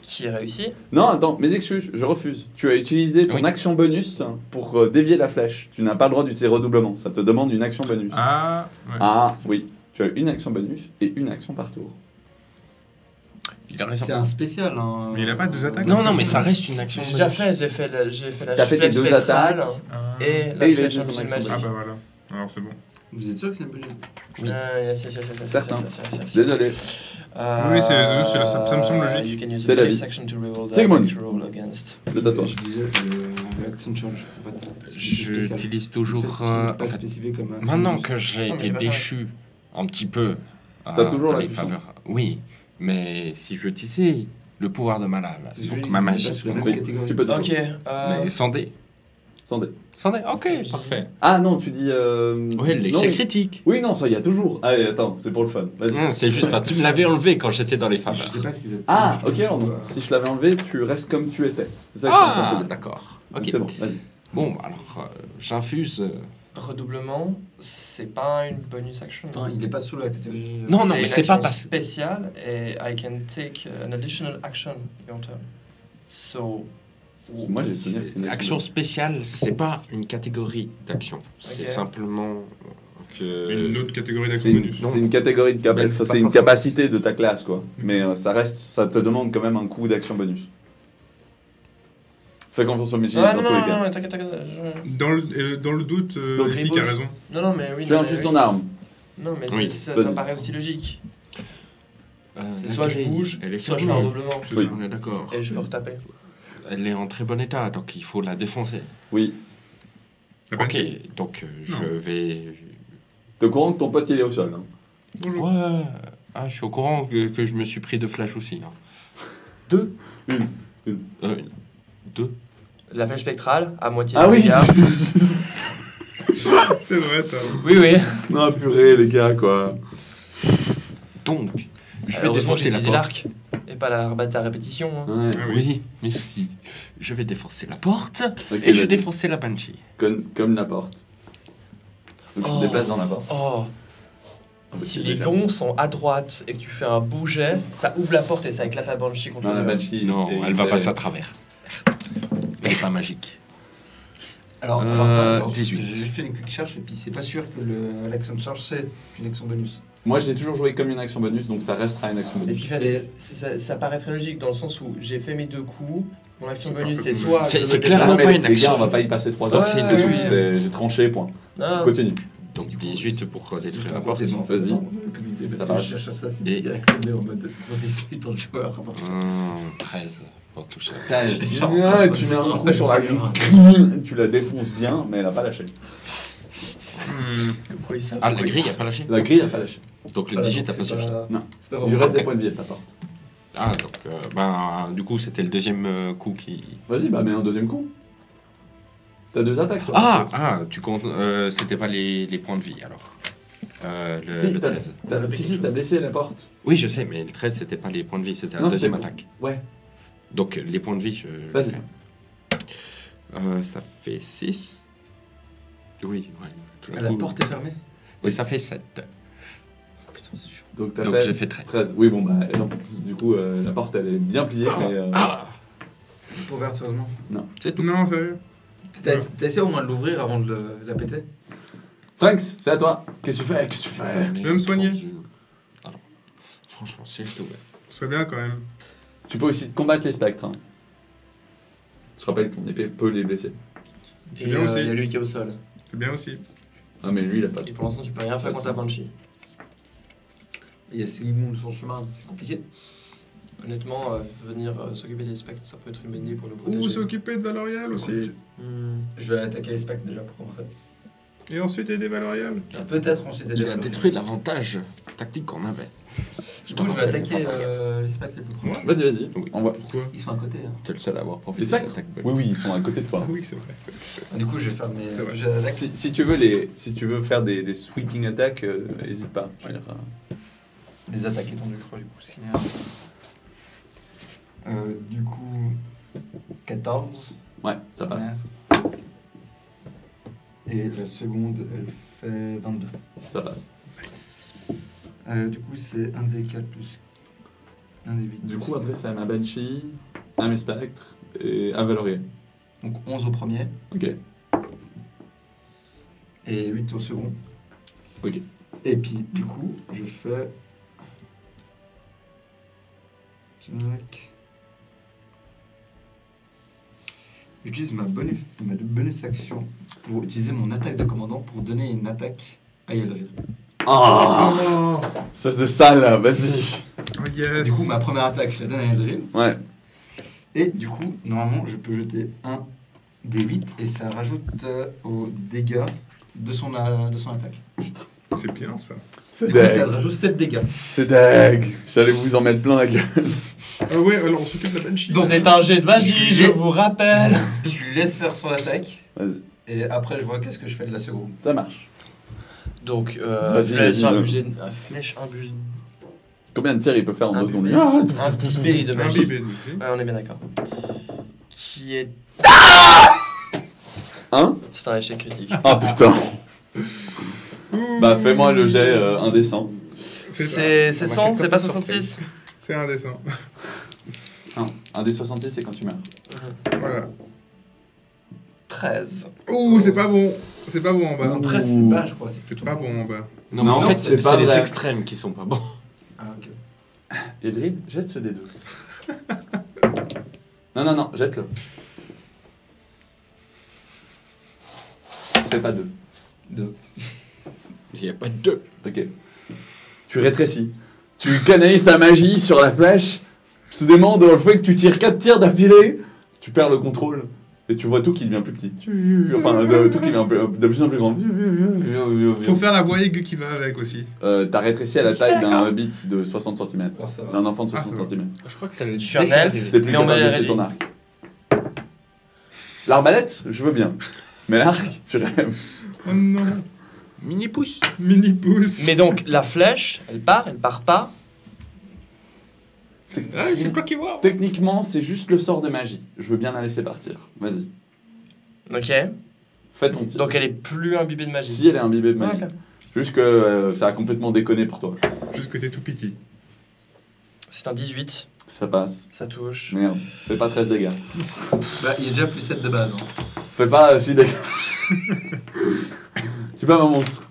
qui est réussi. Non, attends, mes excuses, je refuse. Tu as utilisé ton Oui. action bonus pour dévier la flèche. Tu n'as pas le droit d'utiliser redoublement. Ça te demande une action bonus. Ah, ouais. Ah, oui. Tu as une action bonus et une action par tour. Il a raison. C'est un spécial. Hein. Mais il a pas deux attaques. Non, non, mais ça reste une action. J'ai déjà bonus. fait, j'ai fait la T'as fait tes flèche deux spectrale attaques. Ah. et la Et il a flèche utilisé son invisible action magique. Ah bah voilà. Alors c'est bon. Vous êtes sûr que c'est une bonne idée? Oui. Yes. Certain. Désolé. Oui, ça me semble logique. C'est la vie. Sigmund. C'est à toi. Je disais l'action charge. En fait, c'est spécial. J'utilise toujours. Pas en fait, spécifié comme. maintenant que j'ai Non, mais été j'ai pas déchu un petit peu. T'as toujours dans la les puissance. faveurs. Oui, mais si je utilisais le pouvoir de ma lame, C'est ce que je donc dis, ma c'est magie, pas sous la même Oui, catégorie. tu peux te Ok. mais sans dé. Sans dé. Sans dé, ok, parfait. Ah non, tu dis. Oui, non, l'échec oui. critique. Oui, non, ça, il y a toujours. Allez, attends, c'est pour le fun. Vas-y. C'est juste parce que tu me l'avais enlevé quand j'étais dans les Je faveurs. sais pas si c'est. Ah, ok, alors non. Si je l'avais enlevé, tu restes comme tu étais. C'est ça que je suis en train de te Ah, dire. d'accord. Donc Ok. c'est bon, vas-y. Bon, alors j'infuse. Redoublement, c'est pas une bonus action. Enfin, il est pas sous la catégorie. Non, non, mais une c'est pas action parce- spéciale et I can take an additional action your turn. So. Moi, j'ai souvenir que c'est une Action spéciale, c'est pas une catégorie d'action. C'est Ok. simplement que. Une autre catégorie C'est d'action une, bonus. c'est une catégorie de Mais enfin, pas c'est une forcément. capacité de ta classe, quoi. Mais ça reste, ça te demande quand même un coup d'action bonus. Fais confiance au MJ Ah, dans non, tous les non, cas. non, t'inquiète. Dans le doute, Donc, Vic a raison. Non, mais oui. Tu non, infuses mais ton oui. arme. Non, mais Oui, ça vas-y. paraît aussi logique. C'est la soit je grille, bouge, elle est soit je fais un fermée. redoublement. Oui. On est d'accord. Et je peux retaper. Elle est en très bon état, donc il faut la défoncer. Oui. La Ok, Banshee. donc je Non. vais. T'es au courant que ton pote il est au sol. Hein. Bonjour. Ouais, ah, je suis au courant que je me suis pris de flash aussi. Hein. Deux. Deux. La flèche spectrale, à moitié. Ah de oui. dégâts. C'est vrai ça. Oui, oui. Non purée les gars quoi. Donc, je vais Heureusement, défoncer j'ai la utilisé porte. l'arc et pas la rabattre à répétition. hein. Ouais. Ah oui. Oui, merci. Je vais défoncer la porte Ok, et je vais vas-y. défoncer la Banshee. Comme la porte. Donc tu Oh. te déplaces dans la porte. Oh. bah, Si c'est les déjà- gonds sont à droite et que tu fais un bouget, ça ouvre la porte et ça éclate la banshee contre Non, la le mur. Banshee. Non, est- elle va passer à travers. Elle est pas magique. Alors, 18. J'ai juste fait une quick charge et puis c'est pas sûr que l'action charge c'est une action bonus. Moi je l'ai toujours joué comme une action bonus donc ça restera une action Mais ce bonus. qui fait, Et- ça paraît très logique dans le sens où j'ai fait mes deux coups. Mon action C'est bonus, pas c'est un peu soit. C'est- je c'est me clairement Non, déplace- mais pas une les gars action. on va pas y passer 3 Ouais, heures. ouais, C'est tout. ouais. J'ai tranché point. Non. Continue. Donc 18 pour détruire la la porte. Vas-y. Ça Ça va. passe. Je cherche ça, c'est Et- direct en mode on se dispute en joueur. à part ça. 13 pour toucher. Ouais, tu mets un coup sur la grille, tu la défonces bien, mais elle a pas lâché. Pourquoi il Ah, la grille a pas lâché. La grille a pas lâché. Donc le Voilà, 18 donc a pas c'est suffi. Non. C'est pas Il vraiment. lui reste des Ok. points de vie à ta porte. Ah, donc du coup c'était le deuxième coup qui. Vas-y, bah mets un deuxième coup. T'as deux attaques toi. Ah, tu comptes. C'était pas les points de vie alors. Si, Le t'as- 13. Si, t'as blessé la porte. Oui, je sais, mais le 13 c'était pas les points de vie, c'était la Non, deuxième c'était- attaque. Ouais, Donc les points de vie, je. vas-y. Ça fait 6. Oui, ouais. tout d'un La coup- porte est fermée. Oui, ça fait 7. Putain, c'est chaud. Donc t'as Donc fait j'ai fait 13. 13. Oui, bon, bah non. Du coup, la porte elle est bien pliée, mais. Pas ouverte, heureusement. C'est tout. Non, sérieux. T'as essayé au moins de l'ouvrir avant de la péter? Franks, c'est à toi. Qu'est-ce que tu fais? Qu'est-ce que tu fais? Mais vais me soigner. Alors, franchement, c'est tout. Ce serait bien quand même. Tu peux aussi combattre les spectres. Hein. Je rappelle que ton épée peut les blesser. C'est Et bien aussi. il y a lui qui est au sol. C'est bien aussi. Ah, mais lui, il a pas de. Et pour l'instant, tu peux rien faire contre la banshee. Il y a ces limons de son chemin, c'est compliqué. Honnêtement, venir s'occuper des spectres, ça peut être une bonne idée pour nous Ou protéger. s'occuper de Valorial aussi. Hmm. Je vais attaquer les spectres déjà pour commencer. Et ensuite aider Valorial. Peut-être ensuite Il a détruit l'avantage tactique qu'on avait. Du coup, je vais attaquer les spectres les plus proches. Ouais. Vas-y, vas-y. Oui. Envoie. Pourquoi? Ils sont à côté. Hein. T'es le seul à avoir Les profité de spectres l'attaque. Oui, oui, ils sont à côté de toi. Ah oui, c'est vrai. Du coup, je vais faire mes C'est vrai. jets d'attaque. Si tu veux faire des sweeping attacks, n'hésite pas. Je veux dire, Des attaques étendues, je crois, du coup. Du coup, 14. ouais, ça passe. Et la seconde, elle fait 22. Ça passe. Du coup, c'est un des 4 plus un des 8. Du coup, après, c'est ma Banshee, un mes spectres et un Valorier. Donc 11 au premier Ok. et 8 au second. Ok. Et puis, du coup, je fais. J'utilise ma bonus action pour utiliser mon attaque de commandant pour donner une attaque à Yeldril. Ah, Oh, espèce de sale, là, vas-y. oh yes. Du coup, ma première attaque, je la donne à Yeldril. Ouais. Et du coup, normalement, je peux jeter un des 8 et ça rajoute aux dégâts de son attaque. C'est bien ça. C'est Du coup, ça deg. rajoute 7 dégâts. C'est deg. J'allais vous en mettre plein la gueule. Ah ouais, alors on s'occupe de la Banshee. Donc- C'est un jet de magie, je vous rappelle. Je lui laisse faire son attaque Vas-y, et après, je vois qu'est-ce que je fais de la seconde. ça marche. Donc, Vas-y, flèche vas-y, imbugée. Flèche imbugée. Combien de tirs il peut faire en Un 2 secondes? bébé. Un petit bébé de Un magie. bébé. Ouais, on est bien d'accord. Qui est. Hein? C'est un échec critique. Ah putain. Bah fais-moi le jet indécent. C'est 100, c'est pas 66. C'est indécent. Un des 66 c'est quand tu meurs. Voilà. 13. Ouh, c'est pas bon. C'est pas bon en bas. Après, c'est bas, je crois. C'est pas bon en bas. Non, Non, mais en fait, c'est c'est pas les vrai. extrêmes qui sont pas bons. Ah, ok. Edrid, jette ce D2. Non, jette-le. Fais pas 2. 2. Il n'y a pas de deux. Ok. Tu rétrécis. Tu canalises ta magie sur la flèche. Soudainement, dans le fait que tu tires 4 tirs d'affilée, tu perds le contrôle. Et tu vois tout qui devient plus petit. Enfin, tout qui devient de plus en plus grand. Faut faire la voix aiguë qui va avec aussi. T'as rétréci à la taille d'un hobbit de 60 cm. Oh, ça va. D'un enfant de Ah, 60 ça va. cm. Je crois que ça Je suis un elfe. T'es plus Mais on capable va de tirer y ton arriver. arc. L'arbalète, je veux bien. Mais l'arc, tu rêves. Oh non. Mini pouce. Mini pouce. Mais donc, la flèche, elle part pas. Ah, c'est toi qui vois. Techniquement, c'est juste le sort de magie. Je veux bien la laisser partir. Vas-y. Ok. Fais ton tir. Donc, elle est plus imbibée de magie. Si elle est imbibée de magie. Ok. Juste que ça a complètement déconné pour toi. Juste que t'es tout petit. C'est un 18, Ça passe. ça touche. Merde. Fais pas 13 dégâts. Bah, il y a déjà plus 7 de base. Hein. Fais pas 6 dégâts. Tu pas un monstre.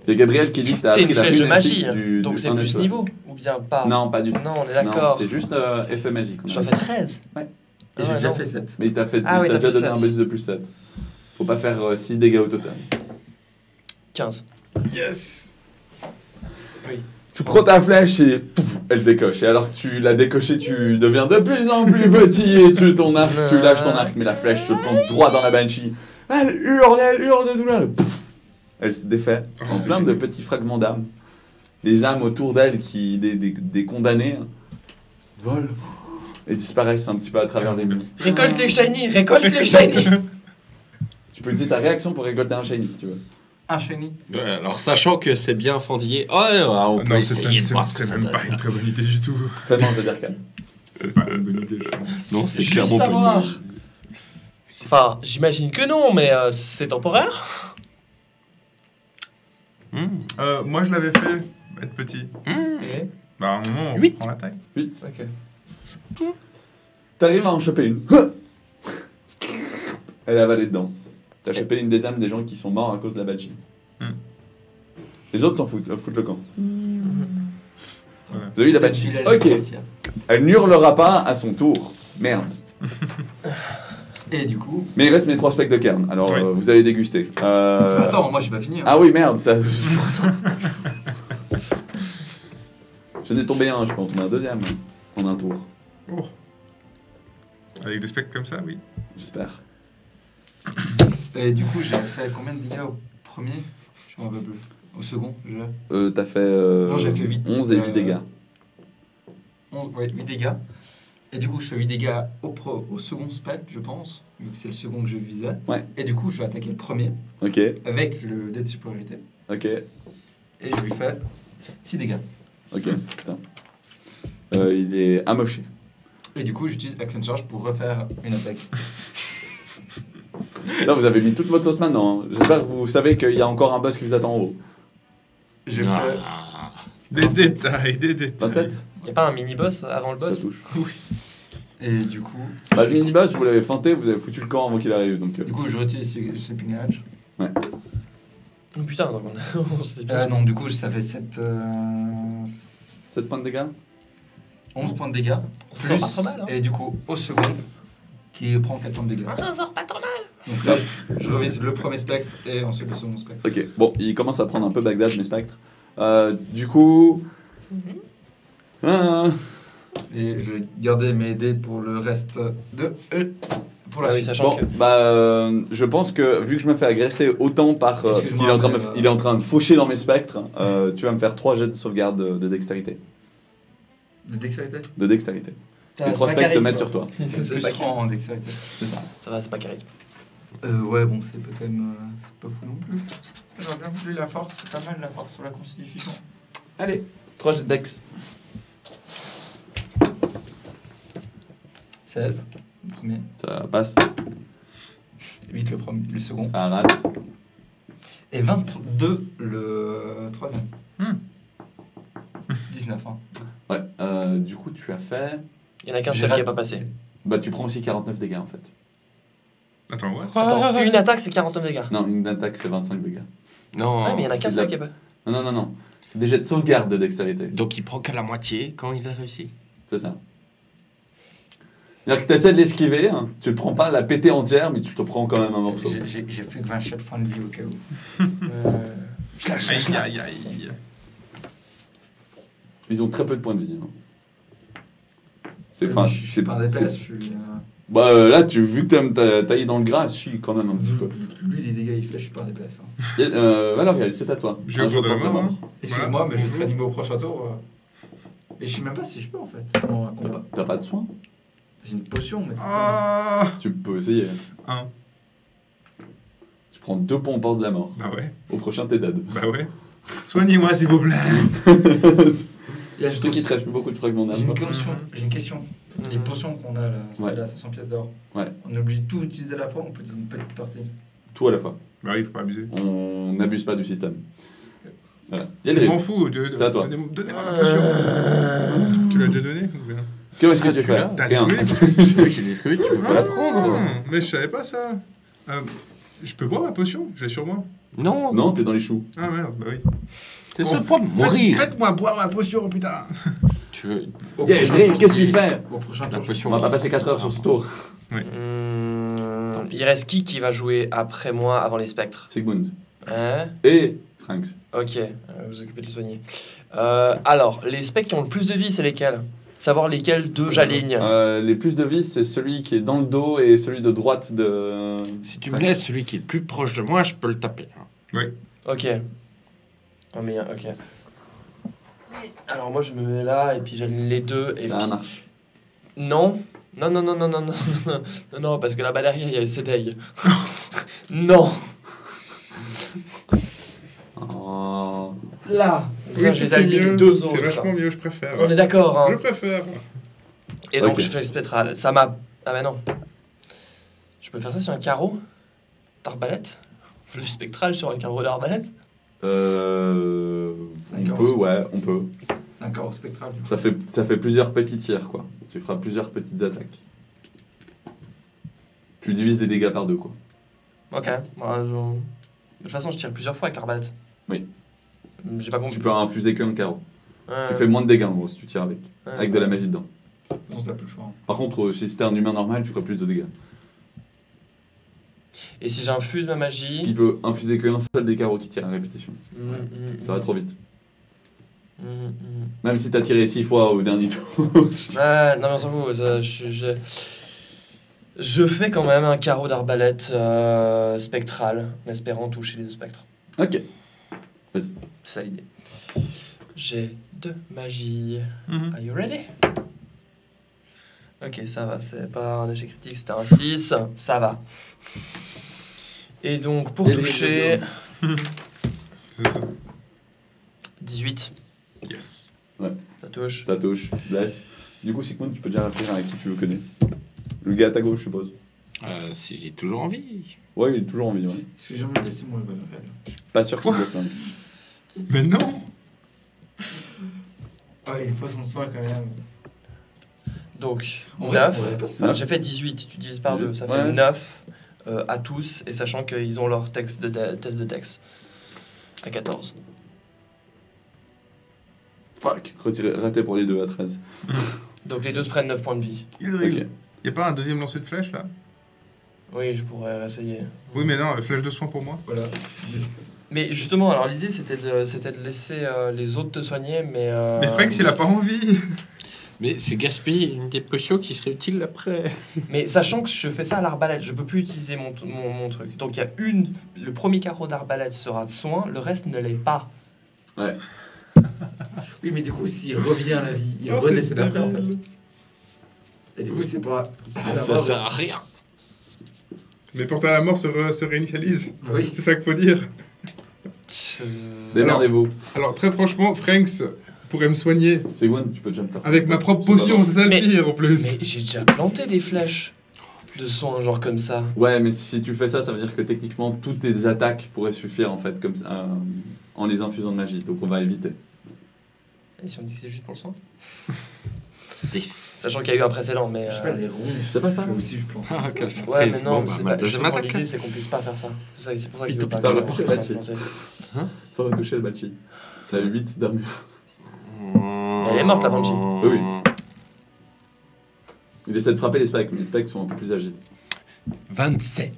Il y a Gabriel qui dit que t'as C'est appris une la flèche de rune magie, elfique du- donc du c'est un plus étoile. niveau. Ou bien pas. Non, pas du tout. Non, on est Non, d'accord. c'est juste effet magique. on Je a dois dit. faire 13. Et Ah j'ai ouais, déjà non. fait 7. Mais il t'a fait, Ah oui, il t'a t'as déjà plus donné un 7. bonus de plus 7. Faut pas faire 6 dégâts au total. 15. Yes. Tu prends ta flèche et pouf, elle décoche. Et alors que tu l'as décochée, tu deviens de plus en plus petit et tu lâches ton arc, mais la flèche se plante droit dans la banshee. Elle hurle de douleur et pouf, elle se défait Oh, en c'est plein de génial. petits fragments d'âme. Les âmes autour d'elle, des condamnés, volent et disparaissent un petit peu à travers les murs. Récolte les shiny, récolte les shiny. Tu peux utiliser ta réaction pour récolter un shiny si tu veux. Un shiny. Ouais, alors, sachant que c'est bien fendillé, on peut Non, c'est essayer de voir ce que c'est ça même donne. pas une très bonne idée du tout. Fais-moi un jeu d'arcane. C'est pas une bonne idée, je pense. Non, c'est Juste clairement savoir. pas Enfin, j'imagine que non, mais c'est temporaire. Moi, je l'avais fait être petit. Et... Bah, à un moment, on 8. prend la taille. 8. Ok. T'arrives à en choper une. Elle est avalée dedans. T'as chopé une des âmes des gens qui sont morts à cause de la banshee. Hmm. Les autres s'en foutent, foutent le camp. Voilà. Vous avez vu la banshee? Ok. Elle n'hurlera pas à son tour. Merde. Et du coup. Mais il reste mes 3 specs de cairn. Alors Oui. vous allez déguster. Attends, moi j'ai pas fini. Hein. Ah oui, merde, ça. Je n'ai tombé un, je peux en tomber un deuxième en un tour. Oh. Avec des specs comme ça, oui. J'espère. Et du coup, j'ai fait combien de dégâts au premier? Je m'en rappelle plus. Au second, T'as fait, Non, j'ai fait 8, 11 et 8 dégâts. 11, ouais, 8 dégâts. Et du coup, je fais 8 dégâts au second spectre, je pense, vu que c'est le second que je visais. Ouais. Et du coup, je vais attaquer le premier Ok, avec le dé de supériorité. ok, Et je lui fais 6 dégâts. ok, putain. Il est amoché. Et du coup, j'utilise Action Charge pour refaire une attaque. Là, vous avez mis toute votre sauce maintenant. Hein. J'espère que vous savez qu'il y a encore un boss qui vous attend en haut. J'ai fait. Ah. Des détails, des détails. 27 Y a pas un mini-boss avant le Ça boss? touche. Et du coup. Bah, le mini-boss, vous l'avez feinté, vous avez foutu le camp avant qu'il arrive. Donc, Du coup, je retire Sleeping Edge. Oh putain, donc on s'était bien. Non, du coup, ça fait 7. 7 points de dégâts 11 points de dégâts. On sort pas trop mal, hein. Et du coup, au second, qui prend 4 points de dégâts. Ça sort pas trop mal. Donc là, je revise le premier spectre et ensuite le second spectre. Ok, bon, il commence à prendre un peu Bagdad, mes spectres. Du coup. Et je vais garder mes dés pour le reste de. Pour la Ah oui, suite. sachant Bon, que. je pense que vu que je me fais agresser autant par. Parce Excuse-moi, qu'il est en train de mais, il est en train de faucher dans mes spectres, tu vas me faire 3 jets de sauvegarde de dextérité. De dextérité. De dextérité. Putain, Les 3 c'est pas spectres se charisme. mettent sur toi. C'est Plus pas 3 en dextérité. C'est ça. Ça va, c'est pas charisme. Ouais, bon, c'est pas quand même. C'est pas fou non plus. J'aurais bien voulu la force, c'est pas mal la force sur la constitution. Allez, 3 jets de dex. 16, le premier. Ça passe, 8, le second. ça rate. Et 22, le troisième. 19, hein. Ouais, du coup, tu as fait. Il y en a qu'un J'ai seul qui raté. est pas passé. Bah, tu prends aussi 49 dégâts en fait. Attends, ouais. Attends, une attaque c'est 49 dégâts. Non, une attaque c'est 25 dégâts. Non. Ah, mais il y en a qu'un c'est seul de qui est pas. Non. C'est des jets de sauvegarde de dextérité. Donc il prend qu'à la moitié quand il a réussi. C'est ça. C'est-à-dire que tu essaies de l'esquiver, hein, tu ne prends pas la péter entière, mais tu te prends quand même un morceau. J'ai fait que 27 points de vie au cas où. Aïe, aïe, aïe. Ils ont très peu de points de vie. Hein. C'est Je suis pas un DPS, je suis. Bah là, vu que tu aimes tailler dans le gras, si, quand même un petit peu. Lui, les dégâts il fait, je suis pas un DPS. Hein. Valériel, c'est à toi. J'ai Un au jeu bord de la porte mort. mort. Hein. Excuse-moi, Voilà. mais je vais te réanimer au prochain tour. Et je sais même pas si je peux en fait. Pendant un combat. T'as pas de soin? J'ai une potion, mais c'est pas. Ah. Tu peux essayer. 1. Tu prends 2 points au bord de la mort. Bah ouais. Au prochain, t'es dead. Bah ouais. Soignez-moi s'il vous plaît. Il y a Je te quitterai, je fais beaucoup de fragments d'âme. J'ai une question. Les potions qu'on a là, Ouais. celle-là, 500 pièces d'or. Ouais. On est obligé de tout utiliser à la fois, on peut utiliser une petite partie. Tout à la fois. Bah oui, faut pas abuser. On n'abuse pas du système. Voilà. Je Yelril, m'en fous. C'est à toi. Donnez-moi la potion. Tu l'as déjà donné ou bien? qu'est-ce que Ah, tu tu fais? l'as T'as Rien. détruit? J'ai détruit, tu peux pas la prendre. Mais je savais pas ça. Je peux boire ma potion? J'ai sur moi. Non, Non, t'es dans les choux. Ah merde, bah oui. t'es sur le point de mourir. Faites-moi boire ma potion, putain. Tu veux Yelril, qu'est-ce que tu fais? Au prochain la tour, potion? On va pas passer 4 heures sur ce tour. Il reste qui va jouer après moi avant les spectres? Sigmund. Hein? Et Franks. Ok, vous occupez de les soigner. Alors, les spectres qui ont le plus de vie, c'est lesquels? Savoir lesquels deux j'aligne. Les plus de vie, c'est celui qui est dans le dos et celui de droite de. Si tu me laisses celui qui est le plus proche de moi, je peux le taper. hein. Ok. Oh mais ok. Alors moi je me mets là et puis j'aligne les deux et Ça puis... marche. Non. Non, parce que là-bas derrière il y a le CDI. Non. Oh. Là. Comme ça, Oui, je les c'est aligne les mieux. deux C'est autres. vachement mieux, je préfère. On est d'accord, Je hein. préfère. Et donc Ok. je fais le spectral. Ça m'a... Ah bah non. Je peux faire ça sur un carreau d'arbalète? Flèche spectrale sur un carreau d'arbalète? On Cinq peut, euros. ouais, on peut. C'est un carreau spectral. du coup. Ça fait plusieurs petits tirs, quoi. Tu feras plusieurs petites attaques. Tu divises les dégâts par deux, quoi. Ok. De toute façon, je tire plusieurs fois avec l'arbalète. Oui. J'ai pas compris. Tu peux infuser qu'un carreau. Ouais. Tu fais moins de dégâts, en gros, si tu tires avec. Ouais. Avec de la magie dedans. Non, t'as plus le choix. hein. Par contre, si c'était un humain normal, tu ferais plus de dégâts. Et si j'infuse ma magie... Il peut infuser qu'un seul des carreaux qui tire à répétition. Ça va trop vite. Même si t'as tiré 6 fois au dernier tour. Ouais, non mais on s'en fout. Je fais quand même un carreau d'arbalète spectral, en espérant toucher les deux spectres. Ok. Vas-y. C'est ça l'idée. J'ai 2 magies. Are you ready? Ok, ça va, c'est pas un échec critique, c'était un 6, ça va. Et donc, pour toucher, C'est ça. 18, Yes. ça touche. Ça touche, blesse. Du coup, Sigmund, tu peux déjà réfléchir avec qui tu veux connaître. Le gars à ta gauche, je suppose. Si j'ai toujours envie. Ouais, il est toujours en vie, ouais. Est-ce que j'ai envie de laisser mon level? Pas sûr qu'il Quoi le fasse. Mais non. Ah, il est poisson de soie quand même. Donc, En vrai, 9. tu pourrais pas- J'ai fait 18, tu divises par 2, ça fait Ouais. 9 à tous, et sachant qu'ils ont leur test de dex à 14. Fuck. Raté pour les deux à 13. Donc les deux se prennent 9 points de vie. Ok. Y a pas un deuxième lancer de flèche là? Oui, je pourrais essayer. Oui, mais non, flèche de soin pour moi. Voilà. Mais justement, alors l'idée c'était de laisser les autres te soigner, mais... Mais Frank, il a pas envie. Mais c'est gaspiller une des potions qui serait utile après. Mais sachant que je fais ça à l'arbalète, je peux plus utiliser mon truc. Donc il y a le premier carreau d'arbalète sera de soin, le reste ne l'est pas. Ouais. Oui, mais du coup, s'il revient à la vie, il Oh, redécède c'est après en fait. débile. Et du coup, c'est pas. Ça sert à rien. Mais porter à la mort se réinitialise. Oui. C'est ça qu'il faut dire. Démerdez-vous. Alors, très franchement, Franks pourrait me soigner Sigmund, tu peux déjà me faire. avec ma propre C'est pas potion, c'est ça le Mais- pire en plus. Mais j'ai déjà planté des flèches de soin, genre comme ça. Ouais, mais si tu fais ça, ça veut dire que techniquement, toutes tes attaques pourraient suffire en fait, comme ça, en les infusant de magie. Donc on va éviter. Et si on dit que c'est juste pour le soin? 10. Sachant qu'il y a eu un précédent, mais... Je sais pas, les ronds. Ça passe pas Moi aussi, je plante. Ah, quelle Ouais, surprise. mais non, Bon, bah, c'est ma pas... deuxième justement, attaque. l'idée c'est qu'on puisse pas faire ça. C'est pour ça qu'il Il veut te pas ça va que- porter que- la que- Ça aurait touché le Banshee. Ça a 8 d'armure. Elle est morte, la Banshee. Oui, Il essaie de frapper les spectres, mais les spectres sont un peu plus agiles. 27.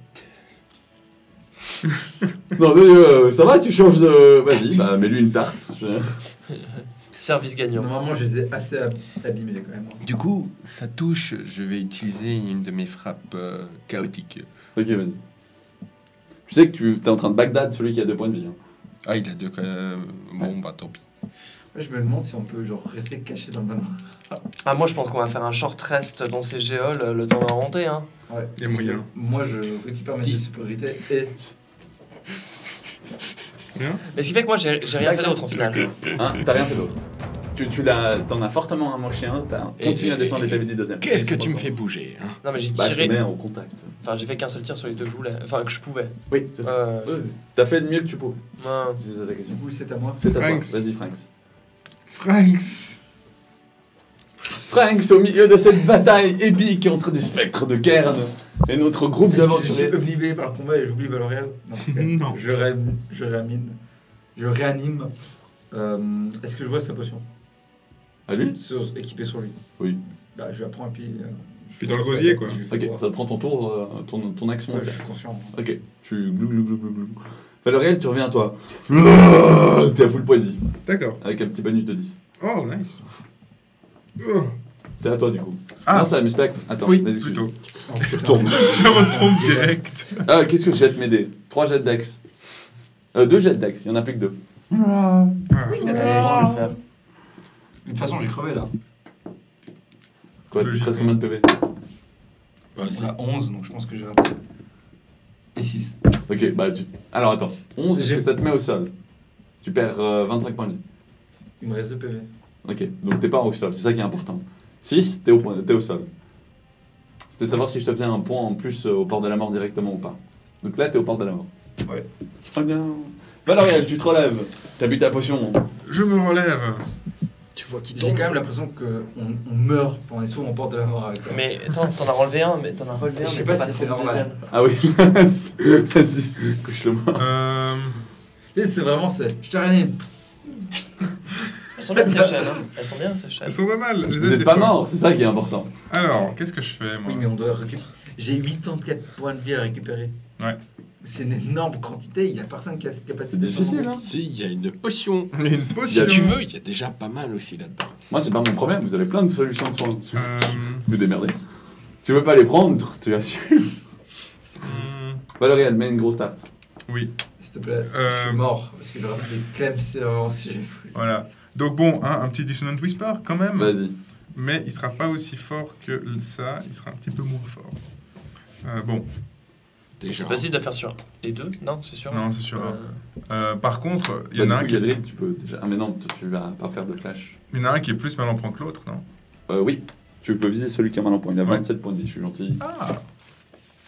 Non, mais ça va, tu changes de. Vas-y, bah mets-lui une tarte. Service gagnant. Normalement, je les ai assez abîmés quand même. Du coup, ça touche. Je vais utiliser une de mes frappes chaotiques. Ok, vas-y. Tu sais que tu es en train de Bagdad celui qui a 2 points de vie. Hein. Ah, il a 2. Bon, bah tant pis. Moi, je me demande si on peut genre rester caché dans le manoir. Ah, moi je pense qu'on va faire un short rest dans ces géoles le temps d'inventer, hein. Ouais. Il y a moyen. Moi, je récupère mes 10. supériorités et. Mais ce qui fait que moi j'ai rien fait d'autre en final. Hein, t'as rien fait d'autre. T'en as fortement amoché un, t'as continué à descendre les PV du deuxième. Qu'est-ce que tu me fais bouger hein? Non mais j'ai Bah, je te tiré. mets en contact. Enfin j'ai fait qu'un seul tir sur les deux que je voulais. Enfin que je pouvais. Oui, c'est ça. Euh, T'as fait le mieux que tu pouvais. mince. Si c'est ça ta question. Du coup, c'est à moi. C'est à toi. Franks. Vas-y, Franks. Franks. Franks, au milieu de cette bataille épique entre des spectres de Cairn et notre groupe Je suis d'aventuriers. obnubilé par le combat et j'oublie Valorial. Non. ok. Non. Je réanime. Est-ce que je vois sa potion À lui équipée sur lui? Oui. Bah, je la prends et puis. Puis dans le gosier, quoi. Je lui fais Ok, voir. ça te prend ton tour, ton action Ouais, je entière. suis conscient. Ok, tu glou glou glou glou glou. Valoriel, tu reviens à toi. T'es à full poids D'accord. avec un petit bonus de 10. Oh, nice. Oh. C'est à toi du coup. Ah. Non, c'est à mes spectres. Attends, Oui, vas-y, plutôt. Je retourne. Je retombe direct. Ah, qu'est-ce que je jette mes dés 3 jets dex. 2 jets dex, il y en a plus que 2. Ah. Allez, je peux le faire. De toute façon, j'ai crevé là. Quoi, tu te restes combien de PV Bah, On a 11, donc je pense que j'ai raté. Et 6. Ok, bah tu. Alors attends, 11, est-ce que ça te met au sol Tu perds 25 points de vie. Il me reste 2 PV. Ok, donc t'es pas au sol, c'est ça qui est important. 6, t'es au sol. C'était savoir si je te faisais un point en plus au port de la mort directement ou pas. Donc là, t'es au port de la mort. Ouais. Oh non. Valoriel, tu te relèves. T'as bu ta potion. Je me relève. tu vois qui J'ai quand même l'impression qu'on meurt. Enfin, on est souvent en porte de la mort avec toi. Mais attends, t'en as relevé un, mais Je sais mais pas t'as si fait c'est le normal. deuxième. Ah oui, vas-y, couche-le moi. Tu sais, c'est vraiment, je te réanime. Elles sont bien ces chaînes, hein. Elles sont bien ces chaînes. Elles sont pas mal. les Vous aides êtes des pas fois. mort, c'est ça qui est important. Alors, qu'est-ce que je fais, moi Oui, mais on doit récupérer. J'ai 84 points de vie à récupérer. Ouais. C'est une énorme quantité, il n'y a personne qui a cette capacité. C'est difficile, hein. Si, il y a une potion. Il y a une Il y potion. a Si tu veux, il y a déjà pas mal aussi là-dedans. Moi, c'est pas mon problème, vous avez plein de solutions de soins. Euh, Vous démerdez. Tu veux pas les prendre, tu assumes. Valoriel, mets une grosse tarte. oui. S'il te plaît, je Euh, suis mort. Parce que j'aurais pu les clamser avant si j'ai voulu. Voilà. Donc bon, hein, un petit Dissonant Whisper quand même. Vas-y. Mais il sera pas aussi fort que ça, il sera un petit peu moins fort. Bon, Déjà. C'est possible de faire sur les deux? Non, c'est sûr. non, c'est sûr. Euh, Par contre, il y en a un qui Gadril, tu peux déjà. Ah, mais non, toi, tu vas pas faire de flash. il y en a un qui est plus mal en point que l'autre, non? Oui, tu peux viser celui qui a mal en point. Il a Ouais. 27 points de vie, je suis gentil. Ah.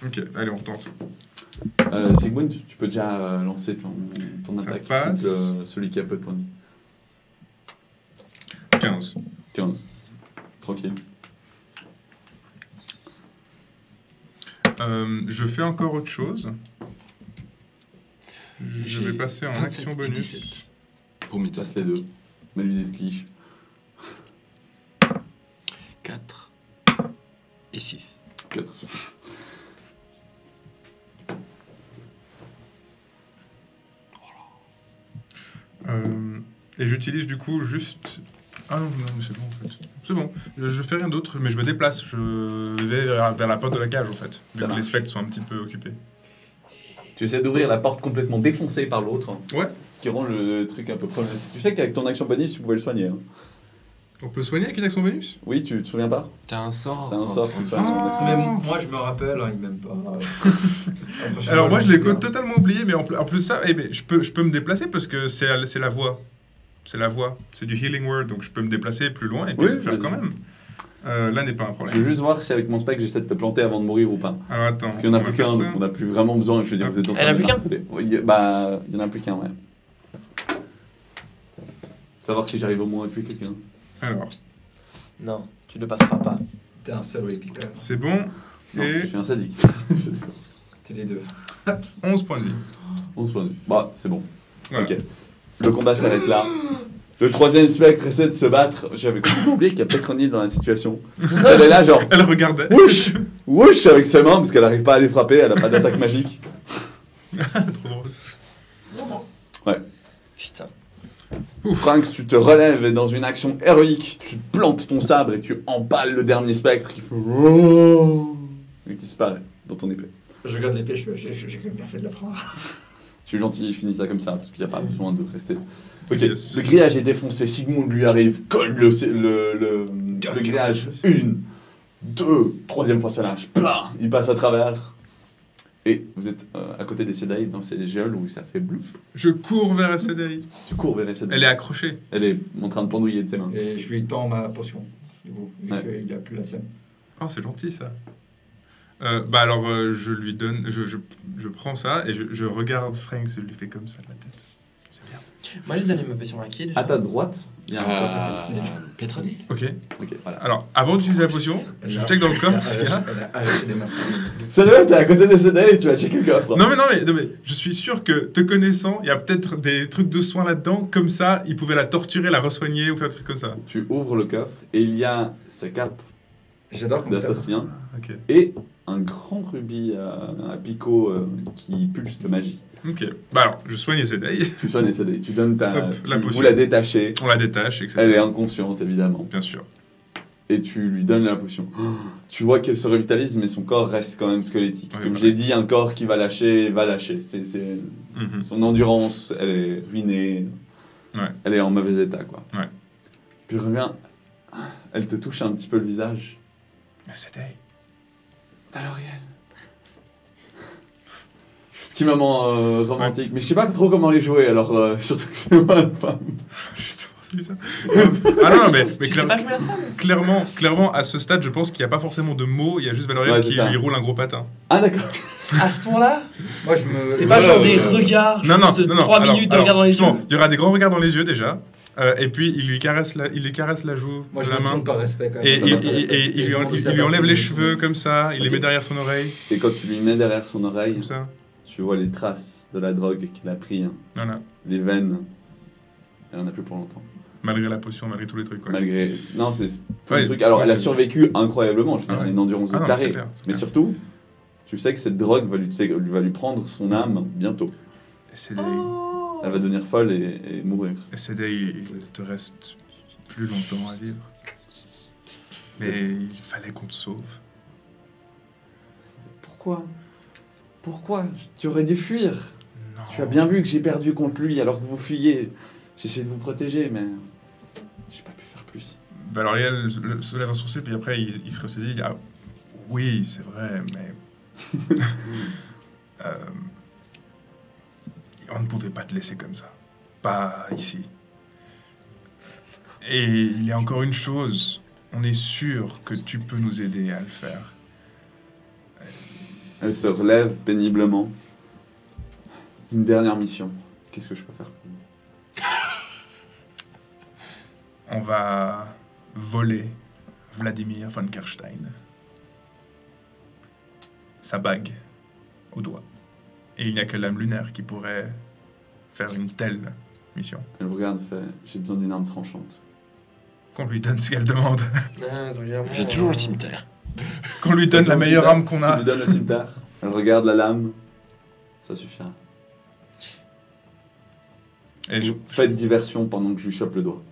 Ok, allez, on tente. Sigmund, tu peux déjà lancer ton Ça attaque. passe. contre, celui qui a peu de points de vie. 15. 15. Tranquille. Je fais encore autre chose. Je J'ai vais passer en 27 action et bonus. 17 pour mes deux Passe les attaques. deux. Mets-lui des cliches. 4 et 6. 4 sur. Et j'utilise du coup juste... Ah non, non, mais c'est bon en fait. C'est bon, je fais rien d'autre, mais je me déplace. Je vais vers la porte de la cage en fait. Ça Vu que les marche. spectres sont un petit peu occupés. Tu essaies d'ouvrir la porte complètement défoncée par l'autre. Ouais. Ce qui rend le truc un peu problématique. Tu sais qu'avec ton action bonus, tu pouvais le soigner. Hein. On peut soigner avec une action bonus? Oui, tu te souviens pas? T'as un sort. T'as un sort qui soigne son Ah. action. Même moi, je me rappelle, hein, il m'aime pas. La prochaine Alors fois, moi je l'ai me souviens. totalement oublié, mais en plus de ça, je peux me déplacer parce que c'est la voix. C'est la voix. C'est du healing word, donc je peux me déplacer plus loin et puis Oui, le faire vas-y. quand même. Là n'est pas un Je problème. veux juste voir si avec mon spec j'essaie de te planter avant de mourir ou pas. Alors attends. Parce qu'il n'y en a on plus va faire qu'un, ça. donc on n'a plus vraiment besoin. Je veux dire, vous êtes en Il y en a plus qu'un Oui, bah, il y en a plus qu'un, ouais. Savoir si j'arrive au moins à tuer quelqu'un. Alors, Non, tu ne passeras pas. T'es un seul Piper. c'est bon. Non, je Et suis un sadique. T'es les deux. 11 points de vie. 11 points de vue. Bah, c'est bon. Voilà. Ok. Le combat s'arrête là. Le troisième spectre essaie de se battre. J'avais complètement oublié qu'il y a Petronil dans la situation. Elle est là, genre, Elle regardait. whoosh, whoosh avec ses mains, parce qu'elle n'arrive pas à les frapper, elle n'a pas d'attaque magique. Trop drôle. Putain. Franks, tu te relèves et dans une action héroïque, tu plantes ton sabre et tu empales le dernier spectre qui fait et qui disparaît dans ton épée. Je regarde l'épée, j'ai quand même bien fait de la prendre. Je suis gentil, je finis ça comme ça, parce qu'il n'y a pas besoin de rester. Ok, Yes. le grillage est défoncé, Sigmund lui arrive, cogne le grillage, 1, 2, troisième fois ça lâche, plein, il passe à travers. Et vous êtes à côté des Sedai dans ces geôles où ça fait bloup. Je cours vers SDI. Tu cours vers les Sedai. Elle est accrochée. Elle est en train de pendouiller de ses mains. Et je lui tends ma potion, du coup, vu Ouais. qu'il a plus la sienne. Oh, c'est gentil ça. Bah alors, je lui donne, je prends ça et je regarde Frank, je lui fais comme ça de la tête. C'est bien. Moi j'ai donné ma potion à qui déjà? À ta droite, il y a un coffre. Pétronille. Ok. Ok, voilà. Alors, avant d'utiliser la potion, je check dans le coffre ce qu'il y a. Elle a arraché des mains. Sérieux, t'es à côté des Sedai et tu vas checker le coffre. Non mais, je suis sûr que, te connaissant, il y a peut-être des trucs de soins là-dedans, comme ça, ils pouvaient la torturer, la re-soigner ou faire des trucs comme ça. Tu ouvres le coffre et il y a sa cape J'adore comme d'assassin Ok. et un grand rubis à picot qui pulse de magie. Ok. Bah alors, je soigne SDI, Tu soignes les Sedai, tu donnes ta. Hop, la vous potion. la détachez, on la détache, etc. elle est inconsciente évidemment. Bien sûr. Et tu lui donnes la potion. Tu vois qu'elle se revitalise, mais son corps reste quand même squelettique. Ouais, Comme voilà. je l'ai dit, un corps qui va lâcher. Mhm. Son endurance, elle est ruinée. Ouais. Elle est en mauvais état, quoi. Ouais. Puis je reviens, elle te touche un petit peu le visage. SDI. Valoriel. Petit moment romantique, mais je sais pas trop comment les jouer, alors surtout que c'est moi la femme. Justement, c'est bizarre. Ah non, mais Tu sais pas jouer la femme? clairement, à ce stade, je pense qu'il n'y a pas forcément de mots, il y a juste Valorian Ouais, c'est qui ça. lui roule un gros patin. Ah d'accord. À ce point-là? Moi, je me. C'est pas genre des regards, Non, non, juste non, non. 3 Alors, minutes de regard dans les yeux. non, il y aura des grands regards dans les yeux déjà, et puis il lui caresse la joue Moi, de je la me main, tourne par respect quand même. et Ça m'intéresse. il lui enlève les cheveux comme ça, il les Ok. met derrière son oreille, Et quand tu lui mets derrière son oreille, comme ça. tu vois les traces de la drogue qu'il a pris, hein. Voilà. Les veines. Elle en a plus pour longtemps. Malgré la potion, malgré tous les trucs. Quoi. Malgré. Non, c'est tout Ouais, le truc. Alors, ouais, elle a c'est- survécu incroyablement. Je veux dire, Ah ouais. elle a une endurance de Ah non, taré. c'est clair, c'est Mais clair. surtout, tu sais que cette drogue va lui prendre son âme bientôt. SDI, Elle va devenir folle et mourir. SDI, il te reste plus longtemps à vivre. Mais il fallait qu'on te sauve. Pourquoi Tu aurais dû fuir. Non, Tu as bien vu que j'ai perdu contre lui alors que vous fuyez. J'essaie de vous protéger, mais j'ai pas pu faire plus. Valoriel se lève un sourcil, puis après il se ressaisit, il dit ah, oui, c'est vrai, mais on ne pouvait pas te laisser comme ça. Pas ici. Et il y a encore une chose, on est sûr que tu peux nous aider à le faire. Elle se relève péniblement. Une dernière mission. Qu'est-ce que je peux faire pour vous? On va voler Vladimir von Kerstein. Sa bague au doigt. Et il n'y a que l'âme lunaire qui pourrait faire une telle mission. Elle vous regarde et fait j'ai besoin d'une arme tranchante. Qu'on lui donne ce qu'elle demande. J'ai toujours le cimetière. Qu'on lui donne la meilleure arme qu'on Tu a. lui donnes le cimetière. Elle regarde la lame. Ça suffira. Et Faites diversion pendant que je lui chope le doigt.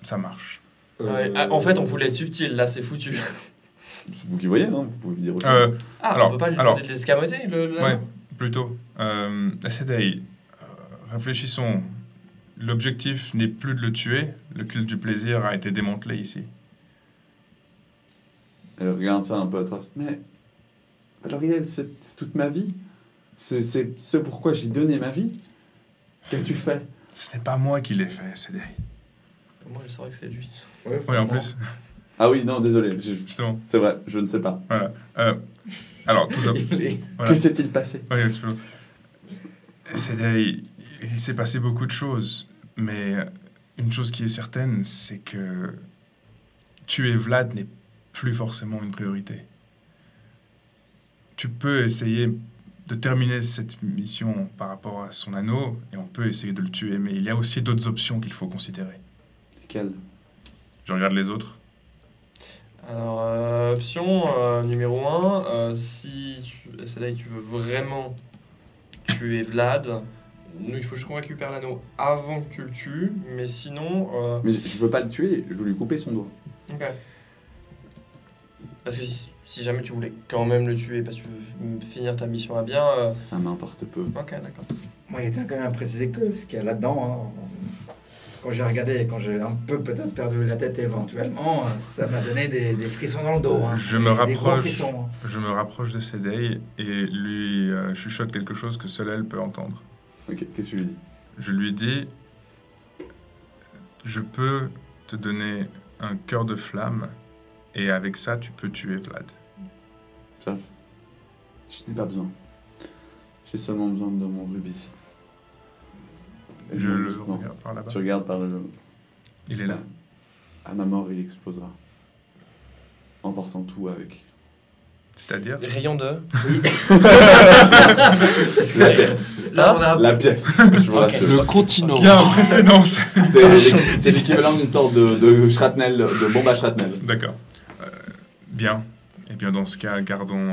ça marche. Ouais. Ah, en fait, on voulait être subtil, là, c'est foutu. C'est vous qui voyez, hein, vous pouvez lui dire autre chose. Ah, Alors, on peut pas lui demander de l'escamoter, Ouais, plutôt. Sedei, réfléchissons. L'objectif n'est plus de le tuer. Le culte du plaisir a été démantelé ici. Elle regarde ça un peu atroce. Mais, Valoriel, c'est toute ma vie. C'est ce pourquoi j'ai donné ma vie. Qu'as-tu fait? Ce n'est pas moi qui l'ai fait, Sedei. Comment elle saurait que c'est lui? Oui, en plus, Ah oui, non, désolé. justement. C'est vrai, je ne sais pas. Voilà. Alors, tout ça. Voilà. Que s'est-il passé? Oui, absolument. Sedei, il s'est passé beaucoup de choses, mais une chose qui est certaine, c'est que tuer Vlad n'est plus forcément une priorité. Tu peux essayer de terminer cette mission par rapport à son anneau, et on peut essayer de le tuer, mais il y a aussi d'autres options qu'il faut considérer. Lesquelles? Je regarde les autres. Alors, option numéro 1, si c'est là que tu veux vraiment tuer Vlad, nous, il faut juste qu'on récupère l'anneau avant que tu le tues, mais sinon... Mais je veux pas le tuer, je veux lui couper son doigt. Ok. Parce que si jamais tu voulais quand même le tuer, parce que tu veux finir ta mission à bien... Ça m'importe peu. Ok, d'accord. Moi, il tient quand même à préciser que ce qu'il y a là-dedans, hein, quand j'ai regardé, quand j'ai un peu peut-être perdu la tête éventuellement, ça m'a donné des frissons dans le dos. Hein. Je me Des gros rapproche. frissons, hein. Je me rapproche de Sedei et lui chuchote quelque chose que seule elle peut entendre. Ok, qu'est-ce que tu lui dis? Je lui dis, je peux te donner un cœur de flamme et avec ça, tu peux tuer Vlad. Chef, je n'ai pas besoin. J'ai seulement besoin de mon rubis. Et Je non, le non. regarde par là-bas. Tu regardes par le... Il est là. À ma mort, il explosera. Emportant tout avec. C'est-à-dire Rayon de... La pièce. Là, on a... La pièce, je vous rassure. Le continent. Bien, précédent. C'est l'équivalent d'une sorte de shrapnel, de bombe à shrapnel. D'accord. Bien. Et bien, dans ce cas, gardons...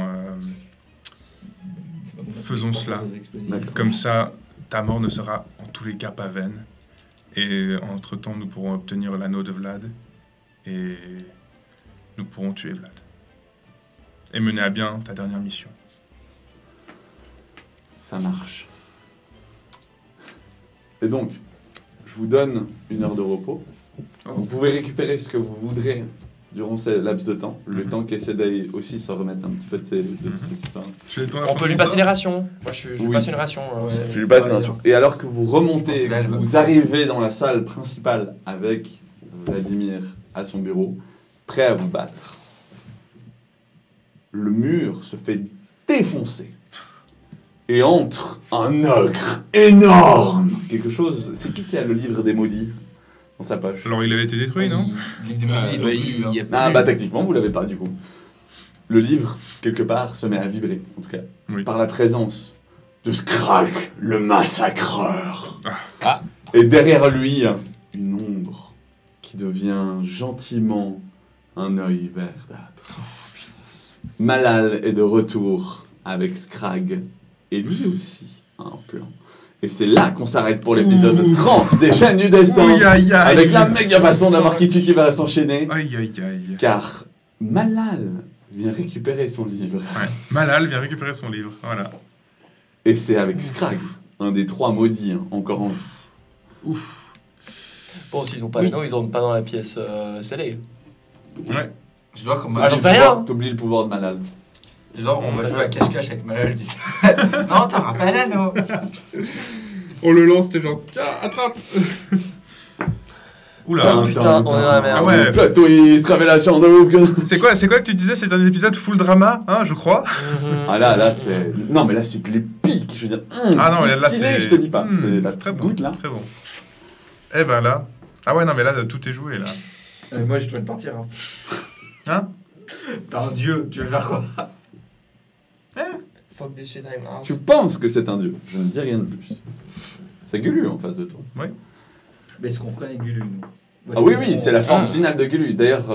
faisons cela. D'accord. Comme ça, ta mort ne sera en tous les cas pas vaine. Et entre-temps, nous pourrons obtenir l'anneau de Vlad. Et nous pourrons tuer Vlad. Et mener à bien ta dernière mission. Ça marche. Et donc, je vous donne 1 heure de repos. Vous pouvez récupérer ce que vous voudrez durant ce laps de temps, le temps qu'Essedei aussi se remette un petit peu de cette histoire. On peut lui passer les rations. Moi, je Oui. passe une ration. Je lui passe une ration. Et alors que vous remontez, que vous arrivez dans la salle principale avec Vladimir à son bureau, prêt à vous battre, le mur se fait défoncer. Et entre un ogre énorme. Quelque chose... C'est qui a le livre des maudits dans sa poche? Alors, il avait été détruit, non? Il y a pas Ah eu- bah techniquement vous l'avez pas du coup. Le livre, quelque part, se met à vibrer, en tout cas, Oui. par la présence de Skrag, le massacreur. Ah. Et derrière lui, une ombre qui devient gentiment un œil verdâtre. Malal est de retour avec Skrag, et lui aussi a un plan. Et c'est là qu'on s'arrête pour l'épisode Ouh. 30 des chaînes du destin. Aïe, aïe, aïe. Avec la méga façon d'avoir qui tue qui va s'enchaîner. Aïe, aïe, aïe. Car Malal vient récupérer son livre. Ouais. Malal vient récupérer son livre, voilà. Et c'est avec Skrag un des 3 maudits, hein, encore en vie. Ouf. Bon, s'ils ont pas les noms, ils ont pas dans la pièce scellée. Ouais. Je dois comme Ah, j'en sais rien. T'oublies le pouvoir de Malal. on va jouer à cache-cache avec Malal. Non, t'auras pas l'anneau. On le lance, t'es genre, tiens, attrape. Oula. Putain, on est dans la merde. Ah ouais. Plot twist, révélation de ouf. C'est quoi que tu disais? C'est un épisode full drama, hein, je crois. Ah là, c'est... Non, mais là, c'est que les pics, je veux dire... Ah non, mais là, distillé, c'est... je te dis pas. C'est la très petite bon, goutte, là. très bon. Eh ben là... Ah ouais, non, mais là, tout est joué, là. Moi, je dois te partir. Hein? T'es un dieu, tu veux faire quoi? Fuck this shit, I'm out. Tu penses que c'est un dieu. Je ne dis rien de plus. C'est Gulu en face de toi. Mais est-ce qu'on reconnaît Gulu, nous? Ah oui, c'est la forme finale de Gulu. D'ailleurs,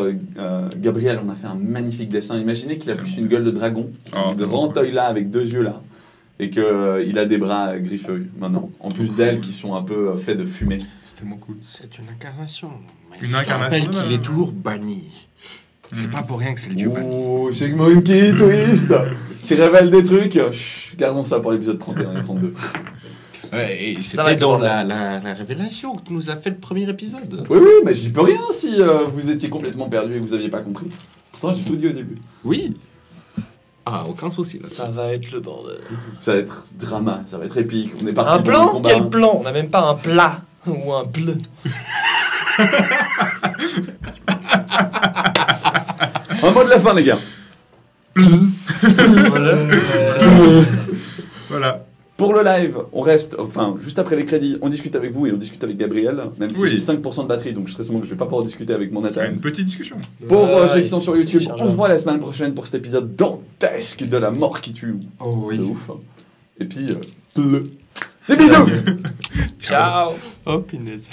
Gabriel, on a fait un magnifique dessin. Imaginez qu'il a plus une gueule de dragon, un grand œil là, avec 2 yeux là, et qu'il a des bras griffeux maintenant, en plus d'ailes qui sont un peu faits de fumée. C'est tellement cool. C'est une incarnation. Mais Une je te incarnation rappelle de qu'il la- est toujours banni. C'est pas pour rien que c'est le dieu banni. Oh, c'est Monkey Twist qui révèle des trucs. Chut, gardons ça pour l'épisode 31 et 32. Ouais, et Ça va c'était être dans drôle. la révélation que tu nous as fait le premier épisode. Oui, mais j'y peux rien si vous étiez complètement perdu et que vous aviez pas compris. Pourtant, j'ai tout dit au début. Oui. Ah, aucun souci là. Ça va être le bordel. Ça va être drama, ça va être épique. On est parti Un pour le plan? combat. Quel plan? On n'a même pas un plat ou un bleu. Un mot de la fin, les gars. Voilà. Pour le live, on reste, enfin, juste après les crédits, on discute avec vous et on discute avec Gabriel, même si Oui. j'ai 5% de batterie, donc je serais sûrement que je vais pas pouvoir discuter avec mon C'est Nathan. une petite discussion. Pour Ouais, ceux qui sont sur YouTube, charge. on se voit la semaine prochaine pour cet épisode dantesque de la mort qui tue. Oh De oui. ouf. Et puis, des bisous. Ciao. Oh, punaise.